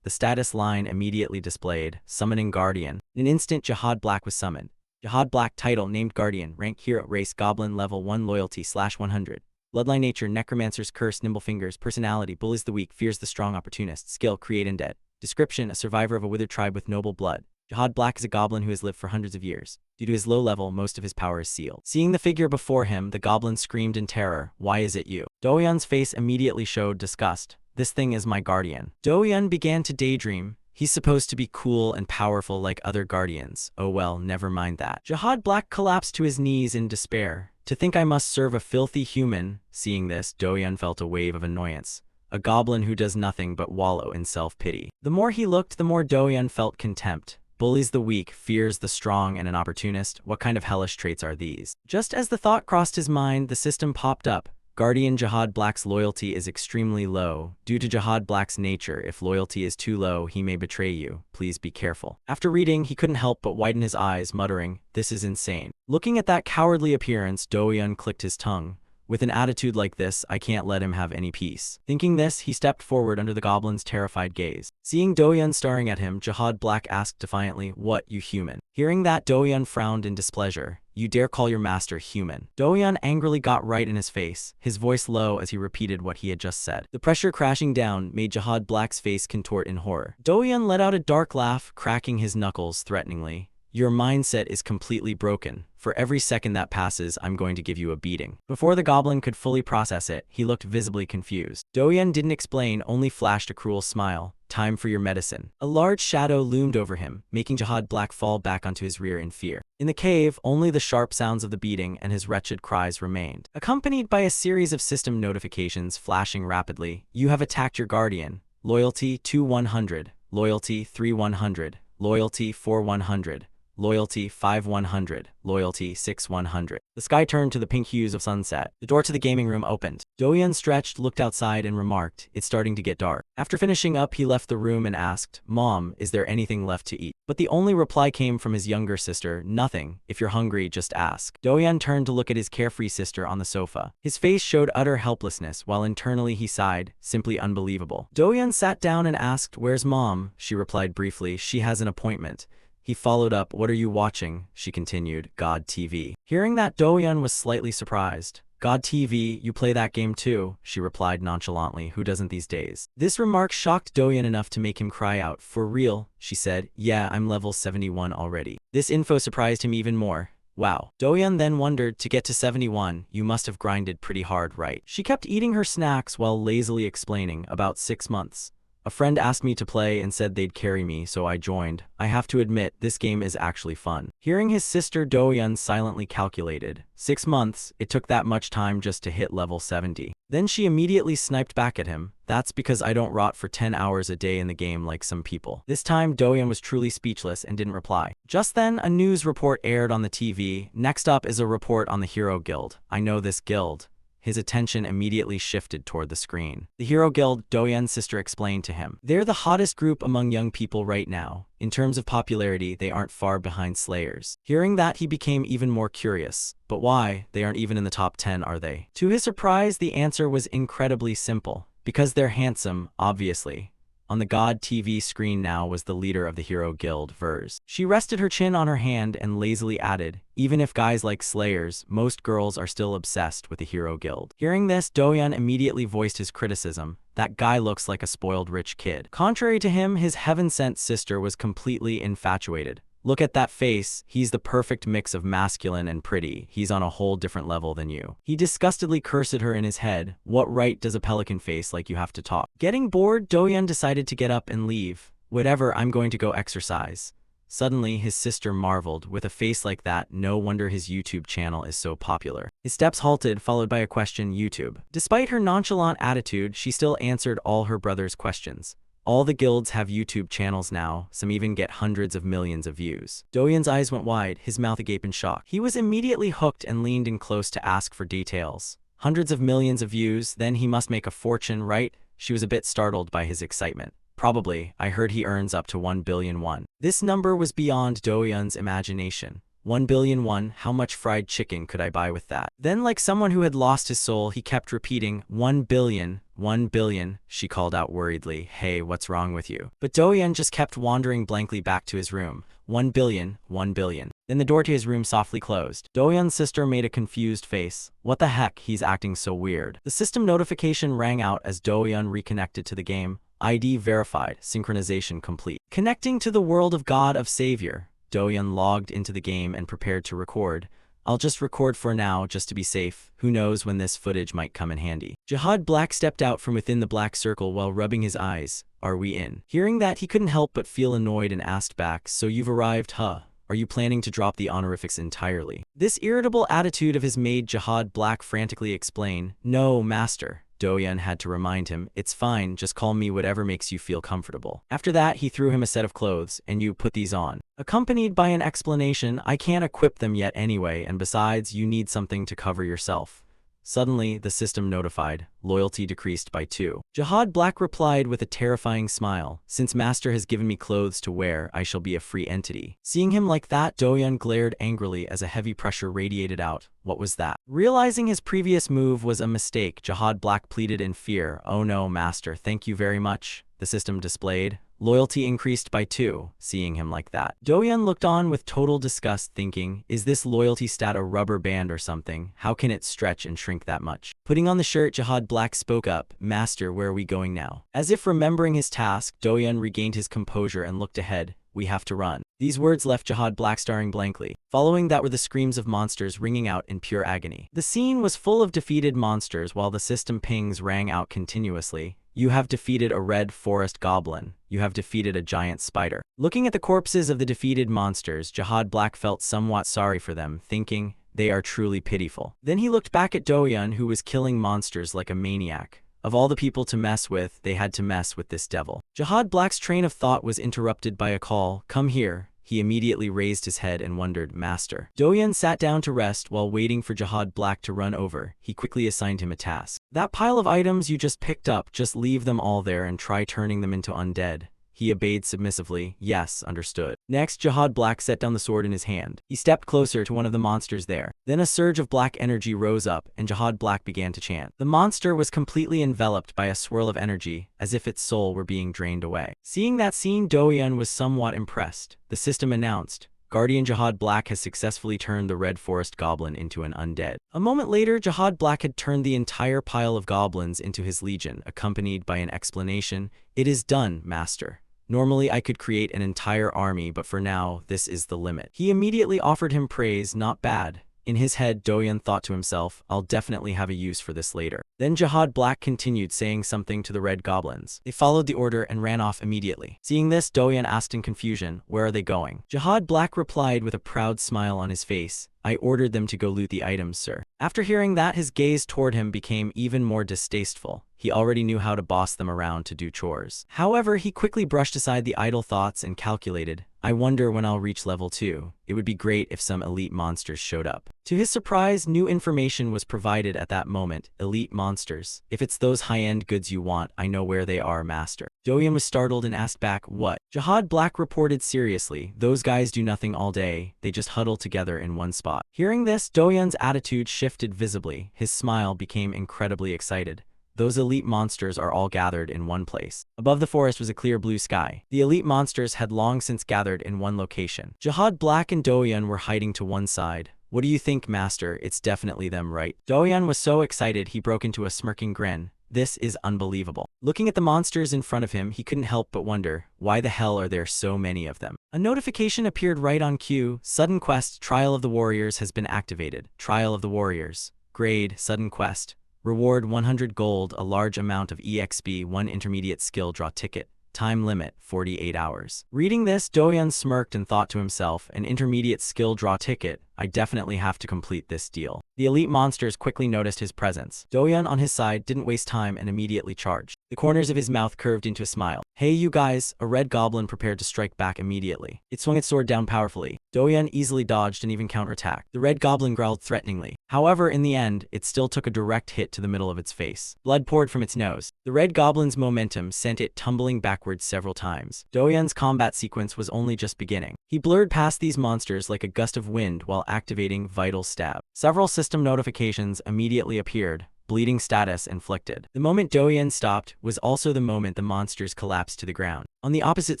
The status line immediately displayed, summoning guardian. In an instant, Jihad Black was summoned. Jihad Black title, named Guardian, rank Hero, race Goblin, level 1, loyalty /100. Bloodline nature, Necromancer's curse, nimble fingers, personality, bullies the weak, fears the strong, opportunist, skill, create undead. Description, a survivor of a withered tribe with noble blood. Jihad Black is a goblin who has lived for hundreds of years. Due to his low level, most of his power is sealed. Seeing the figure before him, the goblin screamed in terror, why is it you? Do-hyun's face immediately showed disgust. This thing is my guardian. Do-hyun began to daydream. He's supposed to be cool and powerful like other guardians. Oh well, never mind that. Jihad Black collapsed to his knees in despair. To think I must serve a filthy human. Seeing this, Do-hyun felt a wave of annoyance. A goblin who does nothing but wallow in self-pity. The more he looked, the more Do-hyun felt contempt. bullies the weak, fears the strong, and an opportunist. What kind of hellish traits are these? Just as the thought crossed his mind, the system popped up. Guardian Jihad Black's loyalty is extremely low. Due to Jihad Black's nature, if loyalty is too low, he may betray you. Please be careful. After reading, he couldn't help but widen his eyes, muttering, "This is insane." Looking at that cowardly appearance, Do-yeon clicked his tongue. With an attitude like this, I can't let him have any peace. Thinking this, he stepped forward under the goblin's terrified gaze. Seeing Do-yeon staring at him, Jihad Black asked defiantly, "What, you human?" Hearing that, Do-yeon frowned in displeasure. "You dare call your master human?" Do-yeon angrily got right in his face, his voice low as he repeated what he had just said. The pressure crashing down made Jihad Black's face contort in horror. Do-yeon let out a dark laugh, cracking his knuckles threateningly. "Your mindset is completely broken. For every second that passes, I'm going to give you a beating." Before the goblin could fully process it, he looked visibly confused. Do-yeon didn't explain, only flashed a cruel smile. "Time for your medicine." A large shadow loomed over him, making Jihad Black fall back onto his rear in fear. In the cave, only the sharp sounds of the beating and his wretched cries remained, accompanied by a series of system notifications flashing rapidly. "You have attacked your guardian. Loyalty 2-100. Loyalty 3-100. Loyalty 4-100. Loyalty 5-100. Loyalty 6-100. The sky turned to the pink hues of sunset. The door to the gaming room opened. Do-yeon stretched, looked outside, and remarked, "It's starting to get dark." After finishing up, he left the room and asked, "Mom, is there anything left to eat?" But the only reply came from his younger sister, "Nothing. If you're hungry, just ask." Do-yeon turned to look at his carefree sister on the sofa. His face showed utter helplessness, while internally he sighed, simply unbelievable. Do-yeon sat down and asked, "Where's Mom?" She replied briefly, "She has an appointment." He followed up, "What are you watching?" She continued, "God TV." Hearing that, Do-yeon was slightly surprised. "God TV, you play that game too?" She replied nonchalantly, "Who doesn't these days?" This remark shocked Do-yeon enough to make him cry out. "For real?" she said. "Yeah, I'm level 71 already." This info surprised him even more. "Wow." Do-yeon then wondered, "To get to 71, you must have grinded pretty hard, right?" She kept eating her snacks while lazily explaining, "About 6 months. A friend asked me to play and said they'd carry me, so I joined. I have to admit, this game is actually fun." Hearing his sister, Do-yeon silently calculated. 6 months, it took that much time just to hit level 70. Then she immediately sniped back at him. "That's because I don't rot for 10 hours a day in the game like some people." This time, Do-yeon was truly speechless and didn't reply. Just then, a news report aired on the TV. "Next up is a report on the Hero Guild. I know this guild." His attention immediately shifted toward the screen. "The Hero Guild," Do-yeon's sister explained to him. "They're the hottest group among young people right now. In terms of popularity, they aren't far behind Slayers." Hearing that, he became even more curious. "But why? They aren't even in the top 10, are they?" To his surprise, the answer was incredibly simple. "Because they're handsome, obviously." On the God TV screen now was the leader of the Hero Guild, Vers. She rested her chin on her hand and lazily added, "Even if guys like Slayers, most girls are still obsessed with the Hero Guild." Hearing this, Do-yeon immediately voiced his criticism. "That guy looks like a spoiled rich kid." Contrary to him, his heaven-sent sister was completely infatuated. "Look at that face. He's the perfect mix of masculine and pretty. He's on a whole different level than you." He disgustedly cursed her in his head. "What right does a pelican face like you have to talk?" Getting bored, Do-yeon decided to get up and leave. "Whatever, I'm going to go exercise." Suddenly, his sister marveled. With a face like that, no wonder his YouTube channel is so popular. His steps halted, followed by a question, "YouTube." Despite her nonchalant attitude, she still answered all her brother's questions. "All the guilds have YouTube channels now, some even get hundreds of millions of views." Do-yeon's eyes went wide, his mouth agape in shock. He was immediately hooked and leaned in close to ask for details. "Hundreds of millions of views, then he must make a fortune, right?" She was a bit startled by his excitement. "Probably. I heard he earns up to 1 billion won." This number was beyond Do-yeon's imagination. 1 billion won, how much fried chicken could I buy with that? Then, like someone who had lost his soul, he kept repeating, 1 billion, 1 billion. She called out worriedly, "Hey, what's wrong with you?" But Do-yeon just kept wandering blankly back to his room. 1 billion, 1 billion. Then the door to his room softly closed. Do-yeon's sister made a confused face. "What the heck, he's acting so weird." The system notification rang out as Do-yeon reconnected to the game. ID verified, synchronization complete. Connecting to the world of God of Savior. Do-yeon logged into the game and prepared to record. "I'll just record for now, just to be safe. Who knows when this footage might come in handy." Jihad Black stepped out from within the black circle while rubbing his eyes. "Are we in?" Hearing that, he couldn't help but feel annoyed and asked back, "So you've arrived, huh? Are you planning to drop the honorifics entirely?" This irritable attitude of his made Jihad Black frantically explain, "No, master." Do-yeon had to remind him, "It's fine, just call me whatever makes you feel comfortable." After that, he threw him a set of clothes, "And you put these on," accompanied by an explanation, "I can't equip them yet anyway, and besides, you need something to cover yourself." Suddenly, the system notified, loyalty decreased by 2. Jihad Black replied with a terrifying smile, "Since Master has given me clothes to wear, I shall be a free entity." Seeing him like that, Do-yeon glared angrily as a heavy pressure radiated out. What was that? Realizing his previous move was a mistake, Jihad Black pleaded in fear, "Oh no, Master, thank you very much." The system displayed, loyalty increased by 2, seeing him like that. Do-yeon looked on with total disgust, thinking, is this loyalty stat a rubber band or something? How can it stretch and shrink that much? Putting on the shirt, Jihad Black spoke up, "Master, where are we going now?" As if remembering his task, Do-yeon regained his composure and looked ahead. "We have to run." These words left Jihad Black staring blankly. Following that were the screams of monsters ringing out in pure agony. The scene was full of defeated monsters while the system pings rang out continuously. "You have defeated a red forest goblin. You have defeated a giant spider." Looking at the corpses of the defeated monsters, Jihad Black felt somewhat sorry for them, thinking, they are truly pitiful. Then he looked back at Do-yeon, who was killing monsters like a maniac. Of all the people to mess with, they had to mess with this devil. Jihad Black's train of thought was interrupted by a call, "Come here." He immediately raised his head and wondered, "Master." Do-yeon sat down to rest while waiting for Jihad Black to run over. He quickly assigned him a task. "That pile of items you just picked up, just leave them all there and try turning them into undead." He obeyed submissively. "Yes, understood." Next, Jihad Black set down the sword in his hand. He stepped closer to one of the monsters there. Then a surge of black energy rose up, and Jihad Black began to chant. The monster was completely enveloped by a swirl of energy, as if its soul were being drained away. Seeing that scene, Do-yeon was somewhat impressed. The system announced, "Guardian Jihad Black has successfully turned the Red Forest Goblin into an undead." A moment later, Jihad Black had turned the entire pile of goblins into his legion, accompanied by an explanation, "It is done, Master. Normally I could create an entire army, but for now, this is the limit." He immediately offered him praise, "Not bad." In his head, Do-yeon thought to himself, "I'll definitely have a use for this later." Then Jihad Black continued saying something to the red goblins. They followed the order and ran off immediately. Seeing this, Do-yeon asked in confusion, "Where are they going?" Jihad Black replied with a proud smile on his face, "I ordered them to go loot the items, sir." After hearing that, his gaze toward him became even more distasteful. He already knew how to boss them around to do chores. However, he quickly brushed aside the idle thoughts and calculated, "I wonder when I'll reach level 2. It would be great if some elite monsters showed up." To his surprise, new information was provided at that moment. "Elite monsters. If it's those high-end goods you want, I know where they are, Master." Do-yeon was startled and asked back, "What?" Jihad Black reported seriously, "Those guys do nothing all day, they just huddle together in one spot." Hearing this, Do-yeon's attitude shifted visibly. His smile became incredibly excited. "Those elite monsters are all gathered in one place." Above the forest was a clear blue sky. The elite monsters had long since gathered in one location. Jihad Black and Do-yeon were hiding to one side. "What do you think, Master? It's definitely them, right?" Do-yeon was so excited he broke into a smirking grin. "This is unbelievable." Looking at the monsters in front of him, he couldn't help but wonder, why the hell are there so many of them? A notification appeared right on cue. "Sudden quest, Trial of the Warriors has been activated." Trial of the Warriors. Grade, Sudden Quest. Reward 100 gold, a large amount of EXP, 1 intermediate skill draw ticket. Time limit, 48 hours. Reading this, Do-yeon smirked and thought to himself, an intermediate skill draw ticket. I definitely have to complete this deal. The elite monsters quickly noticed his presence. Do-yeon on his side didn't waste time and immediately charged. The corners of his mouth curved into a smile. "Hey you guys," a red goblin prepared to strike back immediately. It swung its sword down powerfully. Do-yeon easily dodged and even counterattacked. The red goblin growled threateningly. However, in the end, it still took a direct hit to the middle of its face. Blood poured from its nose. The red goblin's momentum sent it tumbling backwards several times. Do-yeon's combat sequence was only just beginning. He blurred past these monsters like a gust of wind while activating Vital Stab. Several system notifications immediately appeared. Bleeding status inflicted. The moment Do-yeon stopped was also the moment the monsters collapsed to the ground. On the opposite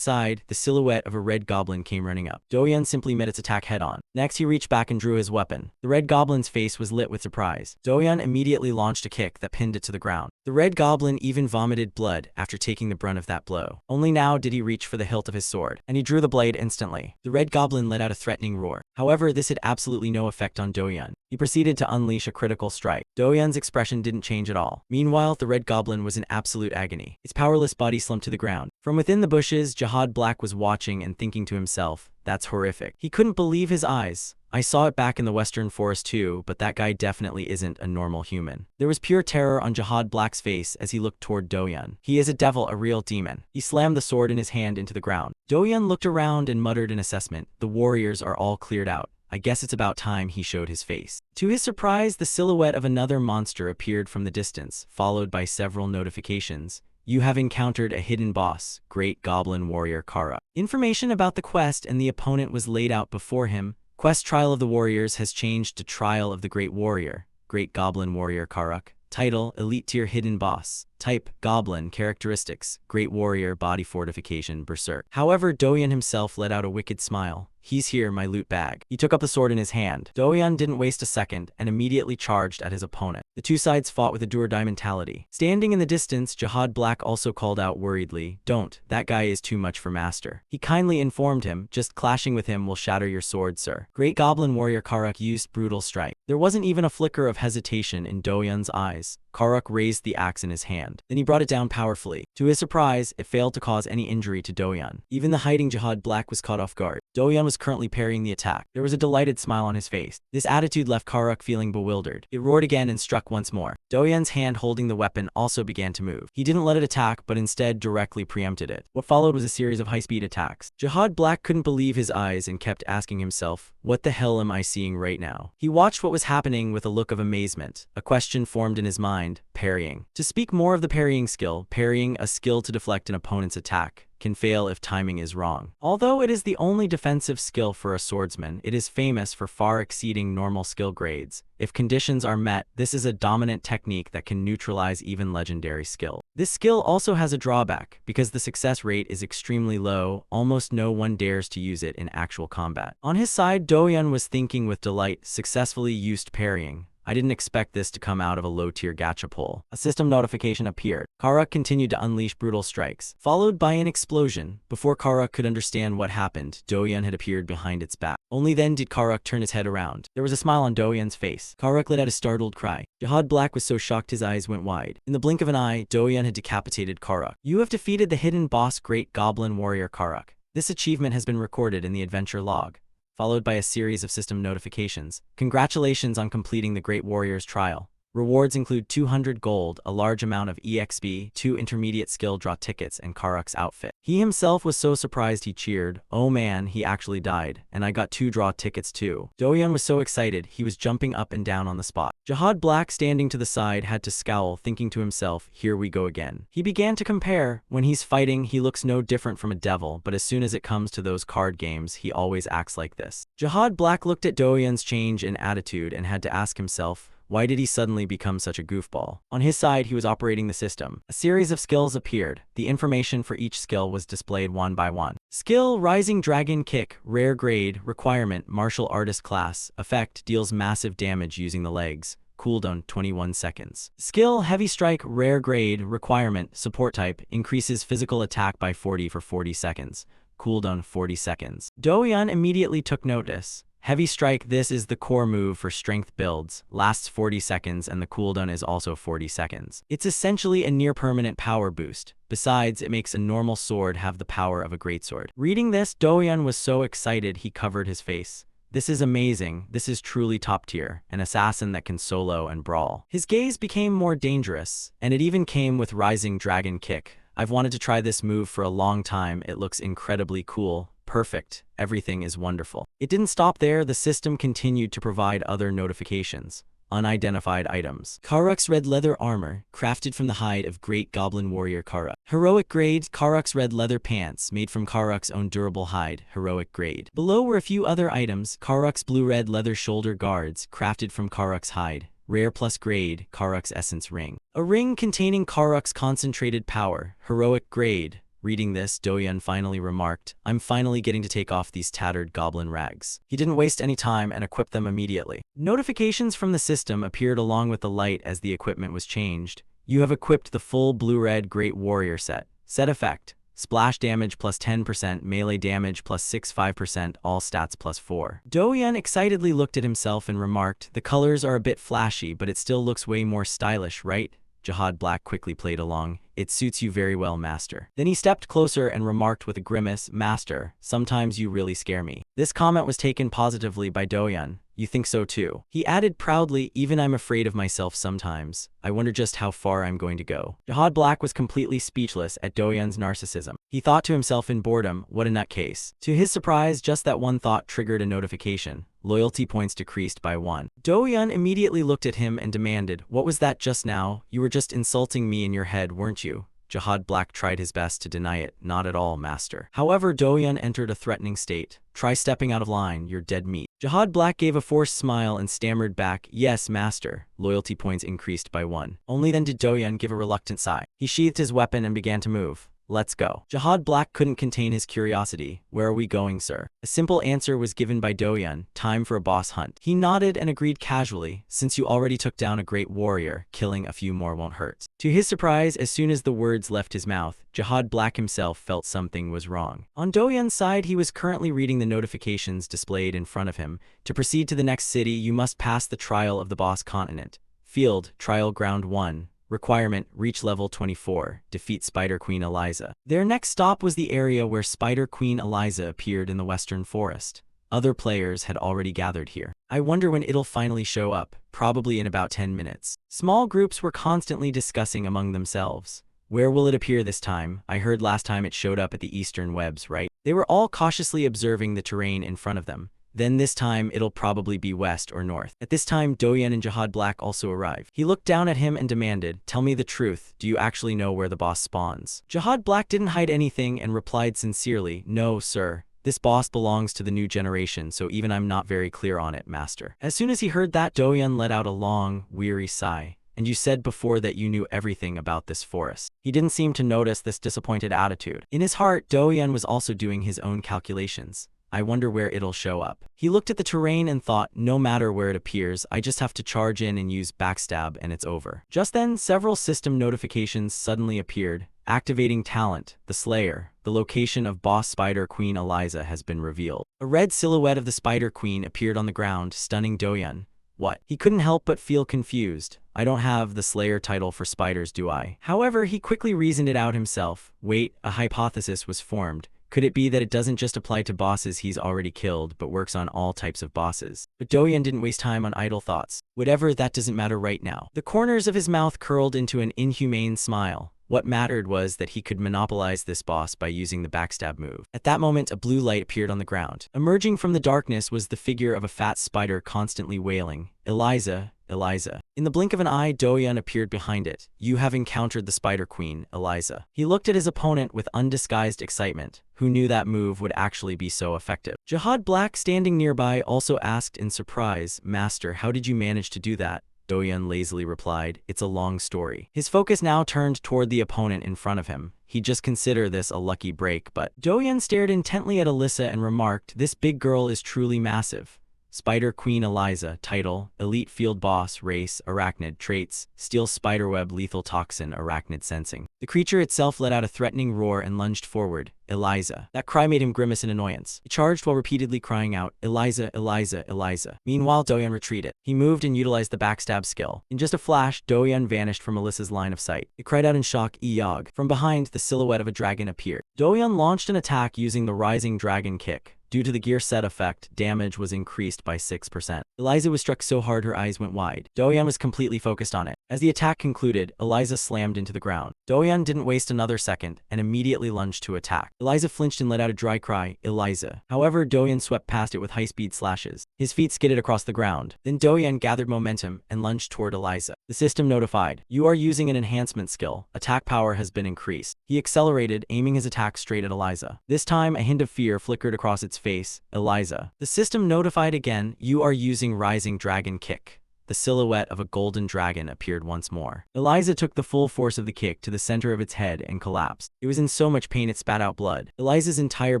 side, the silhouette of a red goblin came running up. Do-yeon simply met its attack head-on. Next, he reached back and drew his weapon. The red goblin's face was lit with surprise. Do-yeon immediately launched a kick that pinned it to the ground. The red goblin even vomited blood after taking the brunt of that blow. Only now did he reach for the hilt of his sword, and he drew the blade instantly. The red goblin let out a threatening roar. However, this had absolutely no effect on Do-yeon. He proceeded to unleash a critical strike. Do-yeon's expression didn't change at all. Meanwhile, the red goblin was in absolute agony. Its powerless body slumped to the ground. From within the bushes, Jihad Black was watching and thinking to himself, That's horrific. He couldn't believe his eyes. I saw it back in the Western Forest too, but that guy definitely isn't a normal human. There was pure terror on Jihad Black's face as he looked toward Do-yeon. He is a devil, a real demon. He slammed the sword in his hand into the ground. Do-yeon looked around and muttered an assessment. The warriors are all cleared out. I guess it's about time he showed his face. To his surprise, the silhouette of another monster appeared from the distance, followed by several notifications. You have encountered a hidden boss, Great Goblin Warrior Kara. Information about the quest and the opponent was laid out before him. Quest Trial of the Warriors has changed to Trial of the Great Warrior, Great Goblin Warrior Karuk. Title, Elite Tier Hidden Boss. Type, Goblin. Characteristics, Great Warrior, Body Fortification, Berserk. However, Do-yeon himself let out a wicked smile. He's here, my loot bag. He took up the sword in his hand. Do-yeon didn't waste a second and immediately charged at his opponent. The two sides fought with a do-or-die mentality. Standing in the distance, Jihad Black also called out worriedly, "Don't, that guy is too much for Master." He kindly informed him, "Just clashing with him will shatter your sword, sir." Great Goblin Warrior Karuk used brutal strike. There wasn't even a flicker of hesitation in Do-yeon's eyes. Karuk raised the axe in his hand. Then he brought it down powerfully. To his surprise, it failed to cause any injury to Do-yeon. Even the hiding Jihad Black was caught off guard. Do-yeon was currently parrying the attack. There was a delighted smile on his face. This attitude left Karuk feeling bewildered. It roared again and struck once more. Do-yeon's hand holding the weapon also began to move. He didn't let it attack, but instead directly preempted it. What followed was a series of high-speed attacks. Jihad Black couldn't believe his eyes and kept asking himself, "What the hell am I seeing right now?" He watched what was happening with a look of amazement. A question formed in his mind: parrying. To speak more of the parrying skill, parrying, a skill to deflect an opponent's attack, can fail if timing is wrong. Although it is the only defensive skill for a swordsman, it is famous for far exceeding normal skill grades. If conditions are met, this is a dominant technique that can neutralize even legendary skill. This skill also has a drawback, because the success rate is extremely low, almost no one dares to use it in actual combat. On his side, Do-yeon was thinking with delight, successfully used parrying. I didn't expect this to come out of a low-tier gacha pull. A system notification appeared. Karuk continued to unleash brutal strikes, followed by an explosion. Before Karuk could understand what happened, Do-yeon had appeared behind its back. Only then did Karuk turn his head around. There was a smile on Do-yeon's face. Karuk let out a startled cry. Jihad Black was so shocked his eyes went wide. In the blink of an eye, Do-yeon had decapitated Karuk. You have defeated the hidden boss, Great Goblin Warrior Karuk. This achievement has been recorded in the adventure log, followed by a series of system notifications. Congratulations on completing the Great Warrior's Trial. Rewards include 200 gold, a large amount of EXP, 2 intermediate skill draw tickets, and Karuk's outfit. He himself was so surprised he cheered, "Oh man, he actually died, and I got 2 draw tickets too." Do-yeon was so excited, he was jumping up and down on the spot. Jihad Black, standing to the side, had to scowl, thinking to himself, "Here we go again." He began to compare. When he's fighting, he looks no different from a devil, but as soon as it comes to those card games, he always acts like this. Jihad Black looked at Do-yeon's change in attitude and had to ask himself, why did he suddenly become such a goofball? On his side, he was operating the system. A series of skills appeared. The information for each skill was displayed one by one. Skill, Rising Dragon Kick, rare grade, requirement, martial artist class, effect, deals massive damage using the legs. Cooldown 21 seconds. Skill, Heavy Strike, rare grade, requirement, support type, increases physical attack by 40 for 40 seconds. Cooldown 40 seconds. Do-yeon immediately took notice. Heavy Strike, this is the core move for strength builds, lasts 40 seconds and the cooldown is also 40 seconds. It's essentially a near-permanent power boost. Besides, it makes a normal sword have the power of a greatsword. Reading this, Do-yeon was so excited he covered his face. This is amazing, this is truly top tier, an assassin that can solo and brawl. His gaze became more dangerous, and it even came with Rising Dragon Kick. I've wanted to try this move for a long time, it looks incredibly cool. Perfect. Everything is wonderful. It didn't stop there, the system continued to provide other notifications. Unidentified items. Karuk's red leather armor, crafted from the hide of Great Goblin Warrior Karuk. Heroic grade, Karuk's red leather pants, made from Karuk's own durable hide, heroic grade. Below were a few other items. Karuk's blue-red leather shoulder guards, crafted from Karuk's hide. Rare plus grade, Karuk's essence ring. A ring containing Karuk's concentrated power, heroic grade. Reading this, Do-yeon finally remarked, "I'm finally getting to take off these tattered goblin rags." He didn't waste any time and equipped them immediately. Notifications from the system appeared along with the light as the equipment was changed. You have equipped the full blue-red Great Warrior set. Set effect: splash damage plus 10%, melee damage plus 65%, all stats plus 4. Do-yeon excitedly looked at himself and remarked, "The colors are a bit flashy, but it still looks way more stylish, right?" Jihad Black quickly played along. "It suits you very well, master." Then he stepped closer and remarked with a grimace, "Master, sometimes you really scare me." This comment was taken positively by Doyun. "You think so too?" He added proudly, "Even I'm afraid of myself sometimes. I wonder just how far I'm going to go." Jihad Black was completely speechless at Doyun's narcissism. He thought to himself in boredom, what a nutcase. To his surprise, just that one thought triggered a notification. Loyalty points decreased by 1. Doyun immediately looked at him and demanded, "What was that just now? You were just insulting me in your head, weren't you?" Jihad Black tried his best to deny it. "Not at all, master." However, Doyun entered a threatening state. "Try stepping out of line, you're dead meat." Jihad Black gave a forced smile and stammered back, "Yes, master." Loyalty points increased by 1. Only then did Doyun give a reluctant sigh. He sheathed his weapon and began to move. "Let's go." Jihad Black couldn't contain his curiosity. "Where are we going, sir?" A simple answer was given by Doyun, "Time for a boss hunt." He nodded and agreed casually, "Since you already took down a great warrior, killing a few more won't hurt." To his surprise, as soon as the words left his mouth, Jihad Black himself felt something was wrong. On Doyun's side, he was currently reading the notifications displayed in front of him. To proceed to the next city, you must pass the trial of the boss continent. Field, Trial Ground 1. Requirement, reach level 24, defeat Spider Queen Eliza. Their next stop was the area where Spider Queen Eliza appeared in the Western Forest. Other players had already gathered here. "I wonder when it'll finally show up, probably in about 10 minutes. Small groups were constantly discussing among themselves. "Where will it appear this time? I heard last time it showed up at the Eastern Webs, right?" They were all cautiously observing the terrain in front of them. "Then this time it'll probably be west or north." At this time, Doyun and Jihad Black also arrived. He looked down at him and demanded, "Tell me the truth, do you actually know where the boss spawns?" Jihad Black didn't hide anything and replied sincerely, "No, sir. This boss belongs to the new generation, so even I'm not very clear on it, master." As soon as he heard that, Doyun let out a long, weary sigh. "And you said before that you knew everything about this forest." He didn't seem to notice this disappointed attitude. In his heart, Doyun was also doing his own calculations. "I wonder where it'll show up." He looked at the terrain and thought, no matter where it appears, I just have to charge in and use backstab and it's over. Just then, several system notifications suddenly appeared. Activating talent, the Slayer. The location of boss Spider Queen Eliza has been revealed. A red silhouette of the Spider Queen appeared on the ground, stunning Doyun. What? He couldn't help but feel confused. "I don't have the Slayer title for spiders, do I?" However, he quickly reasoned it out himself. Wait, a hypothesis was formed. Could it be that it doesn't just apply to bosses he's already killed, but works on all types of bosses? But Doyun didn't waste time on idle thoughts. "Whatever, that doesn't matter right now." The corners of his mouth curled into an inhumane smile. What mattered was that he could monopolize this boss by using the backstab move. At that moment, a blue light appeared on the ground. Emerging from the darkness was the figure of a fat spider constantly wailing, "Eliza, Eliza." In the blink of an eye, Doyun appeared behind it. "You have encountered the Spider Queen, Eliza." He looked at his opponent with undisguised excitement. Who knew that move would actually be so effective? Jihad Black, standing nearby, also asked in surprise, "Master, how did you manage to do that?" Doyun lazily replied, "It's a long story." His focus now turned toward the opponent in front of him. He'd just consider this a lucky break, but Doyun stared intently at Alyssa and remarked, "This big girl is truly massive." Spider Queen Eliza. Title: Elite Field Boss. Race: Arachnid. Traits: Steel Spiderweb, Lethal Toxin, Arachnid Sensing. The creature itself let out a threatening roar and lunged forward. "Eliza." That cry made him grimace in annoyance. He charged while repeatedly crying out, "Eliza, Eliza, Eliza." Meanwhile, Doyun retreated. He moved and utilized the backstab skill. In just a flash, Doyun vanished from Alyssa's line of sight. He cried out in shock, "Iyog." From behind, the silhouette of a dragon appeared. Doyun launched an attack using the Rising Dragon Kick. Due to the gear set effect, damage was increased by 6%. Eliza was struck so hard her eyes went wide. Doyun was completely focused on it. As the attack concluded, Eliza slammed into the ground. Doyun didn't waste another second and immediately lunged to attack. Eliza flinched and let out a dry cry, "Eliza." However, Doyun swept past it with high-speed slashes. His feet skidded across the ground. Then Doyun gathered momentum and lunged toward Eliza. The system notified, "You are using an enhancement skill. Attack power has been increased." He accelerated, aiming his attack straight at Eliza. This time, a hint of fear flickered across its face. "Eliza." The system notified again, "You are using Rising Dragon Kick." The silhouette of a golden dragon appeared once more. Eliza took the full force of the kick to the center of its head and collapsed. It was in so much pain it spat out blood. Eliza's entire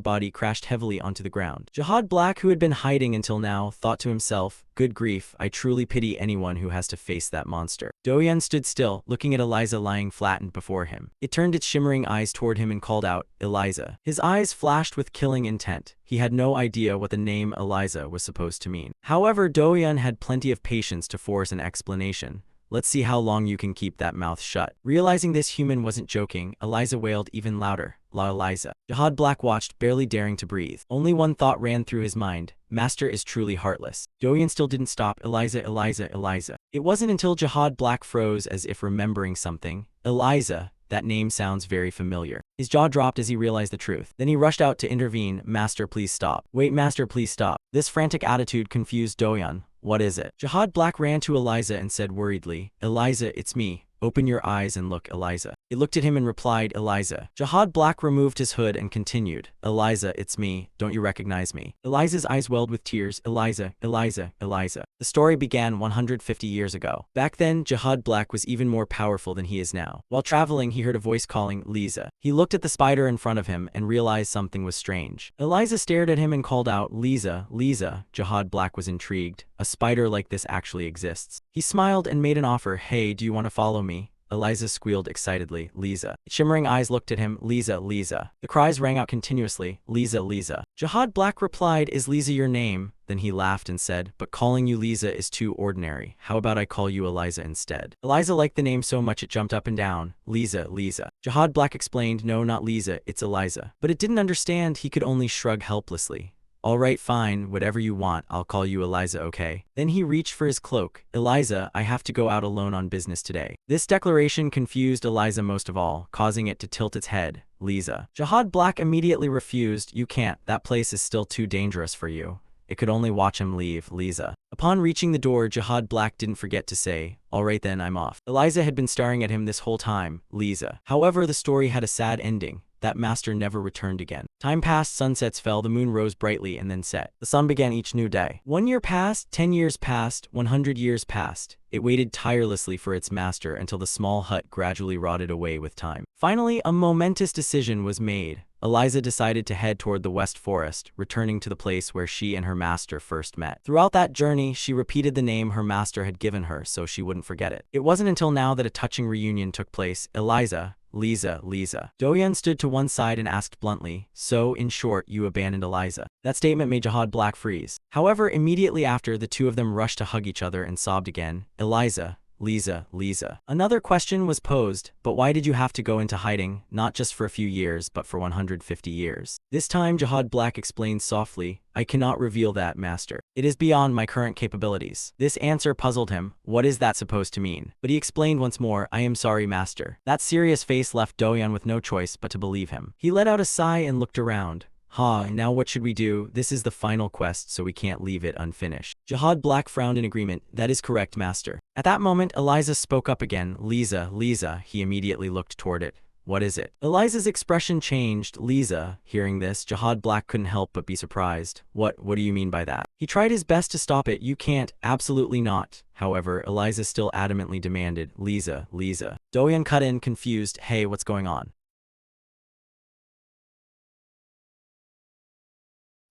body crashed heavily onto the ground. Jihad Black, who had been hiding until now, thought to himself, "Good grief, I truly pity anyone who has to face that monster." Doyun stood still, looking at Eliza lying flattened before him. It turned its shimmering eyes toward him and called out, "Eliza." His eyes flashed with killing intent. He had no idea what the name Eliza was supposed to mean. However, Doyun had plenty of patience to force an explanation. Let's see how long you can keep that mouth shut. Realizing this human wasn't joking, Eliza wailed even louder. La Eliza. Jihad Black watched, barely daring to breathe. Only one thought ran through his mind. Master is truly heartless. Doyan still didn't stop. Eliza, Eliza, Eliza. It wasn't until Jihad Black froze as if remembering something. Eliza. That name sounds very familiar. His jaw dropped as he realized the truth. Then he rushed out to intervene. Master, please stop. Wait, Master, please stop. This frantic attitude confused Doyan. What is it? Jihad Black ran to Eliza and said worriedly, Eliza, it's me. Open your eyes and look, Eliza. He looked at him and replied, Eliza. Jihad Black removed his hood and continued, Eliza, it's me. Don't you recognize me? Eliza's eyes welled with tears. Eliza, Eliza, Eliza. The story began 150 years ago. Back then, Jihad Black was even more powerful than he is now. While traveling, he heard a voice calling, Liza. He looked at the spider in front of him and realized something was strange. Eliza stared at him and called out, Liza, Liza. Jihad Black was intrigued. A spider like this actually exists. He smiled and made an offer. Hey, do you want to follow me? Eliza squealed excitedly. Liza. Shimmering eyes looked at him. Liza, Liza. The cries rang out continuously. Liza, Liza. Jihad Black replied, Is Liza your name? Then he laughed and said, But calling you Liza is too ordinary. How about I call you Eliza instead? Eliza liked the name so much it jumped up and down. Liza, Liza. Jihad Black explained, No, not Liza, it's Eliza. But it didn't understand. He could only shrug helplessly. All right, fine, whatever you want, I'll call you Eliza, okay? Then he reached for his cloak. Eliza, I have to go out alone on business today. This declaration confused Eliza most of all, causing it to tilt its head. Liza. Jihad Black immediately refused. You can't, that place is still too dangerous for you. It could only watch him leave, Liza. Upon reaching the door, Jihad Black didn't forget to say, All right then, I'm off. Eliza had been staring at him this whole time, Liza. However, the story had a sad ending. That master never returned again. Time passed, sunsets fell, the moon rose brightly and then set. The sun began each new day. 1 year passed, 10 years passed, 100 years passed. It waited tirelessly for its master until the small hut gradually rotted away with time. Finally, a momentous decision was made. Eliza decided to head toward the West Forest, returning to the place where she and her master first met. Throughout that journey, she repeated the name her master had given her so she wouldn't forget it. It wasn't until now that a touching reunion took place. Eliza, Liza, Liza. Doyan stood to one side and asked bluntly, So, in short, you abandoned Eliza. That statement made Jihad Black freeze. However, immediately after, the two of them rushed to hug each other and sobbed again. Eliza, Liza, Liza. Another question was posed, but why did you have to go into hiding, not just for a few years, but for 150 years? This time, Jihad Black explained softly, I cannot reveal that, master. It is beyond my current capabilities. This answer puzzled him. What is that supposed to mean? But he explained once more, I am sorry, master. That serious face left Doyan with no choice but to believe him. He let out a sigh and looked around. Now what should we do? This is the final quest, so we can't leave it unfinished. Jihad Black frowned in agreement. That is correct, master. At that moment, Eliza spoke up again. Liza, Liza. He immediately looked toward it. What is it? Eliza's expression changed. Liza. Hearing this, Jihad Black couldn't help but be surprised. What do you mean by that? He tried his best to stop it. You can't. Absolutely not. However, Eliza still adamantly demanded, Liza, Liza. Doyan cut in, confused. Hey, what's going on?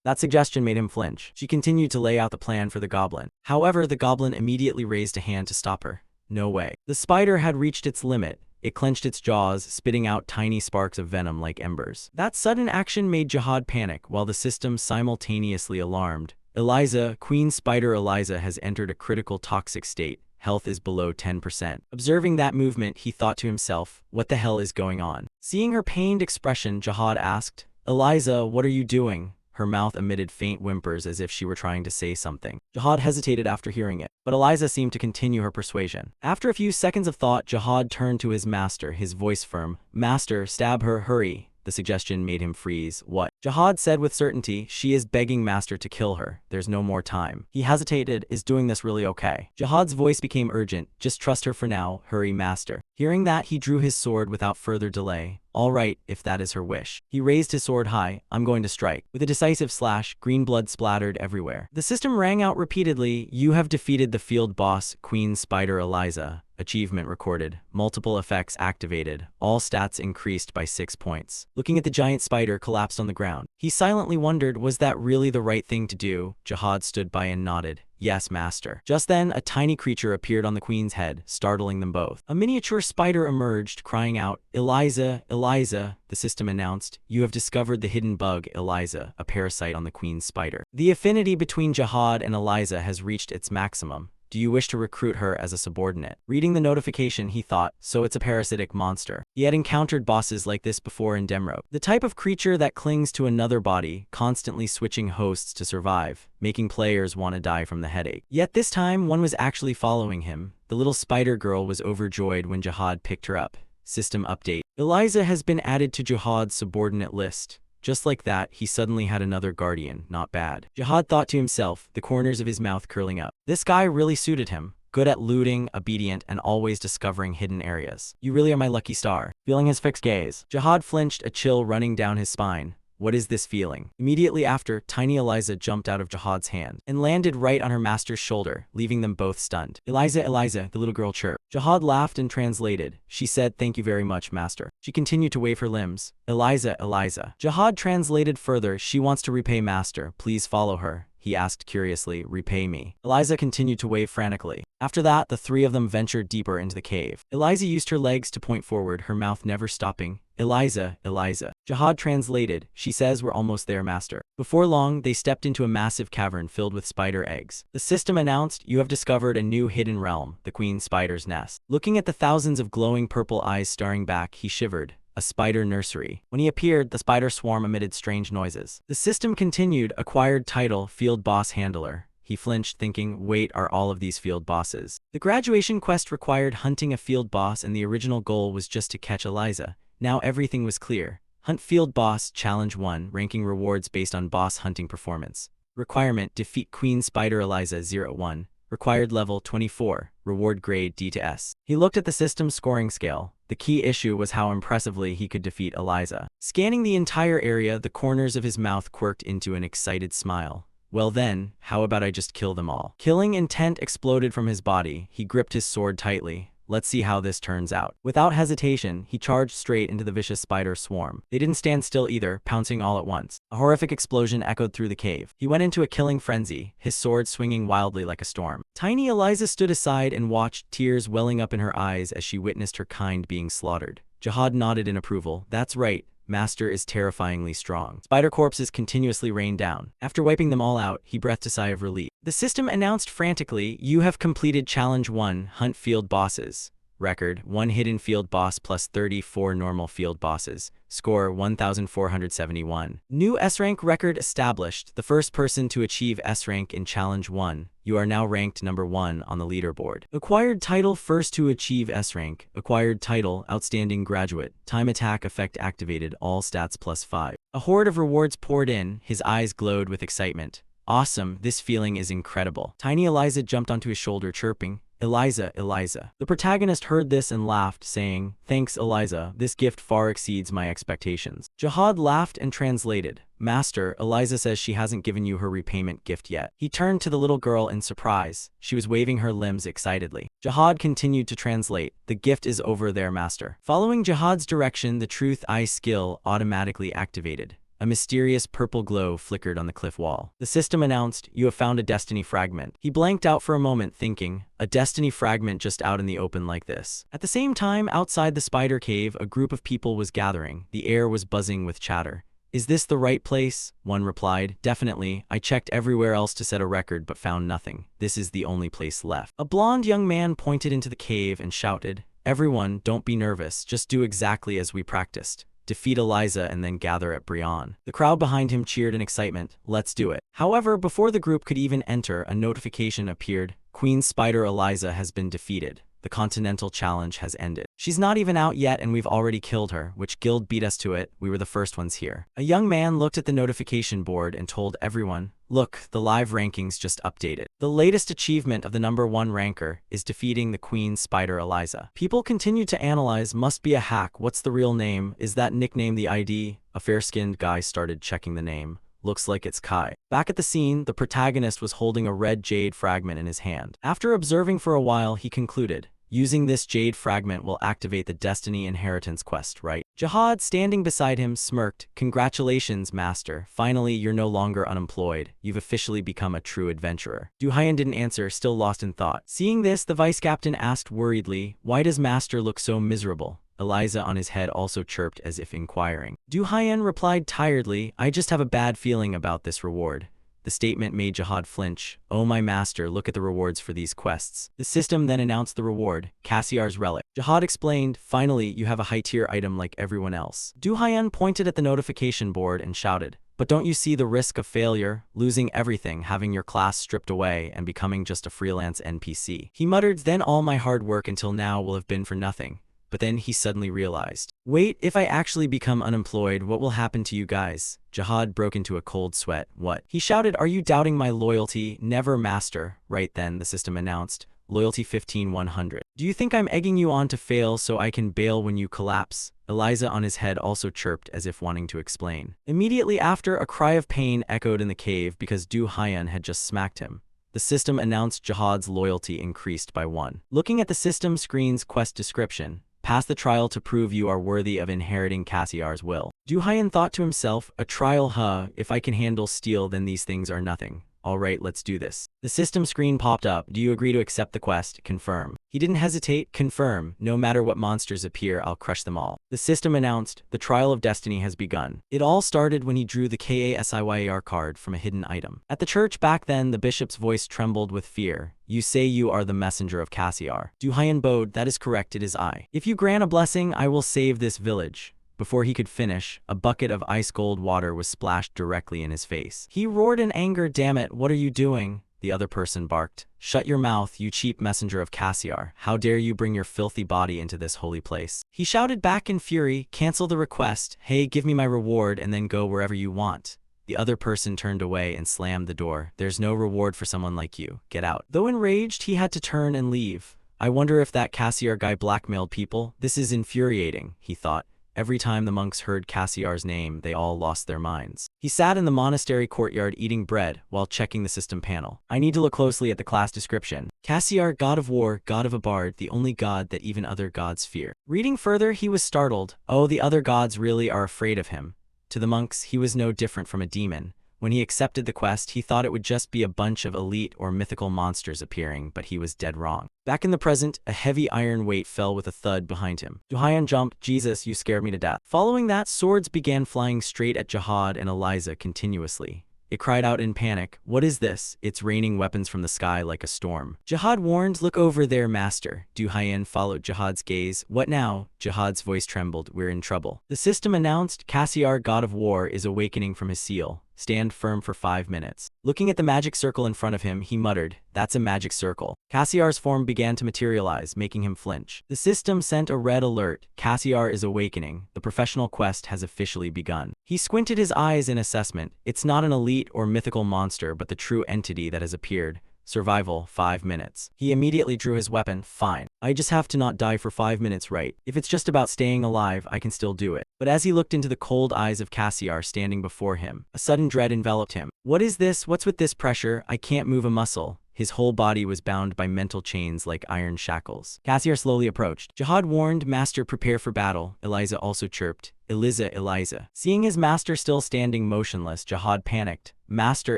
That suggestion made him flinch. She continued to lay out the plan for the goblin. However, the goblin immediately raised a hand to stop her. No way. The spider had reached its limit. It clenched its jaws, spitting out tiny sparks of venom like embers. That sudden action made Jihad panic, while the system simultaneously alarmed. Eliza, Queen Spider Eliza has entered a critical toxic state. Health is below 10%. Observing that movement, he thought to himself, what the hell is going on? Seeing her pained expression, Jihad asked, Eliza, what are you doing? Her mouth emitted faint whimpers as if she were trying to say something. Jihad hesitated after hearing it, but Eliza seemed to continue her persuasion. After a few seconds of thought, Jihad turned to his master, his voice firm. Master, stab her, hurry. The suggestion made him freeze. What? Jihad said with certainty, she is begging master to kill her. There's no more time. He hesitated, is doing this really okay? Jihad's voice became urgent. Just trust her for now. Hurry, master. Hearing that, he drew his sword without further delay. All right, if that is her wish. He raised his sword high. I'm going to strike. With a decisive slash, green blood splattered everywhere. The system rang out repeatedly. You have defeated the field boss, Queen Spider Eliza. Achievement recorded. Multiple effects activated. All stats increased by 6 points. Looking at the giant spider collapsed on the ground. He silently wondered, was that really the right thing to do? Jihad stood by and nodded. Yes, master. Just then, a tiny creature appeared on the queen's head, startling them both. A miniature spider emerged, crying out, Eliza, Eliza, the system announced. You have discovered the hidden bug, Eliza, a parasite on the queen's spider. The affinity between Jihad and Eliza has reached its maximum. Do you wish to recruit her as a subordinate? Reading the notification, he thought, so it's a parasitic monster. He had encountered bosses like this before in Demro. The type of creature that clings to another body, constantly switching hosts to survive, making players want to die from the headache. Yet this time, one was actually following him. The little spider girl was overjoyed when Jihad picked her up. System update. Eliza has been added to Jihad's subordinate list. Just like that, he suddenly had another guardian. Not bad. Jihad thought to himself, the corners of his mouth curling up. This guy really suited him. Good at looting, obedient, and always discovering hidden areas. You really are my lucky star. Feeling his fixed gaze, Jihad flinched, a chill running down his spine. What is this feeling? Immediately after, tiny Eliza jumped out of Jihad's hand and landed right on her master's shoulder, leaving them both stunned. Eliza, Eliza, the little girl chirped. Jihad laughed and translated. She said, thank you very much, master. She continued to wave her limbs. Eliza, Eliza. Jihad translated further, she wants to repay master. Please follow her. He asked curiously, repay me. Eliza continued to wave frantically. After that, the three of them ventured deeper into the cave. Eliza used her legs to point forward, her mouth never stopping. Eliza, Eliza. Jihad translated, she says we're almost there, master. Before long, they stepped into a massive cavern filled with spider eggs. The system announced, you have discovered a new hidden realm, the queen spider's nest. Looking at the thousands of glowing purple eyes staring back, he shivered. A spider nursery. When he appeared, the spider swarm emitted strange noises. The system continued, acquired title, field boss handler. He flinched, thinking, wait, are all of these field bosses? The graduation quest required hunting a field boss, and the original goal was just to catch Eliza. Now everything was clear. Hunt field boss, challenge 1, ranking rewards based on boss hunting performance. Requirement, defeat Queen Spider Eliza 01. Required level 24, reward grade D to S. He looked at the system's scoring scale. The key issue was how impressively he could defeat Eliza. Scanning the entire area, the corners of his mouth quirked into an excited smile. Well then, how about I just kill them all? Killing intent exploded from his body. He gripped his sword tightly. Let's see how this turns out. Without hesitation, he charged straight into the vicious spider swarm. They didn't stand still either, pouncing all at once. A horrific explosion echoed through the cave. He went into a killing frenzy, his sword swinging wildly like a storm. Tiny Eliza stood aside and watched, tears welling up in her eyes as she witnessed her kind being slaughtered. Jihad nodded in approval. That's right. Master is terrifyingly strong. Spider corpses continuously rained down. After wiping them all out, he breathed a sigh of relief. The system announced frantically, you have completed Challenge 1, Hunt Field Bosses. Record, 1 hidden field boss plus 34 normal field bosses. Score, 1,471. New S-rank record established. The first person to achieve S-rank in Challenge 1. You are now ranked number 1 on the leaderboard. Acquired title, first to achieve S-rank. Acquired title, outstanding graduate. Time attack effect activated, all stats plus 5. A horde of rewards poured in, his eyes glowed with excitement. Awesome, this feeling is incredible. Tiny Eliza jumped onto his shoulder chirping, Eliza, Eliza. The protagonist heard this and laughed, saying, thanks Eliza, this gift far exceeds my expectations. Jihad laughed and translated, Master, Eliza says she hasn't given you her repayment gift yet. He turned to the little girl in surprise. She was waving her limbs excitedly. Jihad continued to translate, the gift is over there, master. Following Jihad's direction, the Truth Eye skill automatically activated. A mysterious purple glow flickered on the cliff wall. The system announced, you have found a destiny fragment. He blanked out for a moment, thinking, a destiny fragment just out in the open like this. At the same time, outside the spider cave, a group of people was gathering. The air was buzzing with chatter. Is this the right place? One replied, definitely. I checked everywhere else to set a record but found nothing. This is the only place left. A blonde young man pointed into the cave and shouted, everyone, don't be nervous. Just do exactly as we practiced. Defeat Eliza and then gather at Brion. The crowd behind him cheered in excitement. Let's do it. However, before the group could even enter, a notification appeared. Queen Spider Eliza has been defeated. The Continental Challenge has ended. She's not even out yet and we've already killed her. Which guild beat us to it? We were the first ones here. A young man looked at the notification board and told everyone, look, the live rankings just updated. The latest achievement of the number 1 ranker is defeating the Queen Spider Eliza. People continued to analyze, must be a hack. What's the real name? Is that nickname the ID? A fair-skinned guy started checking the name. Looks like it's Kai. Back at the scene, the protagonist was holding a red jade fragment in his hand. After observing for a while, he concluded, using this jade fragment will activate the Destiny Inheritance quest, right? Jihad, standing beside him, smirked. Congratulations, master. Finally, you're no longer unemployed. You've officially become a true adventurer. Du Haiyan didn't answer, still lost in thought. Seeing this, the vice captain asked worriedly, why does master look so miserable? Eliza on his head also chirped as if inquiring. Du Haiyan replied tiredly, I just have a bad feeling about this reward. The statement made Jihad flinch. "Oh my master, look at the rewards for these quests." The system then announced the reward, Cassiar's relic. Jihad explained, "Finally, you have a high-tier item like everyone else." Du Haiyan pointed at the notification board and shouted, "But don't you see the risk of failure, losing everything, having your class stripped away, and becoming just a freelance NPC?" He muttered, "Then all my hard work until now will have been for nothing." But then he suddenly realized, "Wait, if I actually become unemployed, what will happen to you guys?" Jihad broke into a cold sweat. "What?" He shouted, "Are you doubting my loyalty? Never, master." Right then, the system announced, "Loyalty 15,100. Do you think I'm egging you on to fail so I can bail when you collapse?" Eliza on his head also chirped as if wanting to explain. Immediately after, a cry of pain echoed in the cave because Du Haiyan had just smacked him. The system announced Jihad's loyalty increased by 1. Looking at the system screen's quest description, "Pass the trial to prove you are worthy of inheriting Cassiar's will." Du Haiyan thought to himself, "A trial, huh? If I can handle steel, then these things are nothing. Alright, let's do this." The system screen popped up. "Do you agree to accept the quest? Confirm." He didn't hesitate. "Confirm. No matter what monsters appear, I'll crush them all." The system announced, "The trial of destiny has begun." It all started when he drew the Kasyar card from a hidden item. At the church back then, the bishop's voice trembled with fear. "You say you are the messenger of Cassiar." Du Haiyan bowed. "That is correct, it is I. If you grant a blessing, I will save this village." Before he could finish, a bucket of ice-cold water was splashed directly in his face. He roared in anger. "Damn it, what are you doing?" The other person barked. "Shut your mouth, you cheap messenger of Cassiar. How dare you bring your filthy body into this holy place?" He shouted back in fury, "Cancel the request. Hey, give me my reward and then go wherever you want." The other person turned away and slammed the door. "There's no reward for someone like you. Get out." Though enraged, he had to turn and leave. "I wonder if that Cassiar guy blackmailed people. This is infuriating," he thought. Every time the monks heard Cassiar's name, they all lost their minds. He sat in the monastery courtyard eating bread while checking the system panel. "I need to look closely at the class description. Cassiar, god of war, god of a bard, the only god that even other gods fear." Reading further, he was startled. Oh, the other gods really are afraid of him. To the monks, he was no different from a demon. When he accepted the quest, he thought it would just be a bunch of elite or mythical monsters appearing, but he was dead wrong. Back in the present, a heavy iron weight fell with a thud behind him. Du Haiyan jumped. "Jesus, you scared me to death." Following that, swords began flying straight at Jihad and Eliza continuously. It cried out in panic, "What is this?" It's raining weapons from the sky like a storm. Jihad warned, "Look over there, master." Du Haiyan followed Jihad's gaze. "What now?" Jihad's voice trembled. "We're in trouble." The system announced, "Cassiar, god of war, is awakening from his seal. Stand firm for 5 minutes." Looking at the magic circle in front of him, he muttered, "That's a magic circle." Cassiar's form began to materialize, making him flinch. The system sent a red alert. "Cassiar is awakening. The professional quest has officially begun." He squinted his eyes in assessment. It's not an elite or mythical monster, but the true entity that has appeared. Survival, 5 minutes. He immediately drew his weapon. "Fine. I just have to not die for 5 minutes, right? If it's just about staying alive, I can still do it." But as he looked into the cold eyes of Cassiar standing before him, a sudden dread enveloped him. "What is this? What's with this pressure? I can't move a muscle." His whole body was bound by mental chains like iron shackles. Cassiar slowly approached. Jihad warned, "Master, prepare for battle." Eliza also chirped, Eliza." Seeing his master still standing motionless, Jihad panicked. "Master,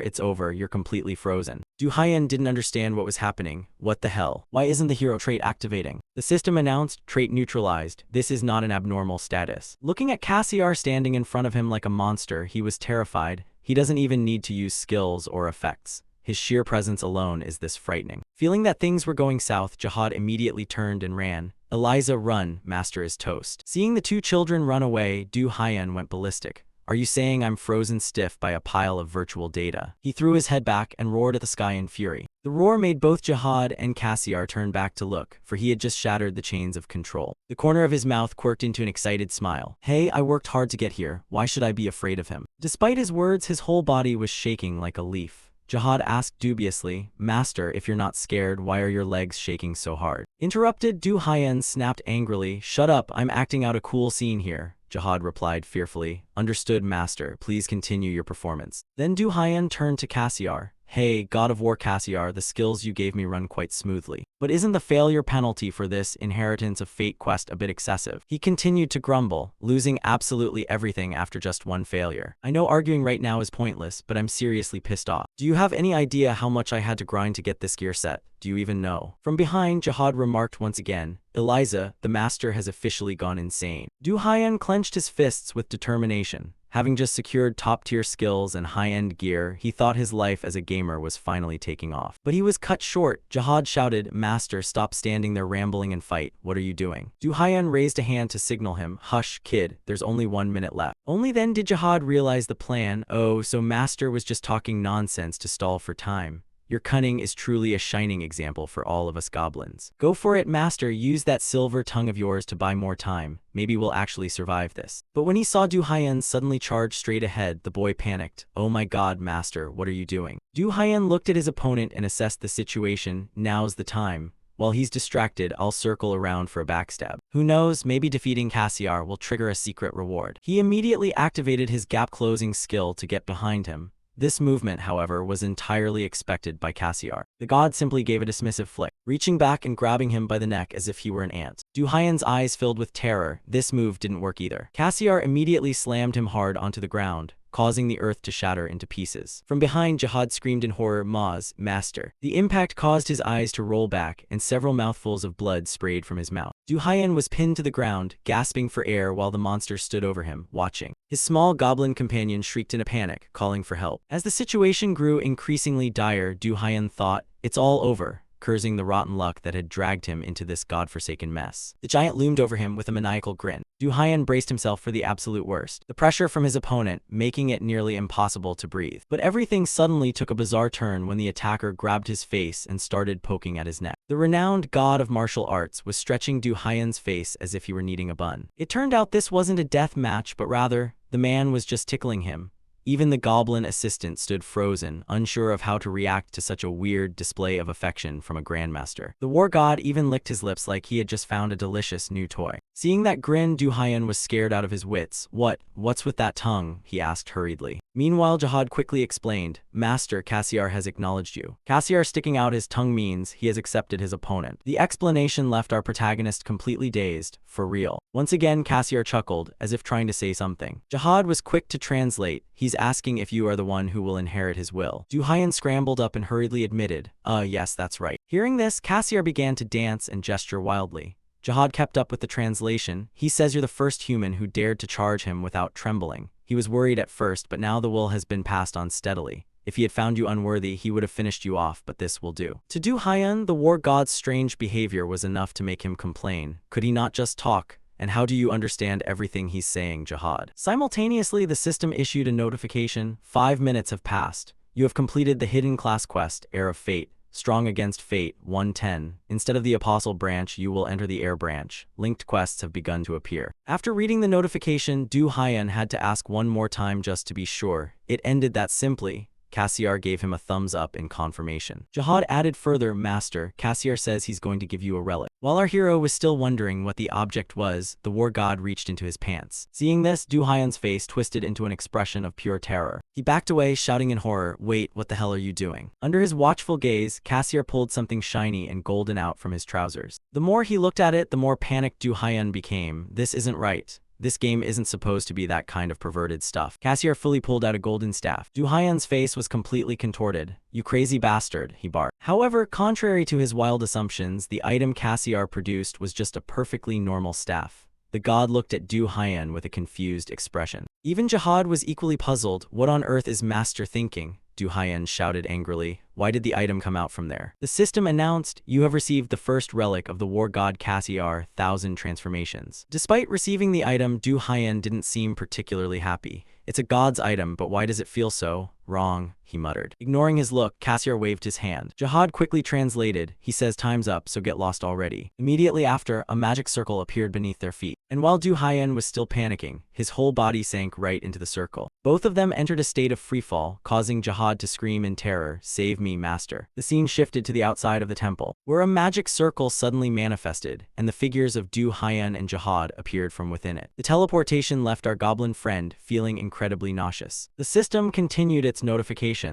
it's over. You're completely frozen." Du Haiyan didn't understand what was happening. What the hell? Why isn't the hero trait activating? The system announced, "Trait neutralized. This is not an abnormal status." Looking at Cassiar standing in front of him like a monster, he was terrified. He doesn't even need to use skills or effects. His sheer presence alone is this frightening. Feeling that things were going south, Jihad immediately turned and ran. "Eliza, run. Master is toast." Seeing the two children run away, Du Haiyan went ballistic. "Are you saying I'm frozen stiff by a pile of virtual data?" He threw his head back and roared at the sky in fury. The roar made both Jihad and Cassiar turn back to look, for he had just shattered the chains of control. The corner of his mouth quirked into an excited smile. "Hey, I worked hard to get here. Why should I be afraid of him?" Despite his words, his whole body was shaking like a leaf. Jihad asked dubiously, "Master, if you're not scared, why are your legs shaking so hard?" Interrupted, Du Haiyan snapped angrily, "Shut up, I'm acting out a cool scene here." Jihad replied fearfully, "Understood, master. Please continue your performance." Then Du Haiyan turned to Cassiar. "Hey, God of War Cassiar, the skills you gave me run quite smoothly. But isn't the failure penalty for this Inheritance of Fate quest a bit excessive?" He continued to grumble, losing absolutely everything after just one failure. "I know arguing right now is pointless, but I'm seriously pissed off. Do you have any idea how much I had to grind to get this gear set? Do you even know?" From behind, Jihad remarked once again, "Eliza, the master has officially gone insane." Du Haiyan clenched his fists with determination. Having just secured top-tier skills and high-end gear, he thought his life as a gamer was finally taking off. But he was cut short. Jihad shouted, "Master, stop standing there rambling and fight. What are you doing?" Du Haiyan raised a hand to signal him. "Hush, kid, there's only 1 minute left." Only then did Jihad realize the plan. Oh, so Master was just talking nonsense to stall for time. Your cunning is truly a shining example for all of us goblins. Go for it, Master. Use that silver tongue of yours to buy more time. Maybe we'll actually survive this. But when he saw Du Haiyan suddenly charge straight ahead, the boy panicked. Oh my god, Master, what are you doing? Du Haiyan looked at his opponent and assessed the situation. Now's the time. While he's distracted, I'll circle around for a backstab. Who knows, maybe defeating Cassiar will trigger a secret reward. He immediately activated his gap-closing skill to get behind him. This movement, however, was entirely expected by Cassiar. The god simply gave a dismissive flick, reaching back and grabbing him by the neck as if he were an ant. Du Haiyan's eyes filled with terror. This move didn't work either. Cassiar immediately slammed him hard onto the ground, causing the earth to shatter into pieces. From behind, Jihad screamed in horror, "Maz, Master." The impact caused his eyes to roll back, and several mouthfuls of blood sprayed from his mouth. Du Haiyan was pinned to the ground, gasping for air while the monster stood over him, watching. His small goblin companion shrieked in a panic, calling for help. As the situation grew increasingly dire, Du Haiyan thought, "It's all over," cursing the rotten luck that had dragged him into this godforsaken mess. The giant loomed over him with a maniacal grin. Du Haiyan braced himself for the absolute worst, the pressure from his opponent making it nearly impossible to breathe. But everything suddenly took a bizarre turn when the attacker grabbed his face and started poking at his neck. The renowned god of martial arts was stretching Du Haiyan's face as if he were kneading a bun. It turned out this wasn't a death match, but rather, the man was just tickling him. Even the goblin assistant stood frozen, unsure of how to react to such a weird display of affection from a grandmaster. The war god even licked his lips like he had just found a delicious new toy. Seeing that grin, Du Haiyan was scared out of his wits. What's with that tongue?" he asked hurriedly. Meanwhile, Jihad quickly explained, "Master, Cassiar has acknowledged you." Cassiar sticking out his tongue means he has accepted his opponent. The explanation left our protagonist completely dazed. For real. Once again, Cassiar chuckled, as if trying to say something. Jihad was quick to translate. "He's asking if you are the one who will inherit his will." Du Haiyan scrambled up and hurriedly admitted, Yes, that's right." Hearing this, Cassiar began to dance and gesture wildly. Jihad kept up with the translation. "He says you're the first human who dared to charge him without trembling. He was worried at first, but now the will has been passed on steadily. If he had found you unworthy, he would have finished you off, but this will do." To Du Haiyan, the war god's strange behavior was enough to make him complain. Could he not just talk? And how do you understand everything he's saying, Jihad? Simultaneously, the system issued a notification. 5 minutes have passed. You have completed the hidden class quest, Heir of Fate. Strong Against Fate, 110. Instead of the Apostle branch, you will enter the Heir branch. Linked quests have begun to appear. After reading the notification, Du Haiyan had to ask one more time just to be sure. It ended that simply. Cassiar gave him a thumbs up in confirmation. Jihad added further, "Master, Cassiar says he's going to give you a relic." While our hero was still wondering what the object was, the war god reached into his pants. Seeing this, Du Haiyan's face twisted into an expression of pure terror. He backed away, shouting in horror, "Wait, what the hell are you doing?" Under his watchful gaze, Cassiar pulled something shiny and golden out from his trousers. The more he looked at it, the more panicked Du Haiyan became. This isn't right. This game isn't supposed to be that kind of perverted stuff. Cassiar fully pulled out a golden staff. Du Haiyan's face was completely contorted. "You crazy bastard," he barked. However, contrary to his wild assumptions, the item Cassiar produced was just a perfectly normal staff. The god looked at Du Haiyan with a confused expression. Even Jihad was equally puzzled. "What on earth is Master thinking?" Du Haiyan shouted angrily. "Why did the item come out from there?" The system announced, "You have received the first relic of the war god Cassiar, 1000 transformations." Despite receiving the item, Du Haiyan didn't seem particularly happy. "It's a god's item, but why does it feel so wrong?" he muttered. Ignoring his look, Cassiar waved his hand. Jihad quickly translated, "He says time's up, so get lost already." Immediately after, a magic circle appeared beneath their feet. And while Du Haiyan was still panicking, his whole body sank right into the circle. Both of them entered a state of freefall, causing Jihad to scream in terror, "Save me, Master." The scene shifted to the outside of the temple, where a magic circle suddenly manifested, and the figures of Du Haiyan and Jihad appeared from within it. The teleportation left our goblin friend feeling incredibly nauseous. The system continued its notifications.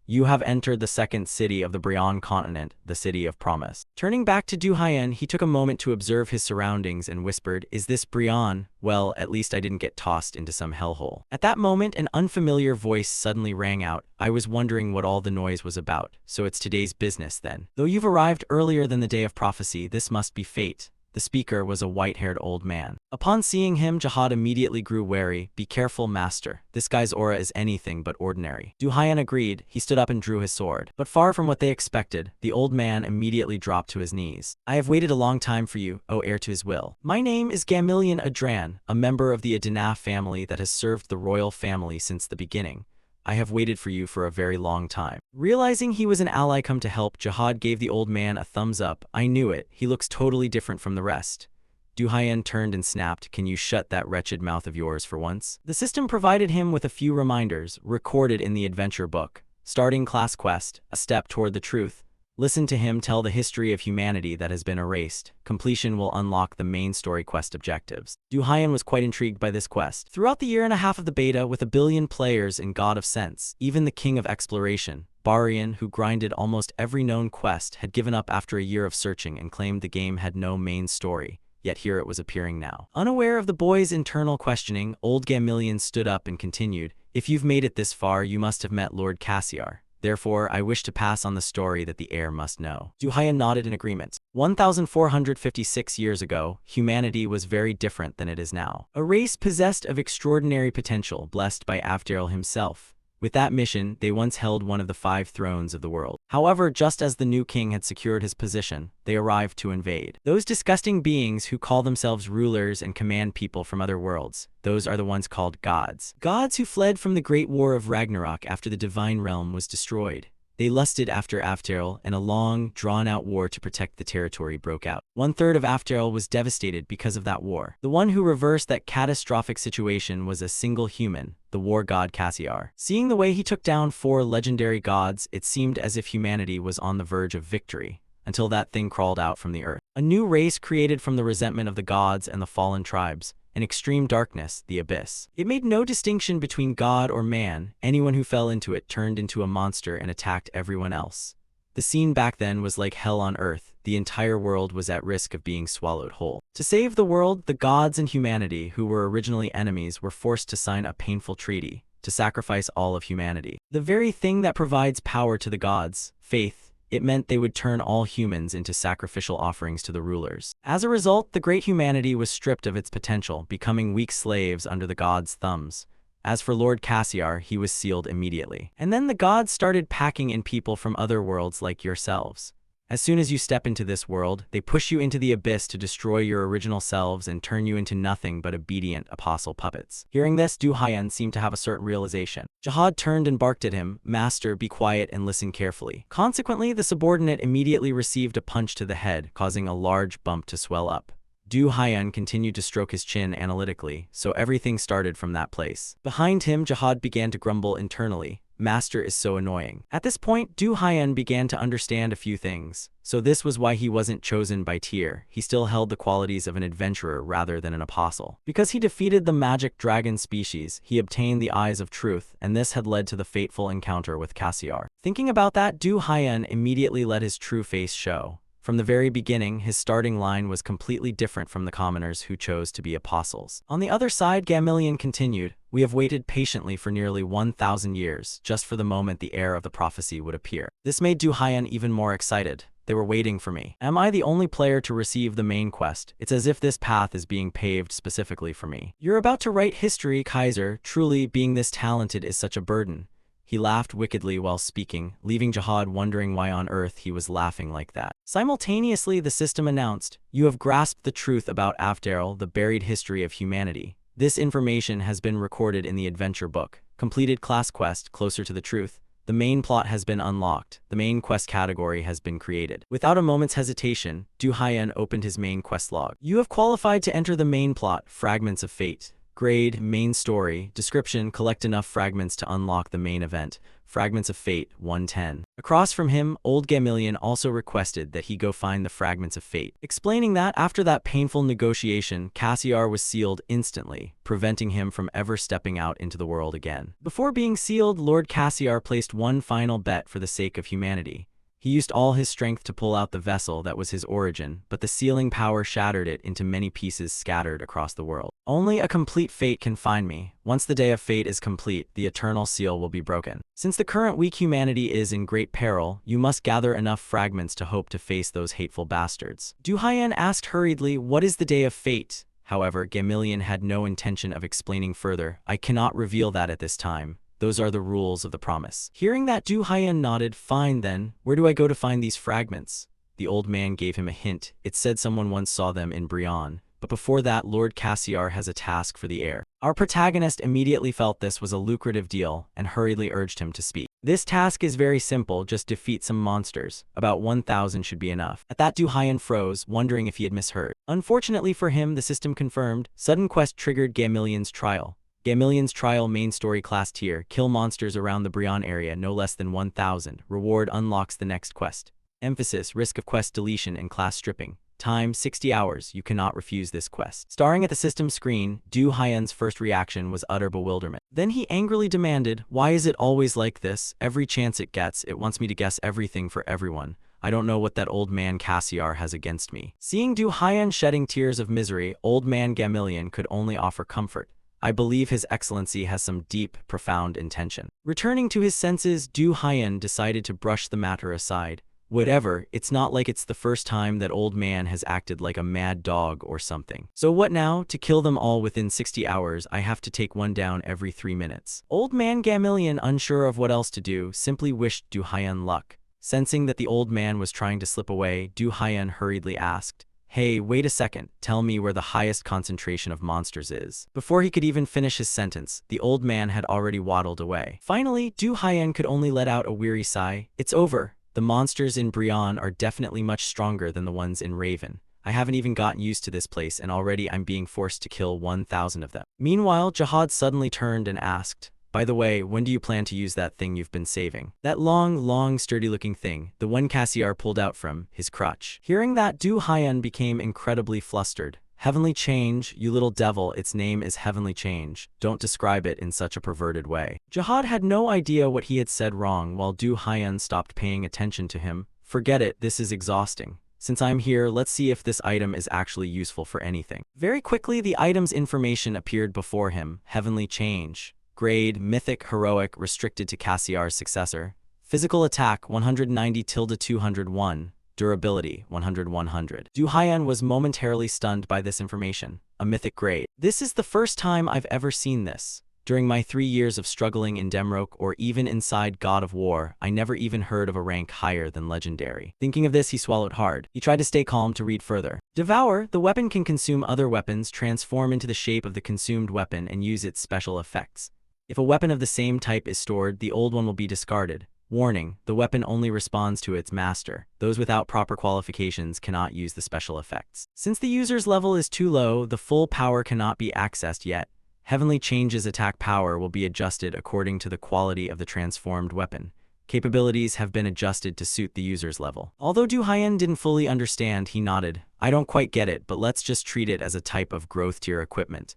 "You have entered the second city of the Brion continent, the City of Promise." Turning back to Du Haiyan, he took a moment to observe his surroundings and whispered, "Is this Brion? Well, at least I didn't get tossed into some hellhole." At that moment, an unfamiliar voice suddenly rang out. "I was wondering what all the noise was about. So it's today's business then. Though you've arrived earlier than the day of prophecy, this must be fate. The speaker was a white-haired old man. Upon seeing him, Jihad immediately grew wary. "Be careful, master. This guy's aura is anything but ordinary." Du Haiyan agreed. He stood up and drew his sword. But far from what they expected, the old man immediately dropped to his knees. "I have waited a long time for you, O heir to his will. My name is Gamillion Adran, a member of the Adana family that has served the royal family since the beginning. I have waited for you for a very long time." Realizing he was an ally come to help, Jihad gave the old man a thumbs up. "I knew it. He looks totally different from the rest." Du Haiyan turned and snapped, "Can you shut that wretched mouth of yours for once?" The system provided him with a few reminders, recorded in the adventure book. Starting class quest, a step toward the truth. Listen to him tell the history of humanity that has been erased. Completion will unlock the main story quest objectives. Du Haiyan was quite intrigued by this quest. Throughout the year and a half of the beta, with 1 billion players in God of Sense, even the king of exploration, Barian, who grinded almost every known quest, had given up after a year of searching and claimed the game had no main story. Yet here it was appearing now. Unaware of the boy's internal questioning, old Gamillion stood up and continued, "If you've made it this far, you must have met Lord Cassiar. Therefore, I wish to pass on the story that the heir must know." Du Haiyan nodded in agreement. 1,456 years ago, humanity was very different than it is now. A race possessed of extraordinary potential, blessed by Avdariel himself. With that mission, they once held one of the 5 thrones of the world. However, just as the new king had secured his position, they arrived to invade. Those disgusting beings who call themselves rulers and command people from other worlds, those are the ones called gods. Gods who fled from the great war of Ragnarok after the divine realm was destroyed. They lusted after Avdariel, and a long, drawn-out war to protect the territory broke out. 1/3 of Avdariel was devastated because of that war. The one who reversed that catastrophic situation was a single human, the war god Cassiar. Seeing the way he took down 4 legendary gods, it seemed as if humanity was on the verge of victory, until that thing crawled out from the earth. A new race created from the resentment of the gods and the fallen tribes. An extreme darkness, the abyss. It made no distinction between god or man. Anyone who fell into it turned into a monster and attacked everyone else. The scene back then was like hell on earth. The entire world was at risk of being swallowed whole. To save the world, the gods and humanity, who were originally enemies, were forced to sign a painful treaty, to sacrifice all of humanity. The very thing that provides power to the gods, faith. It meant they would turn all humans into sacrificial offerings to the rulers. As a result, the great humanity was stripped of its potential, becoming weak slaves under the gods' thumbs. As for Lord Cassiar, he was sealed immediately. And then the gods started packing in people from other worlds like yourselves. As soon as you step into this world, they push you into the abyss to destroy your original selves and turn you into nothing but obedient apostle puppets. Hearing this, Du Haiyan seemed to have a certain realization. Jihad turned and barked at him, "Master, be quiet and listen carefully." Consequently, the subordinate immediately received a punch to the head, causing a large bump to swell up. Du Haiyan continued to stroke his chin analytically, so everything started from that place. Behind him, Jihad began to grumble internally. "Master is so annoying." At this point, Du Haiyan began to understand a few things. So this was why he wasn't chosen by tier. He still held the qualities of an adventurer rather than an apostle. Because he defeated the magic dragon species, he obtained the Eyes of Truth, and this had led to the fateful encounter with Cassiar. Thinking about that, Du Haiyan immediately let his true face show. From the very beginning, his starting line was completely different from the commoners who chose to be apostles. On the other side, Gamillion continued, "We have waited patiently for nearly 1,000 years, just for the moment the heir of the prophecy would appear." This made Du Haiyan even more excited. "They were waiting for me. Am I the only player to receive the main quest? It's as if this path is being paved specifically for me. You're about to write history, Kaiser. Truly, being this talented is such a burden." He laughed wickedly while speaking, leaving Jihad wondering why on earth he was laughing like that. Simultaneously, the system announced, "You have grasped the truth about Avdariel, the buried history of humanity. This information has been recorded in the adventure book. Completed class quest, closer to the truth. The main plot has been unlocked. The main quest category has been created." Without a moment's hesitation, Du Haiyan opened his main quest log. "You have qualified to enter the main plot, Fragments of Fate. Grade, main story, description, collect enough fragments to unlock the main event. Fragments of Fate, 110. Across from him, old Gamillion also requested that he go find the Fragments of Fate, explaining that after that painful negotiation, Cassiar was sealed instantly, preventing him from ever stepping out into the world again. Before being sealed, Lord Cassiar placed one final bet for the sake of humanity. He used all his strength to pull out the vessel that was his origin, but the sealing power shattered it into many pieces scattered across the world. Only a complete fate can find me. Once the day of fate is complete, the eternal seal will be broken. Since the current weak humanity is in great peril, you must gather enough fragments to hope to face those hateful bastards. Du Haiyan asked hurriedly, what is the day of fate? However, Gamillion had no intention of explaining further. I cannot reveal that at this time. Those are the rules of the promise. Hearing that, Du Haiyan nodded. Fine then, where do I go to find these fragments? The old man gave him a hint. It said someone once saw them in Brion. But before that, Lord Cassiar has a task for the heir. Our protagonist immediately felt this was a lucrative deal and hurriedly urged him to speak. This task is very simple, just defeat some monsters. About 1,000 should be enough. At that, Du Haiyan froze, wondering if he had misheard. Unfortunately for him, the system confirmed. Sudden quest triggered Gamillion's trial. Gamillion's trial main story class tier, kill monsters around the Brion area no less than 1,000. Reward unlocks the next quest. Emphasis, risk of quest deletion and class stripping. Time, 60 hours. You cannot refuse this quest. Staring at the system screen, Du Haiyan's first reaction was utter bewilderment. Then he angrily demanded, why is it always like this? Every chance it gets, it wants me to guess everything for everyone. I don't know what that old man Cassiar has against me. Seeing Du Haiyan shedding tears of misery, old man Gamillion could only offer comfort. I believe His Excellency has some deep, profound intention. Returning to his senses, Du Haiyan decided to brush the matter aside. Whatever, it's not like it's the first time that old man has acted like a mad dog or something. So what now? To kill them all within 60 hours, I have to take one down every 3 minutes. Old man Gamillion, unsure of what else to do, simply wished Du Haiyan luck. Sensing that the old man was trying to slip away, Du Haiyan hurriedly asked, hey, wait a second, tell me where the highest concentration of monsters is. Before he could even finish his sentence, the old man had already waddled away. Finally, Du Haiyan could only let out a weary sigh. It's over. The monsters in Brion are definitely much stronger than the ones in Raven. I haven't even gotten used to this place and already I'm being forced to kill 1,000 of them. Meanwhile, Jihad suddenly turned and asked, by the way, when do you plan to use that thing you've been saving? That long, sturdy-looking thing, the one Cassiar pulled out from his crutch. Hearing that, Du Haiyan became incredibly flustered. Heavenly Change, you little devil, its name is Heavenly Change. Don't describe it in such a perverted way. Jihad had no idea what he had said wrong while Du Haiyan stopped paying attention to him. Forget it, this is exhausting. Since I'm here, let's see if this item is actually useful for anything. Very quickly, the item's information appeared before him. Heavenly Change. Grade, Mythic, Heroic, restricted to Cassiar's successor. Physical attack, 190-201. Durability, 100-100. Du Haiyan was momentarily stunned by this information. A mythic grade. This is the first time I've ever seen this. During my 3 years of struggling in Demroke or even inside God of War, I never even heard of a rank higher than legendary. Thinking of this, he swallowed hard. He tried to stay calm to read further. Devour, the weapon can consume other weapons, transform into the shape of the consumed weapon, and use its special effects. If a weapon of the same type is stored, the old one will be discarded. Warning, the weapon only responds to its master. Those without proper qualifications cannot use the special effects. Since the user's level is too low, the full power cannot be accessed yet. Heavenly Change's attack power will be adjusted according to the quality of the transformed weapon. Capabilities have been adjusted to suit the user's level. Although Du Haiyan didn't fully understand, he nodded. I don't quite get it, but let's just treat it as a type of growth tier equipment.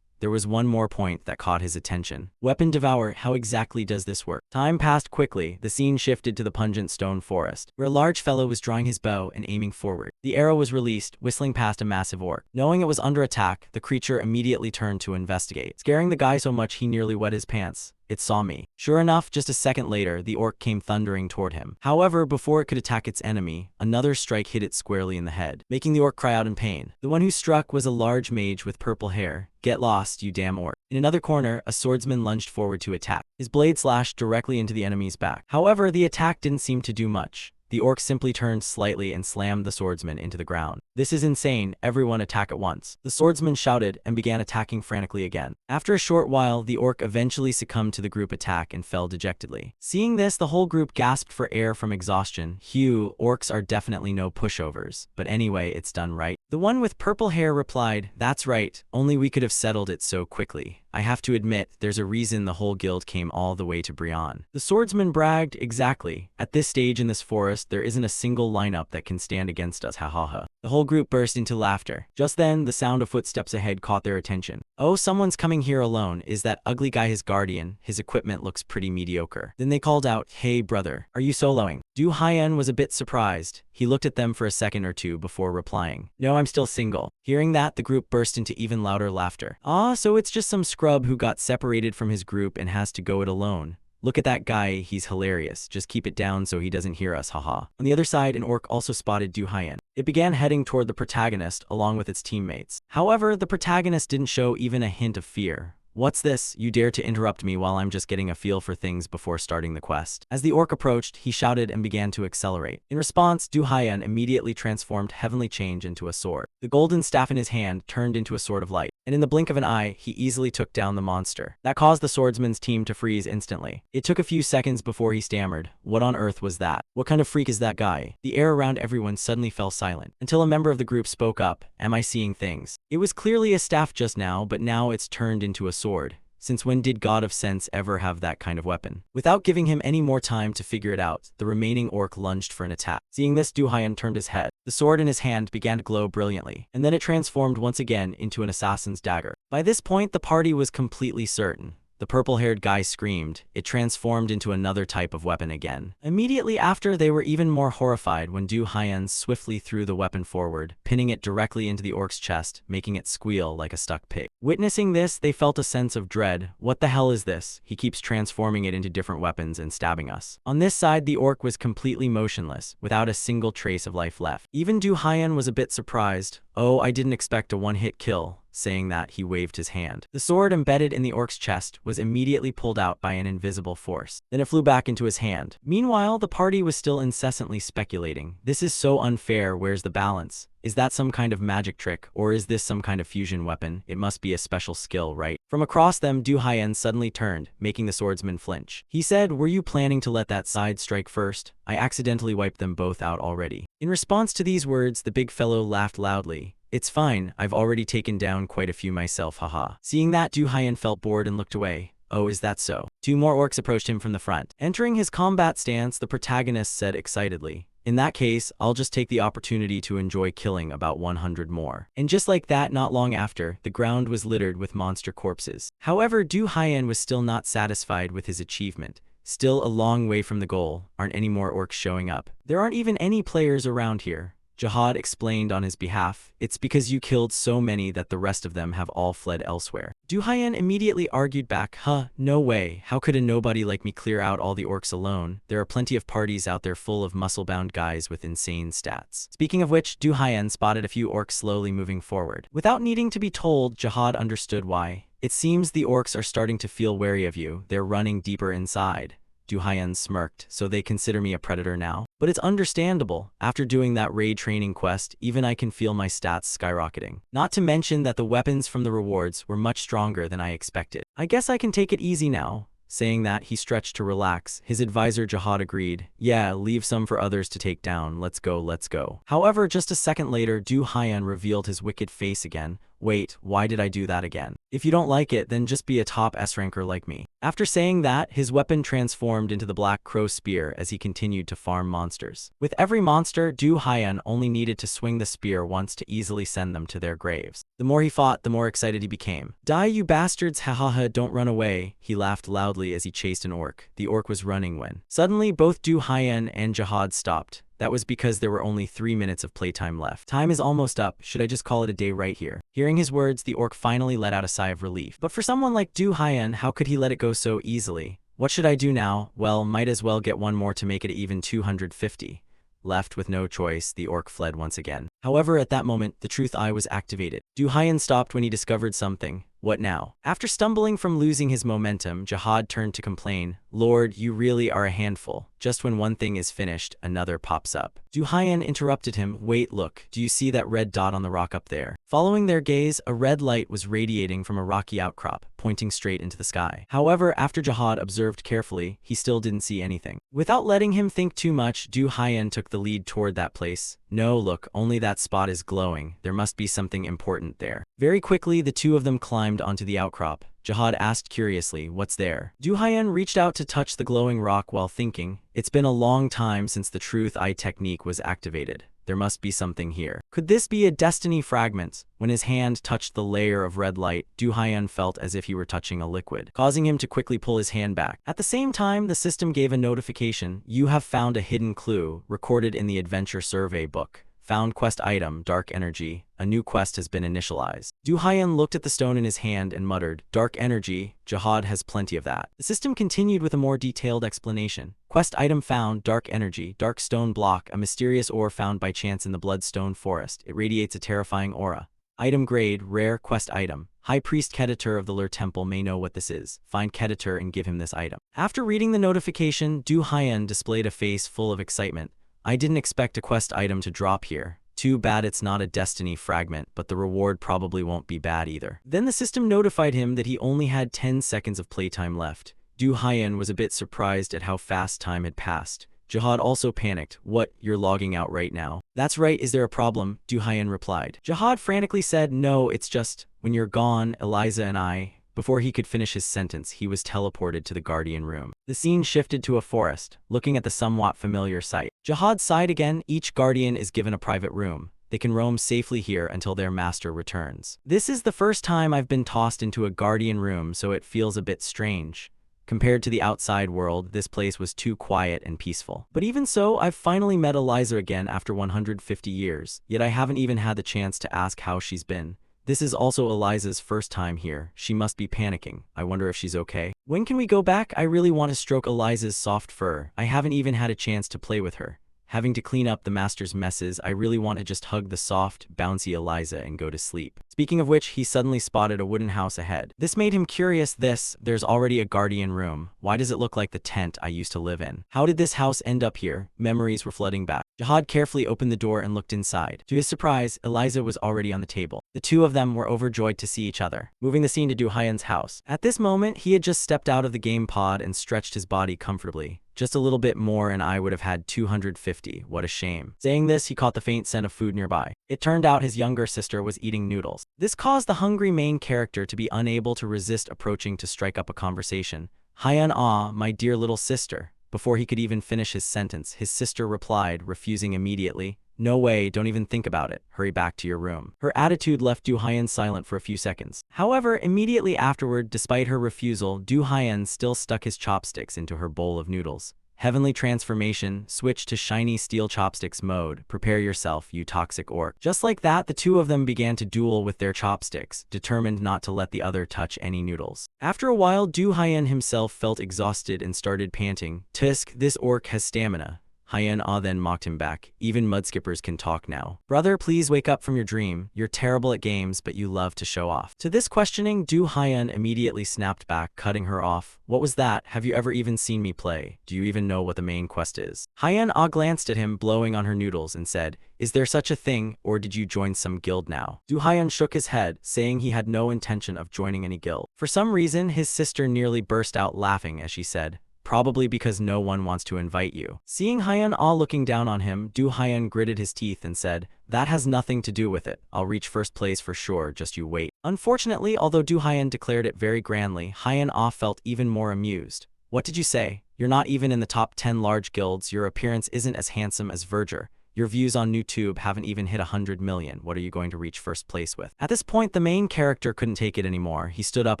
There was one more point that caught his attention. Weapon Devour, how exactly does this work? Time passed quickly. The scene shifted to the pungent stone forest, where a large fellow was drawing his bow and aiming forward. The arrow was released, whistling past a massive orc. Knowing it was under attack, the creature immediately turned to investigate, scaring the guy so much he nearly wet his pants. It saw me. Sure enough, just a second later, the orc came thundering toward him. However, before it could attack its enemy, another strike hit it squarely in the head, making the orc cry out in pain. The one who struck was a large mage with purple hair. Get lost, you damn orc. In another corner, a swordsman lunged forward to attack. His blade slashed directly into the enemy's back. However, the attack didn't seem to do much. The orc simply turned slightly and slammed the swordsman into the ground. This is insane, everyone attack at once. The swordsman shouted and began attacking frantically again. After a short while, the orc eventually succumbed to the group attack and fell dejectedly. Seeing this, the whole group gasped for air from exhaustion. Phew, orcs are definitely no pushovers. But anyway, it's done right. The one with purple hair replied, that's right, only we could have settled it so quickly. I have to admit, there's a reason the whole guild came all the way to Brion. The swordsman bragged, exactly. At this stage in this forest, there isn't a single lineup that can stand against us, ha ha ha. The whole group burst into laughter. Just then, the sound of footsteps ahead caught their attention. Oh, someone's coming here alone. Is that ugly guy his guardian? His equipment looks pretty mediocre. Then they called out, hey brother, are you soloing? Du Haiyan was a bit surprised. He looked at them for a second or two before replying, "No, I'm still single." Hearing that, the group burst into even louder laughter. "Ah, so it's just some scrub who got separated from his group and has to go it alone. Look at that guy, he's hilarious. Just keep it down so he doesn't hear us, haha." On the other side, an orc also spotted Du Haiyan. It began heading toward the protagonist along with its teammates. However, the protagonist didn't show even a hint of fear. "What's this? You dare to interrupt me while I'm just getting a feel for things before starting the quest." As the orc approached, he shouted and began to accelerate. In response, Du Haiyan immediately transformed heavenly change into a sword. The golden staff in his hand turned into a sword of light, and in the blink of an eye, he easily took down the monster. That caused the swordsman's team to freeze instantly. It took a few seconds before he stammered, "What on earth was that? What kind of freak is that guy?" The air around everyone suddenly fell silent, until a member of the group spoke up, "Am I seeing things? It was clearly a staff just now, but now it's turned into a sword. Since when did God of Sense ever have that kind of weapon?" Without giving him any more time to figure it out, the remaining orc lunged for an attack. Seeing this, Du Haiyan turned his head. The sword in his hand began to glow brilliantly, and then it transformed once again into an assassin's dagger. By this point, the party was completely certain. The purple-haired guy screamed. It transformed into another type of weapon again. Immediately after, they were even more horrified when Du Haiyan swiftly threw the weapon forward, pinning it directly into the orc's chest, making it squeal like a stuck pig. Witnessing this, they felt a sense of dread. "What the hell is this? He keeps transforming it into different weapons and stabbing us." On this side, the orc was completely motionless, without a single trace of life left. Even Du Haiyan was a bit surprised. "Oh, I didn't expect a one-hit kill." Saying that, he waved his hand. The sword embedded in the orc's chest was immediately pulled out by an invisible force. Then it flew back into his hand. Meanwhile, the party was still incessantly speculating. "This is so unfair, where's the balance? Is that some kind of magic trick, or is this some kind of fusion weapon? It must be a special skill, right?" From across them, Du Haiyan suddenly turned, making the swordsman flinch. He said, "Were you planning to let that side strike first? I accidentally wiped them both out already." In response to these words, the big fellow laughed loudly. "It's fine, I've already taken down quite a few myself, haha." Seeing that, Du Haiyan felt bored and looked away. "Oh, is that so?" Two more orcs approached him from the front. Entering his combat stance, the protagonist said excitedly, "In that case, I'll just take the opportunity to enjoy killing about 100 more." And just like that, not long after, the ground was littered with monster corpses. However, Du Haiyan was still not satisfied with his achievement. Still a long way from the goal. "Aren't any more orcs showing up? There aren't even any players around here." Jihad explained on his behalf, "It's because you killed so many that the rest of them have all fled elsewhere." Du Haiyan immediately argued back, No way, how could a nobody like me clear out all the orcs alone? There are plenty of parties out there full of muscle-bound guys with insane stats." Speaking of which, Du Haiyan spotted a few orcs slowly moving forward. Without needing to be told, Jihad understood why. "It seems the orcs are starting to feel wary of you. They're running deeper inside." Du Haiyan smirked. "So they consider me a predator now? But it's understandable. After doing that raid training quest, even I can feel my stats skyrocketing. Not to mention that the weapons from the rewards were much stronger than I expected. I guess I can take it easy now." Saying that, he stretched to relax. His advisor Jihad agreed. "Yeah, leave some for others to take down. Let's go, let's go." However, just a second later, Du Haiyan revealed his wicked face again. "Wait, why did I do that again? If you don't like it, then just be a top S-ranker like me." After saying that, his weapon transformed into the Black Crow Spear as he continued to farm monsters. With every monster, Du Haiyan only needed to swing the spear once to easily send them to their graves. The more he fought, the more excited he became. "Die, you bastards, hahaha, don't run away." He laughed loudly as he chased an orc. The orc was running when suddenly both Du Haiyan and Jihad stopped. That was because there were only 3 minutes of playtime left. "Time is almost up. Should I just call it a day right here?" Hearing his words, the orc finally let out a sigh of relief. But for someone like Du Haiyan, how could he let it go so easily? "What should I do now? Well, might as well get one more to make it even 250. Left with no choice, the orc fled once again. However, at that moment, the truth eye was activated. Du Haiyan stopped when he discovered something. What now? After stumbling from losing his momentum, Jihad turned to complain. "Lord, you really are a handful. Just when one thing is finished, another pops up." Du Haiyan interrupted him. "Wait, look. Do you see that red dot on the rock up there?" Following their gaze, a red light was radiating from a rocky outcrop, pointing straight into the sky. However, after Jihad observed carefully, he still didn't see anything. Without letting him think too much, Du Haiyan took the lead toward that place. "No, look, only that spot is glowing. There must be something important there." Very quickly, the two of them climbed onto the outcrop. Jihad asked curiously, "What's there?" Du Haiyan reached out to touch the glowing rock while thinking. "It's been a long time since the truth eye technique was activated. There must be something here. Could this be a destiny fragment? When his hand touched the layer of red light, Du Haiyan felt as if he were touching a liquid, causing him to quickly pull his hand back. At the same time, the system gave a notification. You have found a hidden clue, recorded in the Adventure Survey book. Found quest item, Dark Energy. A new quest has been initialized. Du Haiyan looked at the stone in his hand and muttered, Dark Energy, Jihad has plenty of that. The system continued with a more detailed explanation. Quest item found, Dark Energy, Dark Stone Block, a mysterious ore found by chance in the Bloodstone Forest. It radiates a terrifying aura. Item grade, rare, quest item. High Priest Keditor of the Lur Temple may know what this is. Find Keditor and give him this item. After reading the notification, Du Haiyan displayed a face full of excitement. I didn't expect a quest item to drop here. Too bad it's not a destiny fragment, but the reward probably won't be bad either. Then the system notified him that he only had 10 seconds of playtime left. Du Haiyan was a bit surprised at how fast time had passed. Jihad also panicked. What, you're logging out right now? That's right, is there a problem? Du Haiyan replied. Jihad frantically said, no, it's just, when you're gone, Eliza and I. Before he could finish his sentence, he was teleported to the Guardian Room. The scene shifted to a forest, looking at the somewhat familiar sight. Jihad sighed again. Each Guardian is given a private room. They can roam safely here until their master returns. This is the first time I've been tossed into a Guardian Room, so it feels a bit strange. Compared to the outside world, this place was too quiet and peaceful. But even so, I've finally met Eliza again after 150 years, yet I haven't even had the chance to ask how she's been. This is also Eliza's first time here. She must be panicking. I wonder if she's okay. When can we go back? I really want to stroke Eliza's soft fur. I haven't even had a chance to play with her. Having to clean up the master's messes, I really want to just hug the soft, bouncy Eliza and go to sleep. Speaking of which, he suddenly spotted a wooden house ahead. This made him curious. There's already a Guardian Room. Why does it look like the tent I used to live in? How did this house end up here? Memories were flooding back. Jihad carefully opened the door and looked inside. To his surprise, Eliza was already on the table. The two of them were overjoyed to see each other. Moving the scene to Du Haiyan's house. At this moment, he had just stepped out of the game pod and stretched his body comfortably. Just a little bit more and I would have had 250. What a shame. Saying this, he caught the faint scent of food nearby. It turned out his younger sister was eating noodles. This caused the hungry main character to be unable to resist approaching to strike up a conversation. Haiyan, ah, my dear little sister. Before he could even finish his sentence, his sister replied, refusing immediately. No way, don't even think about it. Hurry back to your room. Her attitude left Du Haiyan silent for a few seconds. However, immediately afterward, despite her refusal, Du Haiyan still stuck his chopsticks into her bowl of noodles. Heavenly Transformation, switch to shiny steel chopsticks mode. Prepare yourself, you toxic orc. Just like that, the two of them began to duel with their chopsticks, determined not to let the other touch any noodles. After a while, Du Haiyan himself felt exhausted and started panting. Tisk, this orc has stamina. Haiyan Ah then mocked him back. Even mudskippers can talk now. Brother, please wake up from your dream. You're terrible at games, but you love to show off. To this questioning, Du Haiyan immediately snapped back, cutting her off. What was that? Have you ever even seen me play? Do you even know what the main quest is? Haiyan Ah glanced at him, blowing on her noodles, and said, is there such a thing, or did you join some guild now? Du Haiyan shook his head, saying he had no intention of joining any guild. For some reason, his sister nearly burst out laughing as she said, probably because no one wants to invite you. Seeing Haiyan Ah looking down on him, Du Haiyan gritted his teeth and said, that has nothing to do with it. I'll reach first place for sure, just you wait. Unfortunately, although Du Haiyan declared it very grandly, Haiyan Ah felt even more amused. What did you say? You're not even in the top 10 large guilds. Your appearance isn't as handsome as Verger. Your views on YouTube haven't even hit 100 million. What are you going to reach first place with? At this point, the main character couldn't take it anymore. He stood up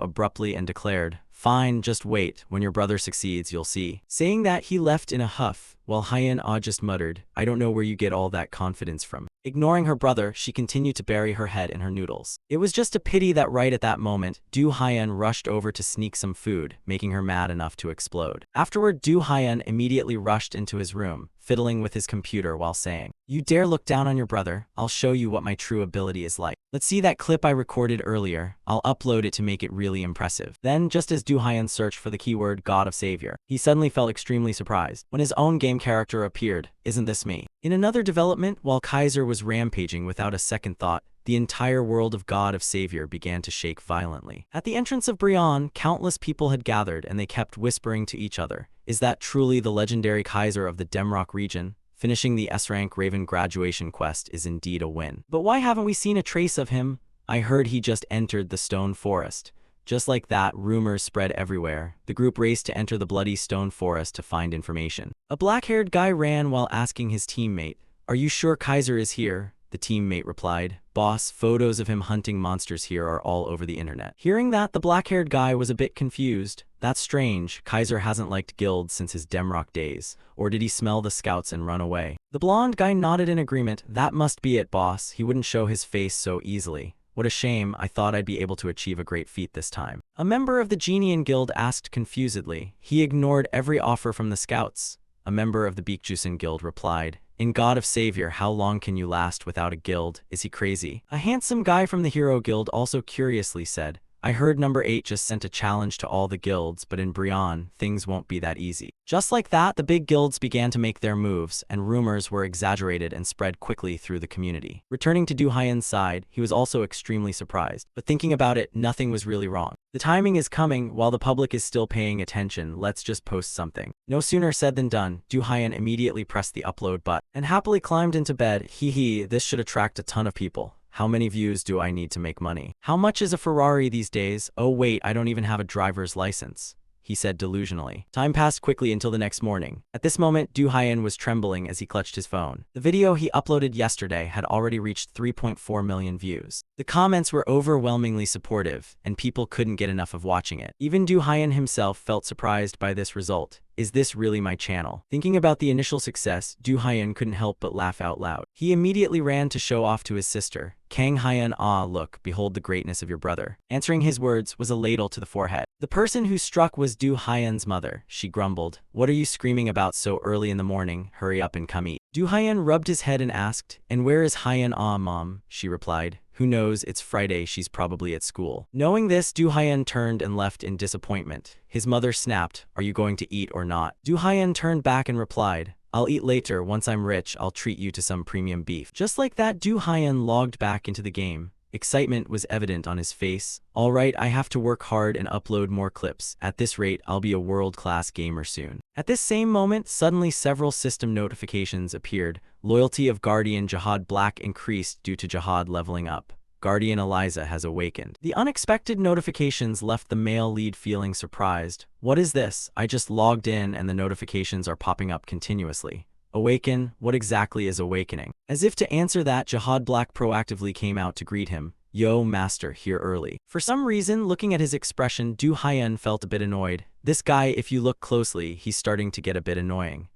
abruptly and declared, fine, just wait. When your brother succeeds, you'll see. Saying that, he left in a huff, while Haiyan Ah just muttered, I don't know where you get all that confidence from. Ignoring her brother, she continued to bury her head in her noodles. It was just a pity that right at that moment, Du Haiyan rushed over to sneak some food, making her mad enough to explode. Afterward, Du Haiyan immediately rushed into his room, fiddling with his computer while saying, you dare look down on your brother? I'll show you what my true ability is like. Let's see that clip I recorded earlier. I'll upload it to make it really impressive. Then, just as Du Haiyan searched for the keyword God of Savior, he suddenly felt extremely surprised when his own game character appeared. Isn't this me? In another development, while Kaiser was rampaging without a second thought, the entire world of God of Savior began to shake violently. At the entrance of Brion, countless people had gathered and they kept whispering to each other, is that truly the legendary Kaiser of the Demrock region? Finishing the S-rank Raven graduation quest is indeed a win. But why haven't we seen a trace of him? I heard he just entered the Stone Forest. Just like that, rumors spread everywhere. The group raced to enter the bloody Stone Forest to find information. A black-haired guy ran while asking his teammate, Are you sure Kaiser is here? The teammate replied. Boss, photos of him hunting monsters here are all over the internet. Hearing that, the black-haired guy was a bit confused. That's strange. Kaiser hasn't liked guilds since his Demrock days. Or did he smell the scouts and run away? The blonde guy nodded in agreement. That must be it, boss. He wouldn't show his face so easily. What a shame. I thought I'd be able to achieve a great feat this time. A member of the Genian Guild asked confusedly. He ignored every offer from the scouts. A member of the Beakjusen Guild replied, In God of Savior, how long can you last without a guild? Is he crazy? A handsome guy from the Hero Guild also curiously said, I heard number 8 just sent a challenge to all the guilds, but in Brion, things won't be that easy. Just like that, the big guilds began to make their moves, and rumors were exaggerated and spread quickly through the community. Returning to Du Haiyan's side, he was also extremely surprised. But thinking about it, nothing was really wrong. The timing is coming, while the public is still paying attention, let's just post something. No sooner said than done, Du Haiyan immediately pressed the upload button, and happily climbed into bed. Hee, this should attract a ton of people. How many views do I need to make money? How much is a Ferrari these days? Oh wait, I don't even have a driver's license, he said delusionally. Time passed quickly until the next morning. At this moment, Du Haiyan was trembling as he clutched his phone. The video he uploaded yesterday had already reached 3.4 million views. The comments were overwhelmingly supportive, and people couldn't get enough of watching it. Even Du Haiyan himself felt surprised by this result. Is this really my channel? Thinking about the initial success, Du Haiyan couldn't help but laugh out loud. He immediately ran to show off to his sister. Kang Haiyan, ah, look, behold the greatness of your brother. Answering his words was a ladle to the forehead. The person who struck was Du Haiyan's mother. She grumbled, What are you screaming about so early in the morning? Hurry up and come eat. Du Haiyan rubbed his head and asked, And where is Haiyan? Ah, mom, she replied. Who knows, it's Friday, she's probably at school. Knowing this, Du Haiyan turned and left in disappointment. His mother snapped, Are you going to eat or not? Du Haiyan turned back and replied, I'll eat later. Once I'm rich, I'll treat you to some premium beef. Just like that, Du Haiyan logged back into the game. Excitement was evident on his face. Alright, I have to work hard and upload more clips. At this rate, I'll be a world-class gamer soon. At this same moment, suddenly several system notifications appeared. Loyalty of Guardian Jihad Black increased due to Jihad leveling up. Guardian Eliza has awakened. The unexpected notifications left the male lead feeling surprised. What is this? I just logged in and the notifications are popping up continuously. Awaken? What exactly is awakening? As if to answer that, Jihad Black proactively came out to greet him. Yo, master, here early. For some reason, looking at his expression, Du Haiyan felt a bit annoyed. This guy, if you look closely, he's starting to get a bit annoying.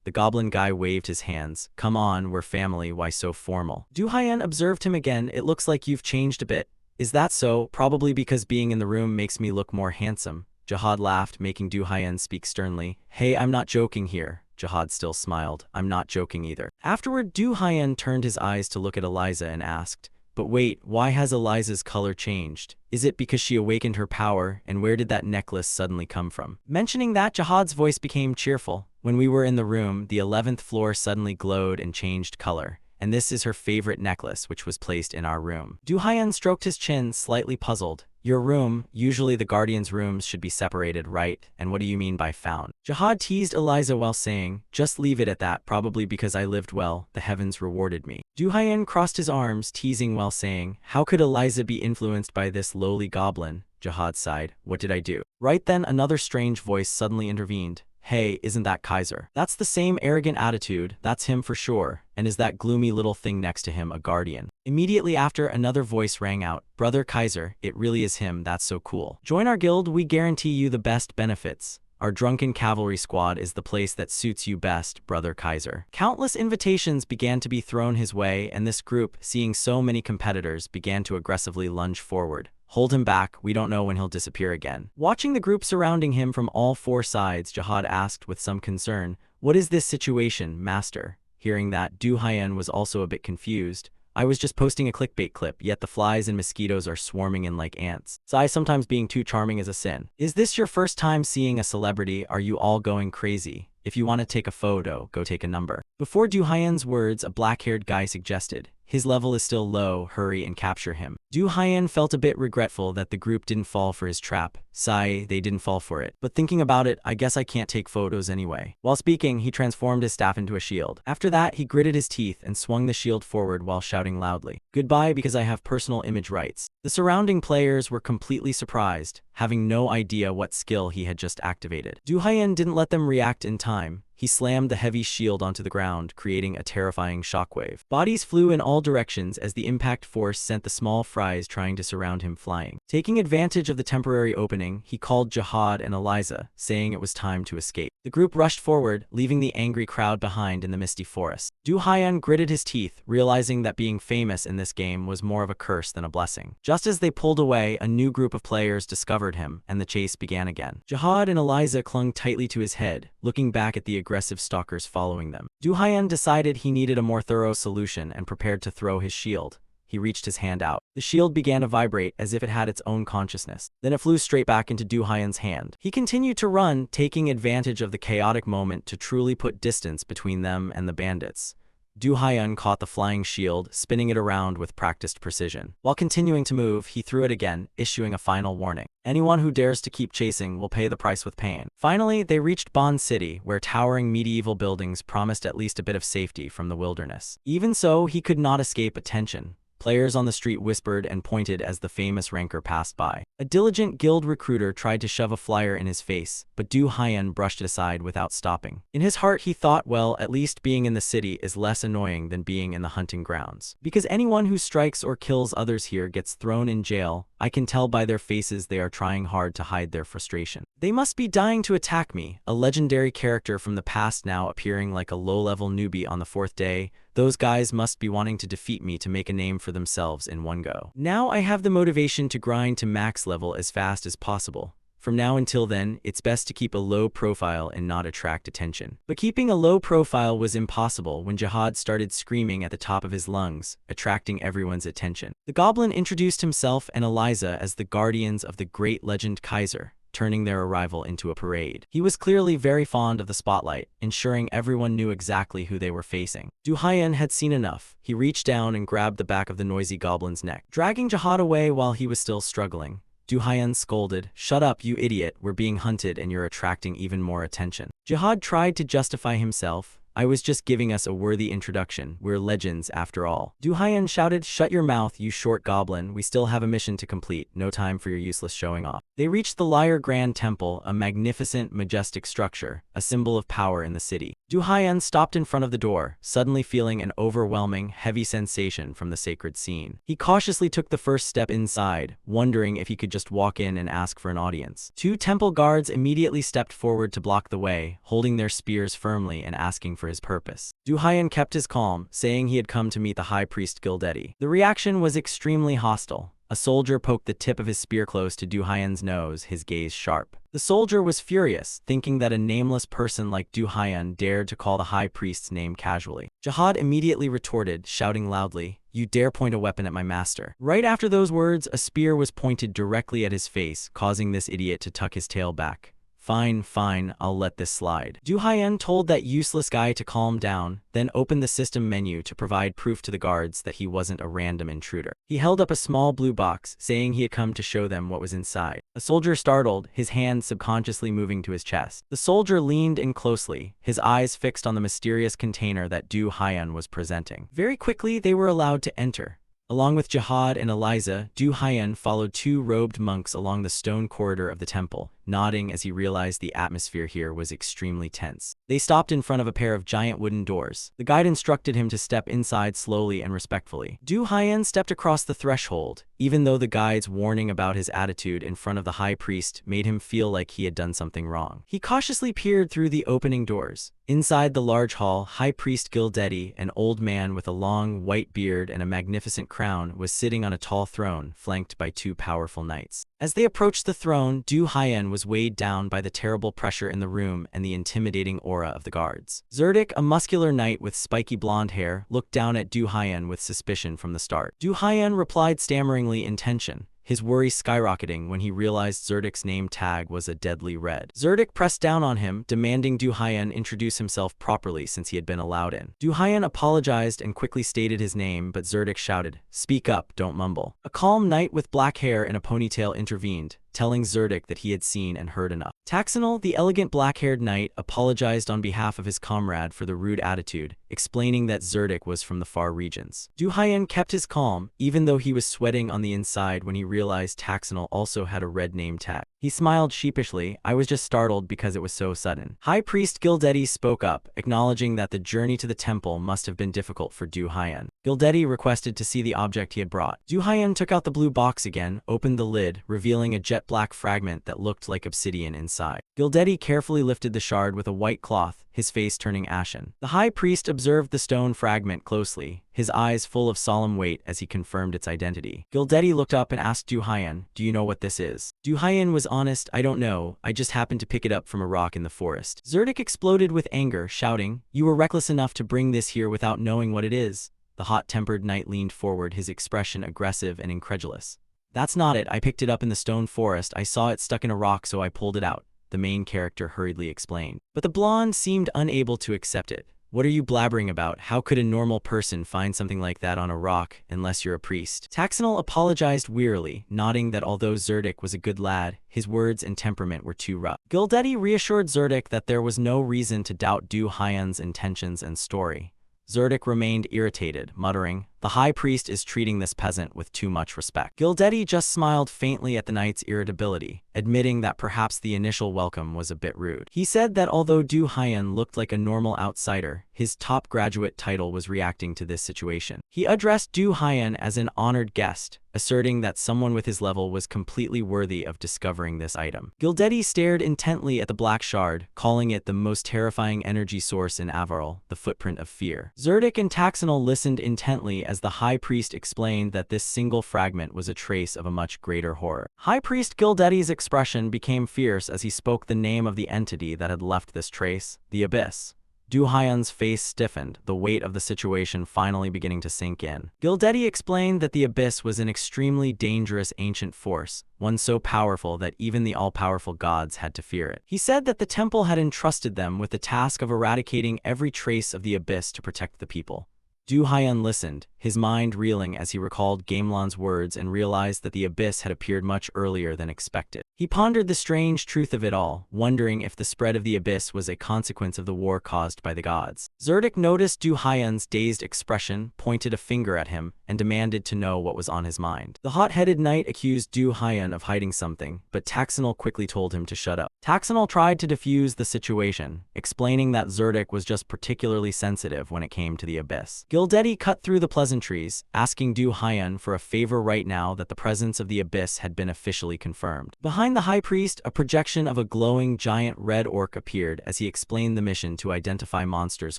The goblin guy waved his hands. Come on, we're family, why so formal? Du Haiyan observed him again. It looks like you've changed a bit. Is that so? Probably because being in the room makes me look more handsome. Jihad laughed, making Du Haiyan speak sternly. Hey, I'm not joking here. Jihad still smiled. I'm not joking either. Afterward, Du Haiyan turned his eyes to look at Eliza and asked, But wait, why has Eliza's color changed? Is it because she awakened her power, and where did that necklace suddenly come from? Mentioning that, Jihad's voice became cheerful. When we were in the room, the 11th floor suddenly glowed and changed color, and this is her favorite necklace, which was placed in our room. Du Haiyan stroked his chin, slightly puzzled. Your room, usually the Guardian's rooms should be separated, right? And what do you mean by found? Jihad teased Eliza while saying, Just leave it at that, probably because I lived well, the heavens rewarded me. Du Haiyan crossed his arms, teasing while saying, How could Eliza be influenced by this lowly goblin? Jihad sighed, What did I do? Right then, another strange voice suddenly intervened. Hey, isn't that Kaiser? That's the same arrogant attitude, that's him for sure. And is that gloomy little thing next to him a guardian? Immediately after, another voice rang out. Brother Kaiser, it really is him, that's so cool. Join our guild, we guarantee you the best benefits. Our drunken cavalry squad is the place that suits you best, Brother Kaiser. Countless invitations began to be thrown his way, and this group, seeing so many competitors, began to aggressively lunge forward. Hold him back, we don't know when he'll disappear again. Watching the group surrounding him from all four sides, Jihad asked with some concern, What is this situation, master? Hearing that, Du Haiyan was also a bit confused. I was just posting a clickbait clip, yet the flies and mosquitoes are swarming in like ants. So sometimes being too charming is a sin. Is this your first time seeing a celebrity? Are you all going crazy? If you want to take a photo, go take a number. Before Du Haiyan's words, a black-haired guy suggested, His level is still low, hurry and capture him. Du Haiyan felt a bit regretful that the group didn't fall for his trap. Sigh, they didn't fall for it. But thinking about it, I guess I can't take photos anyway. While speaking, he transformed his staff into a shield. After that, he gritted his teeth and swung the shield forward while shouting loudly, Goodbye because I have personal image rights. The surrounding players were completely surprised, having no idea what skill he had just activated. Du Haiyan didn't let them react in time. he slammed the heavy shield onto the ground, creating a terrifying shockwave. Bodies flew in all directions as the impact force sent the small fries trying to surround him flying. Taking advantage of the temporary opening, he called Jihad and Eliza, saying it was time to escape. The group rushed forward, leaving the angry crowd behind in the misty forest. Du Haiyan gritted his teeth, realizing that being famous in this game was more of a curse than a blessing. Just as they pulled away, a new group of players discovered him, and the chase began again. Jihad and Eliza clung tightly to his head, looking back at the aggressive stalkers following them. Du Haiyan decided he needed a more thorough solution and prepared to throw his shield. He reached his hand out. The shield began to vibrate as if it had its own consciousness. Then it flew straight back into Du Haiyan's hand. He continued to run, taking advantage of the chaotic moment to truly put distance between them and the bandits. Du Haiyan caught the flying shield, spinning it around with practiced precision. While continuing to move, he threw it again, issuing a final warning. Anyone who dares to keep chasing will pay the price with pain. Finally, they reached Bond City, where towering medieval buildings promised at least a bit of safety from the wilderness. Even so, he could not escape attention. Players on the street whispered and pointed as the famous ranker passed by. A diligent guild recruiter tried to shove a flyer in his face, but Du Haiyan brushed it aside without stopping. In his heart, he thought, well, at least being in the city is less annoying than being in the hunting grounds. Because anyone who strikes or kills others here gets thrown in jail. I can tell by their faces they are trying hard to hide their frustration. They must be dying to attack me, a legendary character from the past now appearing like a low-level newbie on the fourth day. Those guys must be wanting to defeat me to make a name for themselves in one go. Now I have the motivation to grind to max level as fast as possible. From now until then, it's best to keep a low profile and not attract attention. But keeping a low profile was impossible when Jihad started screaming at the top of his lungs, attracting everyone's attention. The goblin introduced himself and Eliza as the guardians of the great legend Kaiser, turning their arrival into a parade. He was clearly very fond of the spotlight, ensuring everyone knew exactly who they were facing. Du Haiyan had seen enough. He reached down and grabbed the back of the noisy goblin's neck, dragging Jihad away while he was still struggling. Du Haiyan scolded, "Shut up, you idiot, we're being hunted and you're attracting even more attention." Jihad tried to justify himself. "I was just giving us a worthy introduction. We're legends after all." Du Haiyan shouted, "Shut your mouth, you short goblin. We still have a mission to complete. No time for your useless showing off." They reached the Lyre Grand Temple, a magnificent, majestic structure, a symbol of power in the city. Du Haiyan stopped in front of the door, suddenly feeling an overwhelming, heavy sensation from the sacred scene. He cautiously took the first step inside, wondering if he could just walk in and ask for an audience. Two temple guards immediately stepped forward to block the way, holding their spears firmly and asking for his purpose. Du Haiyan kept his calm, saying he had come to meet the High Priest Gildetti. The reaction was extremely hostile. A soldier poked the tip of his spear close to Du Haiyan's nose, his gaze sharp. The soldier was furious, thinking that a nameless person like Du Haiyan dared to call the High Priest's name casually. Jihad immediately retorted, shouting loudly, "You dare point a weapon at my master." Right after those words, a spear was pointed directly at his face, causing this idiot to tuck his tail back. Fine, I'll let this slide." Du Haiyan told that useless guy to calm down, then opened the system menu to provide proof to the guards that he wasn't a random intruder. He held up a small blue box, saying he had come to show them what was inside. A soldier startled, his hand subconsciously moving to his chest. The soldier leaned in closely, his eyes fixed on the mysterious container that Du Haiyan was presenting. Very quickly, they were allowed to enter. Along with Jihad and Eliza, Du Haiyan followed two robed monks along the stone corridor of the temple, nodding as he realized the atmosphere here was extremely tense. They stopped in front of a pair of giant wooden doors. The guide instructed him to step inside slowly and respectfully. Du Haiyan stepped across the threshold, even though the guide's warning about his attitude in front of the high priest made him feel like he had done something wrong. He cautiously peered through the opening doors. Inside the large hall, High Priest Gildetti, an old man with a long, white beard and a magnificent crown, was sitting on a tall throne, flanked by two powerful knights. As they approached the throne, Du Haiyan was weighed down by the terrible pressure in the room and the intimidating aura of the guards. Zerdik, a muscular knight with spiky blonde hair, looked down at Du Haiyan with suspicion from the start. Du Haiyan replied stammeringly in tension, his worry skyrocketing when he realized Zerdik's name tag was a deadly red. Zerdik pressed down on him, demanding Du Haiyan introduce himself properly since he had been allowed in. Du Haiyan apologized and quickly stated his name, but Zerdik shouted, "Speak up, don't mumble." A calm knight with black hair and a ponytail intervened, telling Zerdik that he had seen and heard enough. Taxanal, the elegant black-haired knight, apologized on behalf of his comrade for the rude attitude, explaining that Zerdik was from the far regions. Du Haiyan kept his calm, even though he was sweating on the inside when he realized Taxanal also had a red name tag. He smiled sheepishly. I was just startled because it was so sudden. High Priest Gildetti spoke up, acknowledging that the journey to the temple must have been difficult for Du Haiyan. Gildetti requested to see the object he had brought. Du Haiyan took out the blue box again, opened the lid, revealing a jet-black fragment that looked like obsidian inside. Gildetti carefully lifted the shard with a white cloth, his face turning ashen. The high priest observed the stone fragment closely, his eyes full of solemn weight as he confirmed its identity. Gildetti looked up and asked Du Haiyan, "Do you know what this is?" Du Haiyan was honest, "I don't know, I just happened to pick it up from a rock in the forest." Zerdik exploded with anger, shouting, "You were reckless enough to bring this here without knowing what it is." The hot-tempered knight leaned forward, his expression aggressive and incredulous. "That's not it, I picked it up in the stone forest, I saw it stuck in a rock so I pulled it out," the main character hurriedly explained. But the blonde seemed unable to accept it. "What are you blabbering about? How could a normal person find something like that on a rock, unless you're a priest?" Taxanal apologized wearily, nodding that although Zerdik was a good lad, his words and temperament were too rough. Gildetti reassured Zerdik that there was no reason to doubt Du Haiyan's intentions and story. Zerdik remained irritated, muttering, "The high priest is treating this peasant with too much respect." Gildetti just smiled faintly at the knight's irritability, admitting that perhaps the initial welcome was a bit rude. He said that although Du Haiyan looked like a normal outsider, his top graduate title was reacting to this situation. He addressed Du Haiyan as an honored guest, asserting that someone with his level was completely worthy of discovering this item. Gildetti stared intently at the black shard, calling it the most terrifying energy source in Avaril, the footprint of fear. Zerdik and Taxanal listened intently as the high priest explained that this single fragment was a trace of a much greater horror. High Priest Gildetti's expression became fierce as he spoke the name of the entity that had left this trace, the Abyss. Du Haiyan's face stiffened, the weight of the situation finally beginning to sink in. Gildetti explained that the Abyss was an extremely dangerous ancient force, one so powerful that even the all-powerful gods had to fear it. He said that the temple had entrusted them with the task of eradicating every trace of the Abyss to protect the people. Du Haiyan listened, his mind reeling as he recalled Gamelan's words and realized that the Abyss had appeared much earlier than expected. He pondered the strange truth of it all, wondering if the spread of the Abyss was a consequence of the war caused by the gods. Zerdik noticed Du Haiyan's dazed expression, pointed a finger at him, and demanded to know what was on his mind. The hot-headed knight accused Du Haiyan of hiding something, but Taxanal quickly told him to shut up. Taxanal tried to defuse the situation, explaining that Zerdik was just particularly sensitive when it came to the Abyss. Gildetti cut through the pleasantries, asking Du Haiyan for a favor right now that the presence of the Abyss had been officially confirmed. Behind the high priest, a projection of a glowing giant red orc appeared as he explained the mission to identify monsters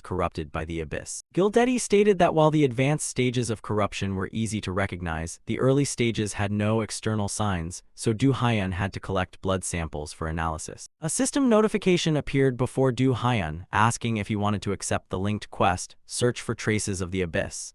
corrupted by the Abyss. Gildetti stated that while the advanced stages of corruption were easy to recognize, the early stages had no external signs, so Du Haiyan had to collect blood samples for analysis. A system notification appeared before Du Haiyan, asking if he wanted to accept the linked quest, Search for Traces of the Abyss.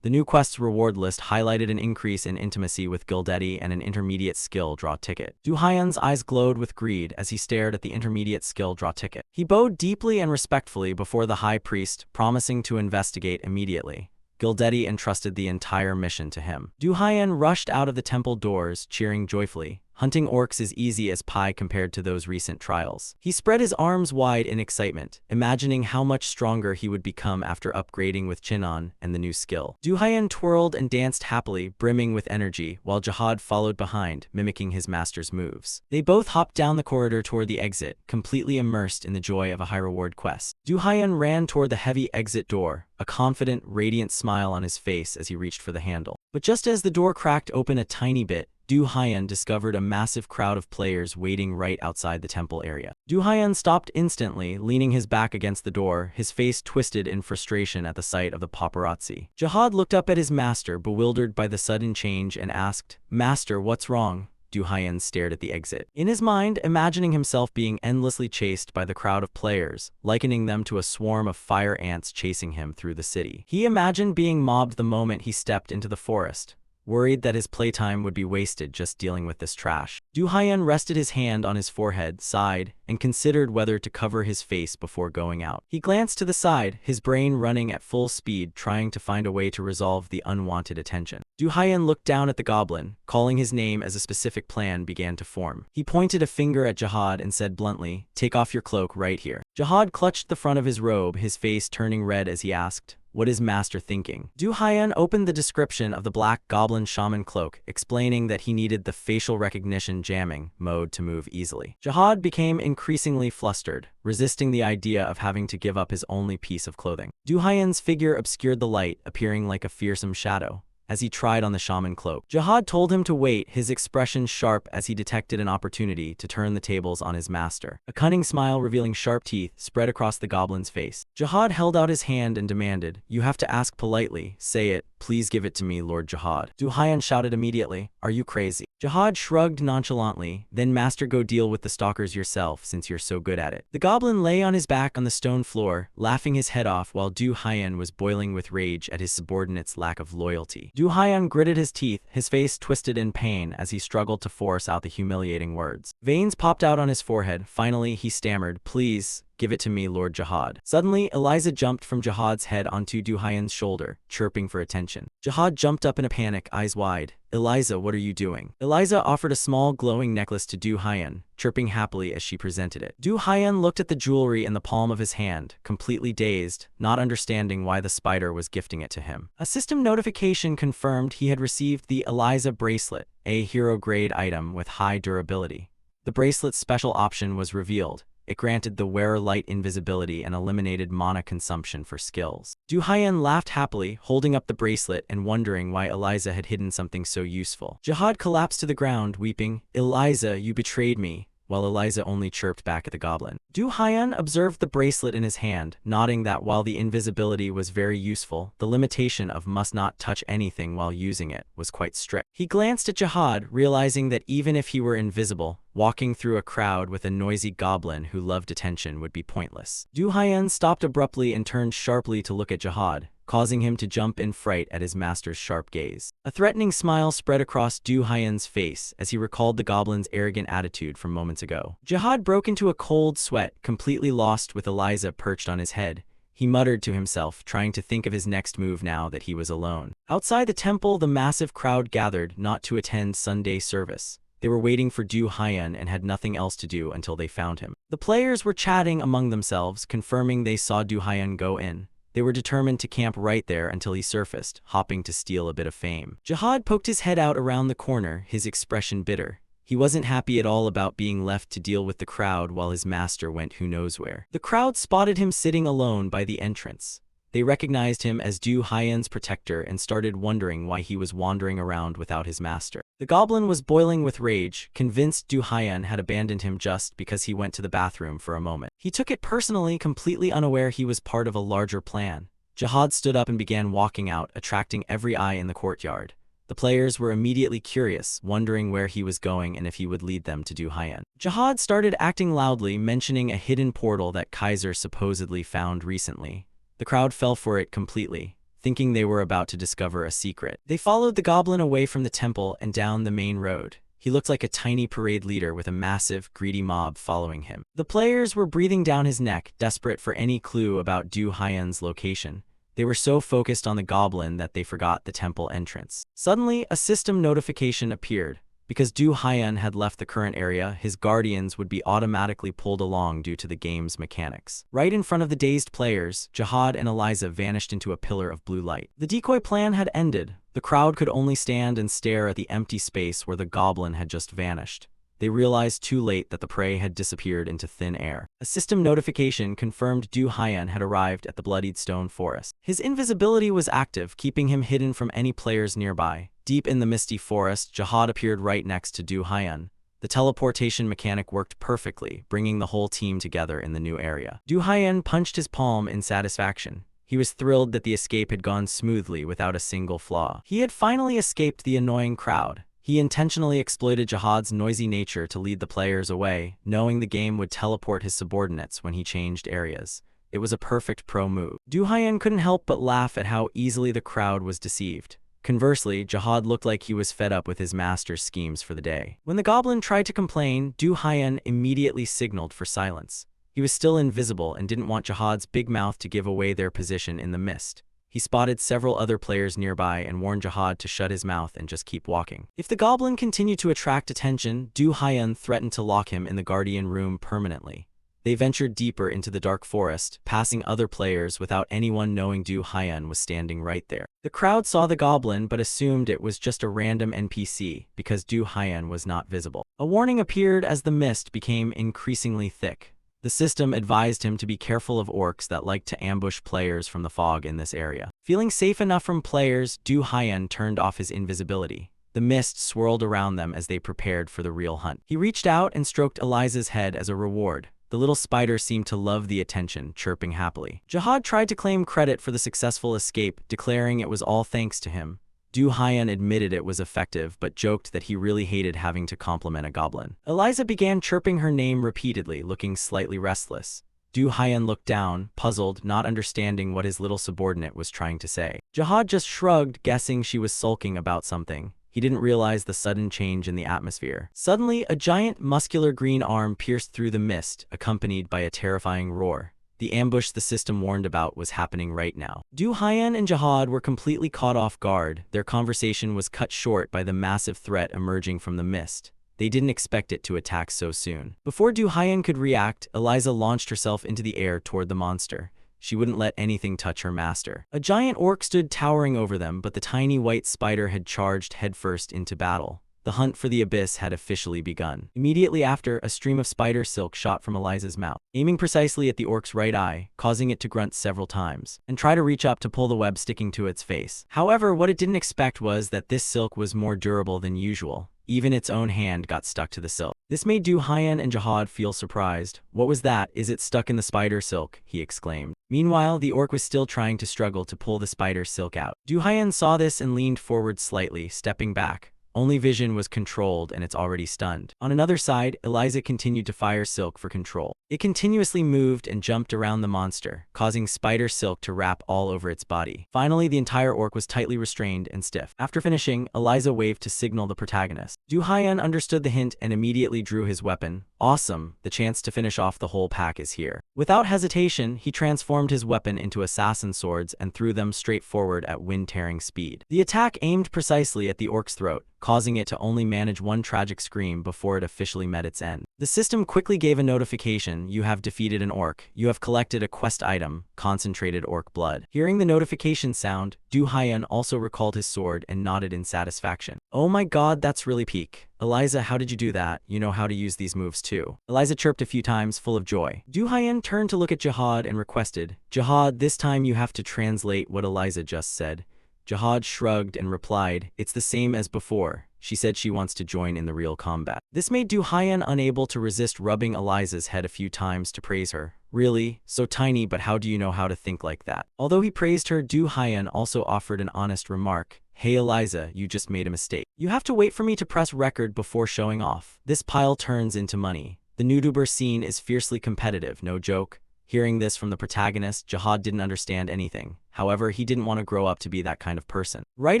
The new quest's reward list highlighted an increase in intimacy with Gildetti and an intermediate skill draw ticket. Du Haiyan's eyes glowed with greed as he stared at the intermediate skill draw ticket. He bowed deeply and respectfully before the high priest, promising to investigate immediately. Gildetti entrusted the entire mission to him. Du Haiyan rushed out of the temple doors, cheering joyfully. Hunting orcs is easy as pie compared to those recent trials. He spread his arms wide in excitement, imagining how much stronger he would become after upgrading with Chinon and the new skill. Du Haiyan twirled and danced happily, brimming with energy, while Jihad followed behind, mimicking his master's moves. They both hopped down the corridor toward the exit, completely immersed in the joy of a high-reward quest. Du Haiyan ran toward the heavy exit door, a confident, radiant smile on his face as he reached for the handle. But just as the door cracked open a tiny bit, Du Haiyan discovered a massive crowd of players waiting right outside the temple area. Du Haiyan stopped instantly, leaning his back against the door, his face twisted in frustration at the sight of the paparazzi. Jihad looked up at his master, bewildered by the sudden change, and asked, "Master, what's wrong?" Du Haiyan stared at the exit. In his mind, imagining himself being endlessly chased by the crowd of players, likening them to a swarm of fire ants chasing him through the city. He imagined being mobbed the moment he stepped into the forest. worried that his playtime would be wasted just dealing with this trash. Du Haiyan rested his hand on his forehead, sighed, and considered whether to cover his face before going out. He glanced to the side, his brain running at full speed trying to find a way to resolve the unwanted attention. Du Haiyan looked down at the goblin, calling his name as a specific plan began to form. He pointed a finger at Jihad and said bluntly, "Take off your cloak right here." Jihad clutched the front of his robe, his face turning red as he asked, "What is master thinking?" Du Haiyan opened the description of the black goblin shaman cloak, explaining that he needed the facial recognition jamming mode to move easily. Jihad became increasingly flustered, resisting the idea of having to give up his only piece of clothing. Du Haiyan's figure obscured the light, appearing like a fearsome shadow as he tried on the shaman cloak. Jihad told him to wait, his expression sharp as he detected an opportunity to turn the tables on his master. A cunning smile revealing sharp teeth spread across the goblin's face. Jihad held out his hand and demanded, "You have to ask politely. Say it. Please give it to me, Lord Jihad." Du Haiyan shouted immediately, "Are you crazy?" Jihad shrugged nonchalantly, "Then master, go deal with the stalkers yourself since you're so good at it." The goblin lay on his back on the stone floor, laughing his head off while Du Haiyan was boiling with rage at his subordinate's lack of loyalty. Du Haiyan gritted his teeth, his face twisted in pain as he struggled to force out the humiliating words. Veins popped out on his forehead. Finally, he stammered, "Please, give it to me, Lord Jihad." Suddenly, Eliza jumped from Jihad's head onto Du Haiyan's shoulder, chirping for attention. Jihad jumped up in a panic, eyes wide. "Eliza, what are you doing?" Eliza offered a small glowing necklace to Du Haiyan, chirping happily as she presented it. Du Haiyan looked at the jewelry in the palm of his hand, completely dazed, not understanding why the spider was gifting it to him. A system notification confirmed he had received the Eliza bracelet, a hero-grade item with high durability. The bracelet's special option was revealed. It granted the wearer light invisibility and eliminated mana consumption for skills. Du Haiyan laughed happily, holding up the bracelet and wondering why Eliza had hidden something so useful. Jihad collapsed to the ground, weeping, "Eliza, you betrayed me," while Eliza only chirped back at the goblin. Du Haiyan observed the bracelet in his hand, nodding that while the invisibility was very useful, the limitation of must not touch anything while using it was quite strict. He glanced at Jihad, realizing that even if he were invisible, walking through a crowd with a noisy goblin who loved attention would be pointless. Du Haiyan stopped abruptly and turned sharply to look at Jihad, causing him to jump in fright at his master's sharp gaze. A threatening smile spread across Du Haiyan's face as he recalled the goblin's arrogant attitude from moments ago. Jihad broke into a cold sweat, completely lost with Eliza perched on his head. He muttered to himself, trying to think of his next move now that he was alone. Outside the temple, the massive crowd gathered, not to attend Sunday service. They were waiting for Du Haiyan and had nothing else to do until they found him. The players were chatting among themselves, confirming they saw Du Haiyan go in. They were determined to camp right there until he surfaced, hoping to steal a bit of fame. Jihad poked his head out around the corner, his expression bitter. He wasn't happy at all about being left to deal with the crowd while his master went who knows where. The crowd spotted him sitting alone by the entrance. They recognized him as Du Haiyan's protector and started wondering why he was wandering around without his master. The goblin was boiling with rage, convinced Du Haiyan had abandoned him just because he went to the bathroom for a moment. He took it personally, completely unaware he was part of a larger plan. Jihad stood up and began walking out, attracting every eye in the courtyard. The players were immediately curious, wondering where he was going and if he would lead them to Du Haiyan. Jihad started acting loudly, mentioning a hidden portal that Kaiser supposedly found recently. The crowd fell for it completely, thinking they were about to discover a secret. They followed the goblin away from the temple and down the main road. He looked like a tiny parade leader with a massive, greedy mob following him. The players were breathing down his neck, desperate for any clue about Du Haiyan's location. They were so focused on the goblin that they forgot the temple entrance. Suddenly, a system notification appeared. Because Du Haiyan had left the current area, his guardians would be automatically pulled along due to the game's mechanics. Right in front of the dazed players, Jihad and Eliza vanished into a pillar of blue light. The decoy plan had ended. The crowd could only stand and stare at the empty space where the goblin had just vanished. They realized too late that the prey had disappeared into thin air. A system notification confirmed Du Haiyan had arrived at the Bloodied Stone Forest. His invisibility was active, keeping him hidden from any players nearby. Deep in the misty forest, Jihad appeared right next to Du Haiyan. The teleportation mechanic worked perfectly, bringing the whole team together in the new area. Du Haiyan punched his palm in satisfaction. He was thrilled that the escape had gone smoothly without a single flaw. He had finally escaped the annoying crowd. He intentionally exploited Jihad's noisy nature to lead the players away, knowing the game would teleport his subordinates when he changed areas. It was a perfect pro move. Du Haiyan couldn't help but laugh at how easily the crowd was deceived. Conversely, Jihad looked like he was fed up with his master's schemes for the day. When the goblin tried to complain, Du Haiyan immediately signaled for silence. He was still invisible and didn't want Jihad's big mouth to give away their position in the mist. He spotted several other players nearby and warned Jihad to shut his mouth and just keep walking. If the goblin continued to attract attention, Du Haiyan threatened to lock him in the guardian room permanently. They ventured deeper into the dark forest, passing other players without anyone knowing Du Haiyan was standing right there. The crowd saw the goblin but assumed it was just a random NPC because Du Haiyan was not visible. A warning appeared as the mist became increasingly thick. The system advised him to be careful of orcs that like to ambush players from the fog in this area. Feeling safe enough from players, Du Haiyan turned off his invisibility. The mist swirled around them as they prepared for the real hunt. He reached out and stroked Eliza's head as a reward. The little spider seemed to love the attention, chirping happily. Jihad tried to claim credit for the successful escape, declaring it was all thanks to him. Du Haiyan admitted it was effective, but joked that he really hated having to compliment a goblin. Eliza began chirping her name repeatedly, looking slightly restless. Du Haiyan looked down, puzzled, not understanding what his little subordinate was trying to say. Jihad just shrugged, guessing she was sulking about something. He didn't realize the sudden change in the atmosphere. Suddenly, a giant, muscular green arm pierced through the mist, accompanied by a terrifying roar. The ambush the system warned about was happening right now. Du Haiyan and Jihad were completely caught off guard. Their conversation was cut short by the massive threat emerging from the mist. They didn't expect it to attack so soon. Before Du Haiyan could react, Eliza launched herself into the air toward the monster. She wouldn't let anything touch her master. A giant orc stood towering over them, but the tiny white spider had charged headfirst into battle. The hunt for the abyss had officially begun. Immediately after, a stream of spider silk shot from Eliza's mouth, aiming precisely at the orc's right eye, causing it to grunt several times, and try to reach up to pull the web sticking to its face. However, what it didn't expect was that this silk was more durable than usual. Even its own hand got stuck to the silk. This made Du Haiyan and Jihad feel surprised. "What was that? Is it stuck in the spider silk?" he exclaimed. Meanwhile, the orc was still trying to struggle to pull the spider silk out. Du Haiyan saw this and leaned forward slightly, stepping back. Only vision was controlled and it's already stunned. On another side, Eliza continued to fire silk for control. It continuously moved and jumped around the monster, causing spider silk to wrap all over its body. Finally, the entire orc was tightly restrained and stiff. After finishing, Eliza waved to signal the protagonist. Du Haiyan understood the hint and immediately drew his weapon. Awesome, the chance to finish off the whole pack is here. Without hesitation, he transformed his weapon into assassin swords and threw them straight forward at wind-tearing speed. The attack aimed precisely at the orc's throat, causing it to only manage one tragic scream before it officially met its end. The system quickly gave a notification: "You have defeated an orc. You have collected a quest item, concentrated orc blood." Hearing the notification sound, Du Haiyan also recalled his sword and nodded in satisfaction. "Oh my god, that's really peak. Eliza, how did you do that? You know how to use these moves too." Eliza chirped a few times, full of joy. Du Haiyan turned to look at Jihad and requested, "Jihad, this time you have to translate what Eliza just said." Jihad shrugged and replied, "It's the same as before. She said she wants to join in the real combat." This made Du Haiyan unable to resist rubbing Eliza's head a few times to praise her. "Really? So tiny, but how do you know how to think like that?" Although he praised her, Du Haiyan also offered an honest remark. "Hey Eliza, you just made a mistake. You have to wait for me to press record before showing off. This pile turns into money. The nutuber scene is fiercely competitive, no joke." Hearing this from the protagonist, Jihad didn't understand anything. However, he didn't want to grow up to be that kind of person. Right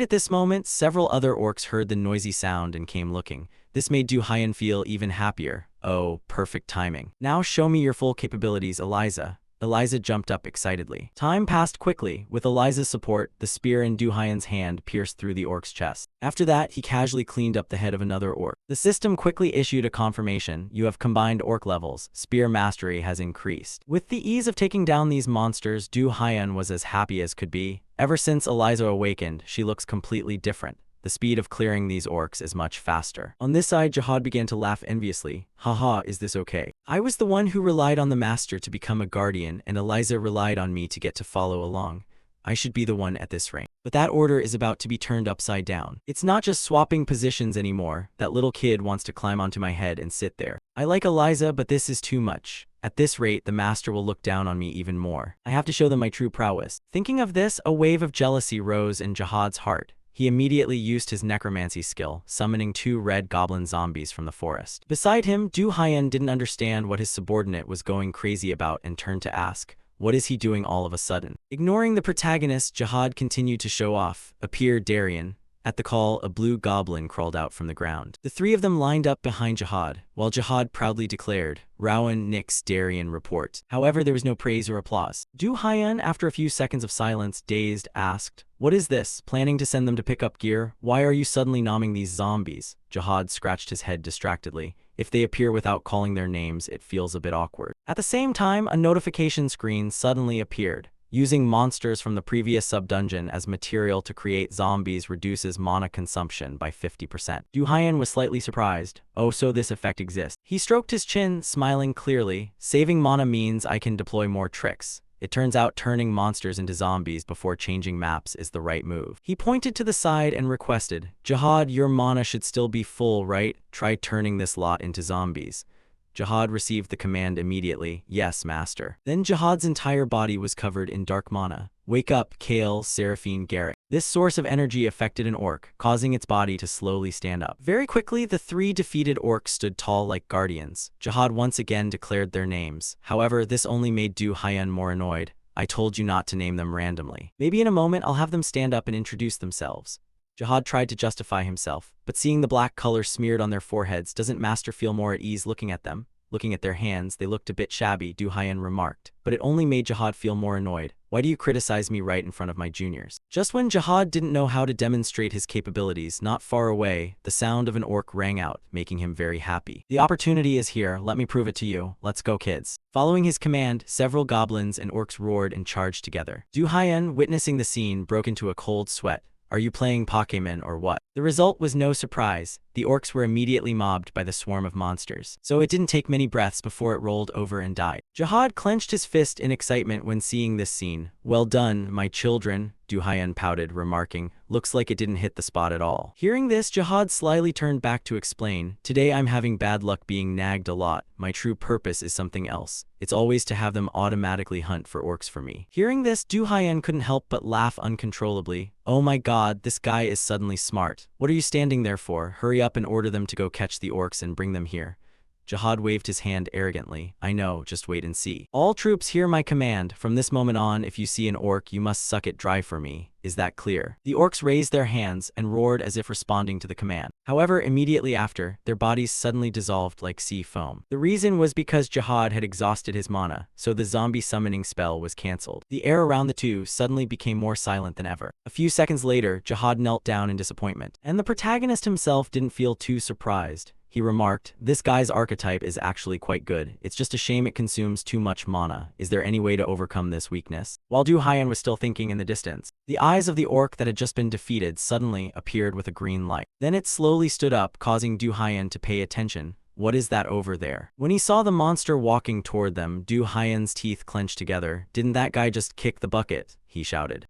at this moment, several other orcs heard the noisy sound and came looking. This made Du Haiyan feel even happier. "Oh, perfect timing. Now show me your full capabilities, Eliza." Eliza jumped up excitedly. Time passed quickly. With Eliza's support, the spear in Du Haiyan's hand pierced through the orc's chest. After that, he casually cleaned up the head of another orc. The system quickly issued a confirmation: "You have combined orc levels. Spear mastery has increased." With the ease of taking down these monsters, Du Haiyan was as happy as could be. Ever since Eliza awakened, she looks completely different. The speed of clearing these orcs is much faster. On this side, Jihad began to laugh enviously. "Haha, is this okay? I was the one who relied on the master to become a guardian, and Eliza relied on me to get to follow along. I should be the one at this rank. But that order is about to be turned upside down. It's not just swapping positions anymore. That little kid wants to climb onto my head and sit there. I like Eliza, but this is too much. At this rate, the master will look down on me even more. I have to show them my true prowess." Thinking of this, a wave of jealousy rose in Jihad's heart. He immediately used his necromancy skill, summoning 2 red goblin zombies from the forest. Beside him, Du Haiyan didn't understand what his subordinate was going crazy about and turned to ask, What is he doing all of a sudden? Ignoring the protagonist, Jihad continued to show off. Appeared Darien. At the call, a blue goblin crawled out from the ground. The three of them lined up behind Jihad, while Jihad proudly declared, Rowan Nix Darien report. However, there was no praise or applause. Du Hyan, after a few seconds of silence, dazed, asked, What is this? Planning to send them to pick up gear? Why are you suddenly nomming these zombies? Jihad scratched his head distractedly. If they appear without calling their names, it feels a bit awkward. At the same time, a notification screen suddenly appeared. Using monsters from the previous sub-dungeon as material to create zombies reduces mana consumption by 50%. Du Hyan was slightly surprised. Oh, so this effect exists. He stroked his chin, smiling clearly. Saving mana means I can deploy more tricks. It turns out turning monsters into zombies before changing maps is the right move. He pointed to the side and requested, Jihad, your mana should still be full, right? Try turning this lot into zombies. Jihad received the command immediately, Yes, master. Then Jihad's entire body was covered in dark mana. Wake up, Kale, Seraphine, Garrick. This source of energy affected an orc, causing its body to slowly stand up. Very quickly, the three defeated orcs stood tall like guardians. Jihad once again declared their names. However, this only made Du Hyan more annoyed. I told you not to name them randomly. Maybe in a moment I'll have them stand up and introduce themselves. Jihad tried to justify himself, but seeing the black color smeared on their foreheads, doesn't Master feel more at ease looking at them? Looking at their hands, they looked a bit shabby, Du Hyan remarked. But it only made Jihad feel more annoyed. Why do you criticize me right in front of my juniors? Just when Jihad didn't know how to demonstrate his capabilities, not far away, the sound of an orc rang out, making him very happy. The opportunity is here, let me prove it to you. Let's go, kids. Following his command, several goblins and orcs roared and charged together. Du Hyan, witnessing the scene, broke into a cold sweat. Are you playing Pokémon or what? The result was no surprise. The orcs were immediately mobbed by the swarm of monsters. So it didn't take many breaths before it rolled over and died. Jihad clenched his fist in excitement when seeing this scene. Well done, my children, Du Hyan pouted, remarking, looks like it didn't hit the spot at all. Hearing this, Jihad slyly turned back to explain, today I'm having bad luck being nagged a lot. My true purpose is something else. It's always to have them automatically hunt for orcs for me. Hearing this, Du Hyan couldn't help but laugh uncontrollably. Oh my god, this guy is suddenly smart. What are you standing there for? Hurry up and order them to go catch the orcs and bring them here. Jihad waved his hand arrogantly. I know, just wait and see. All troops hear my command. From this moment on, if you see an orc, you must suck it dry for me. Is that clear? The orcs raised their hands and roared as if responding to the command. However, immediately after, their bodies suddenly dissolved like sea foam. The reason was because Jihad had exhausted his mana, so the zombie summoning spell was cancelled. The air around the two suddenly became more silent than ever. A few seconds later, Jihad knelt down in disappointment, and the protagonist himself didn't feel too surprised. He remarked, this guy's archetype is actually quite good. It's just a shame it consumes too much mana. Is there any way to overcome this weakness? While Du Hyan was still thinking in the distance, the eyes of the orc that had just been defeated suddenly appeared with a green light. Then it slowly stood up, causing Du Hyan to pay attention. What is that over there? When he saw the monster walking toward them, Du Hyan's teeth clenched together. Didn't that guy just kick the bucket? He shouted.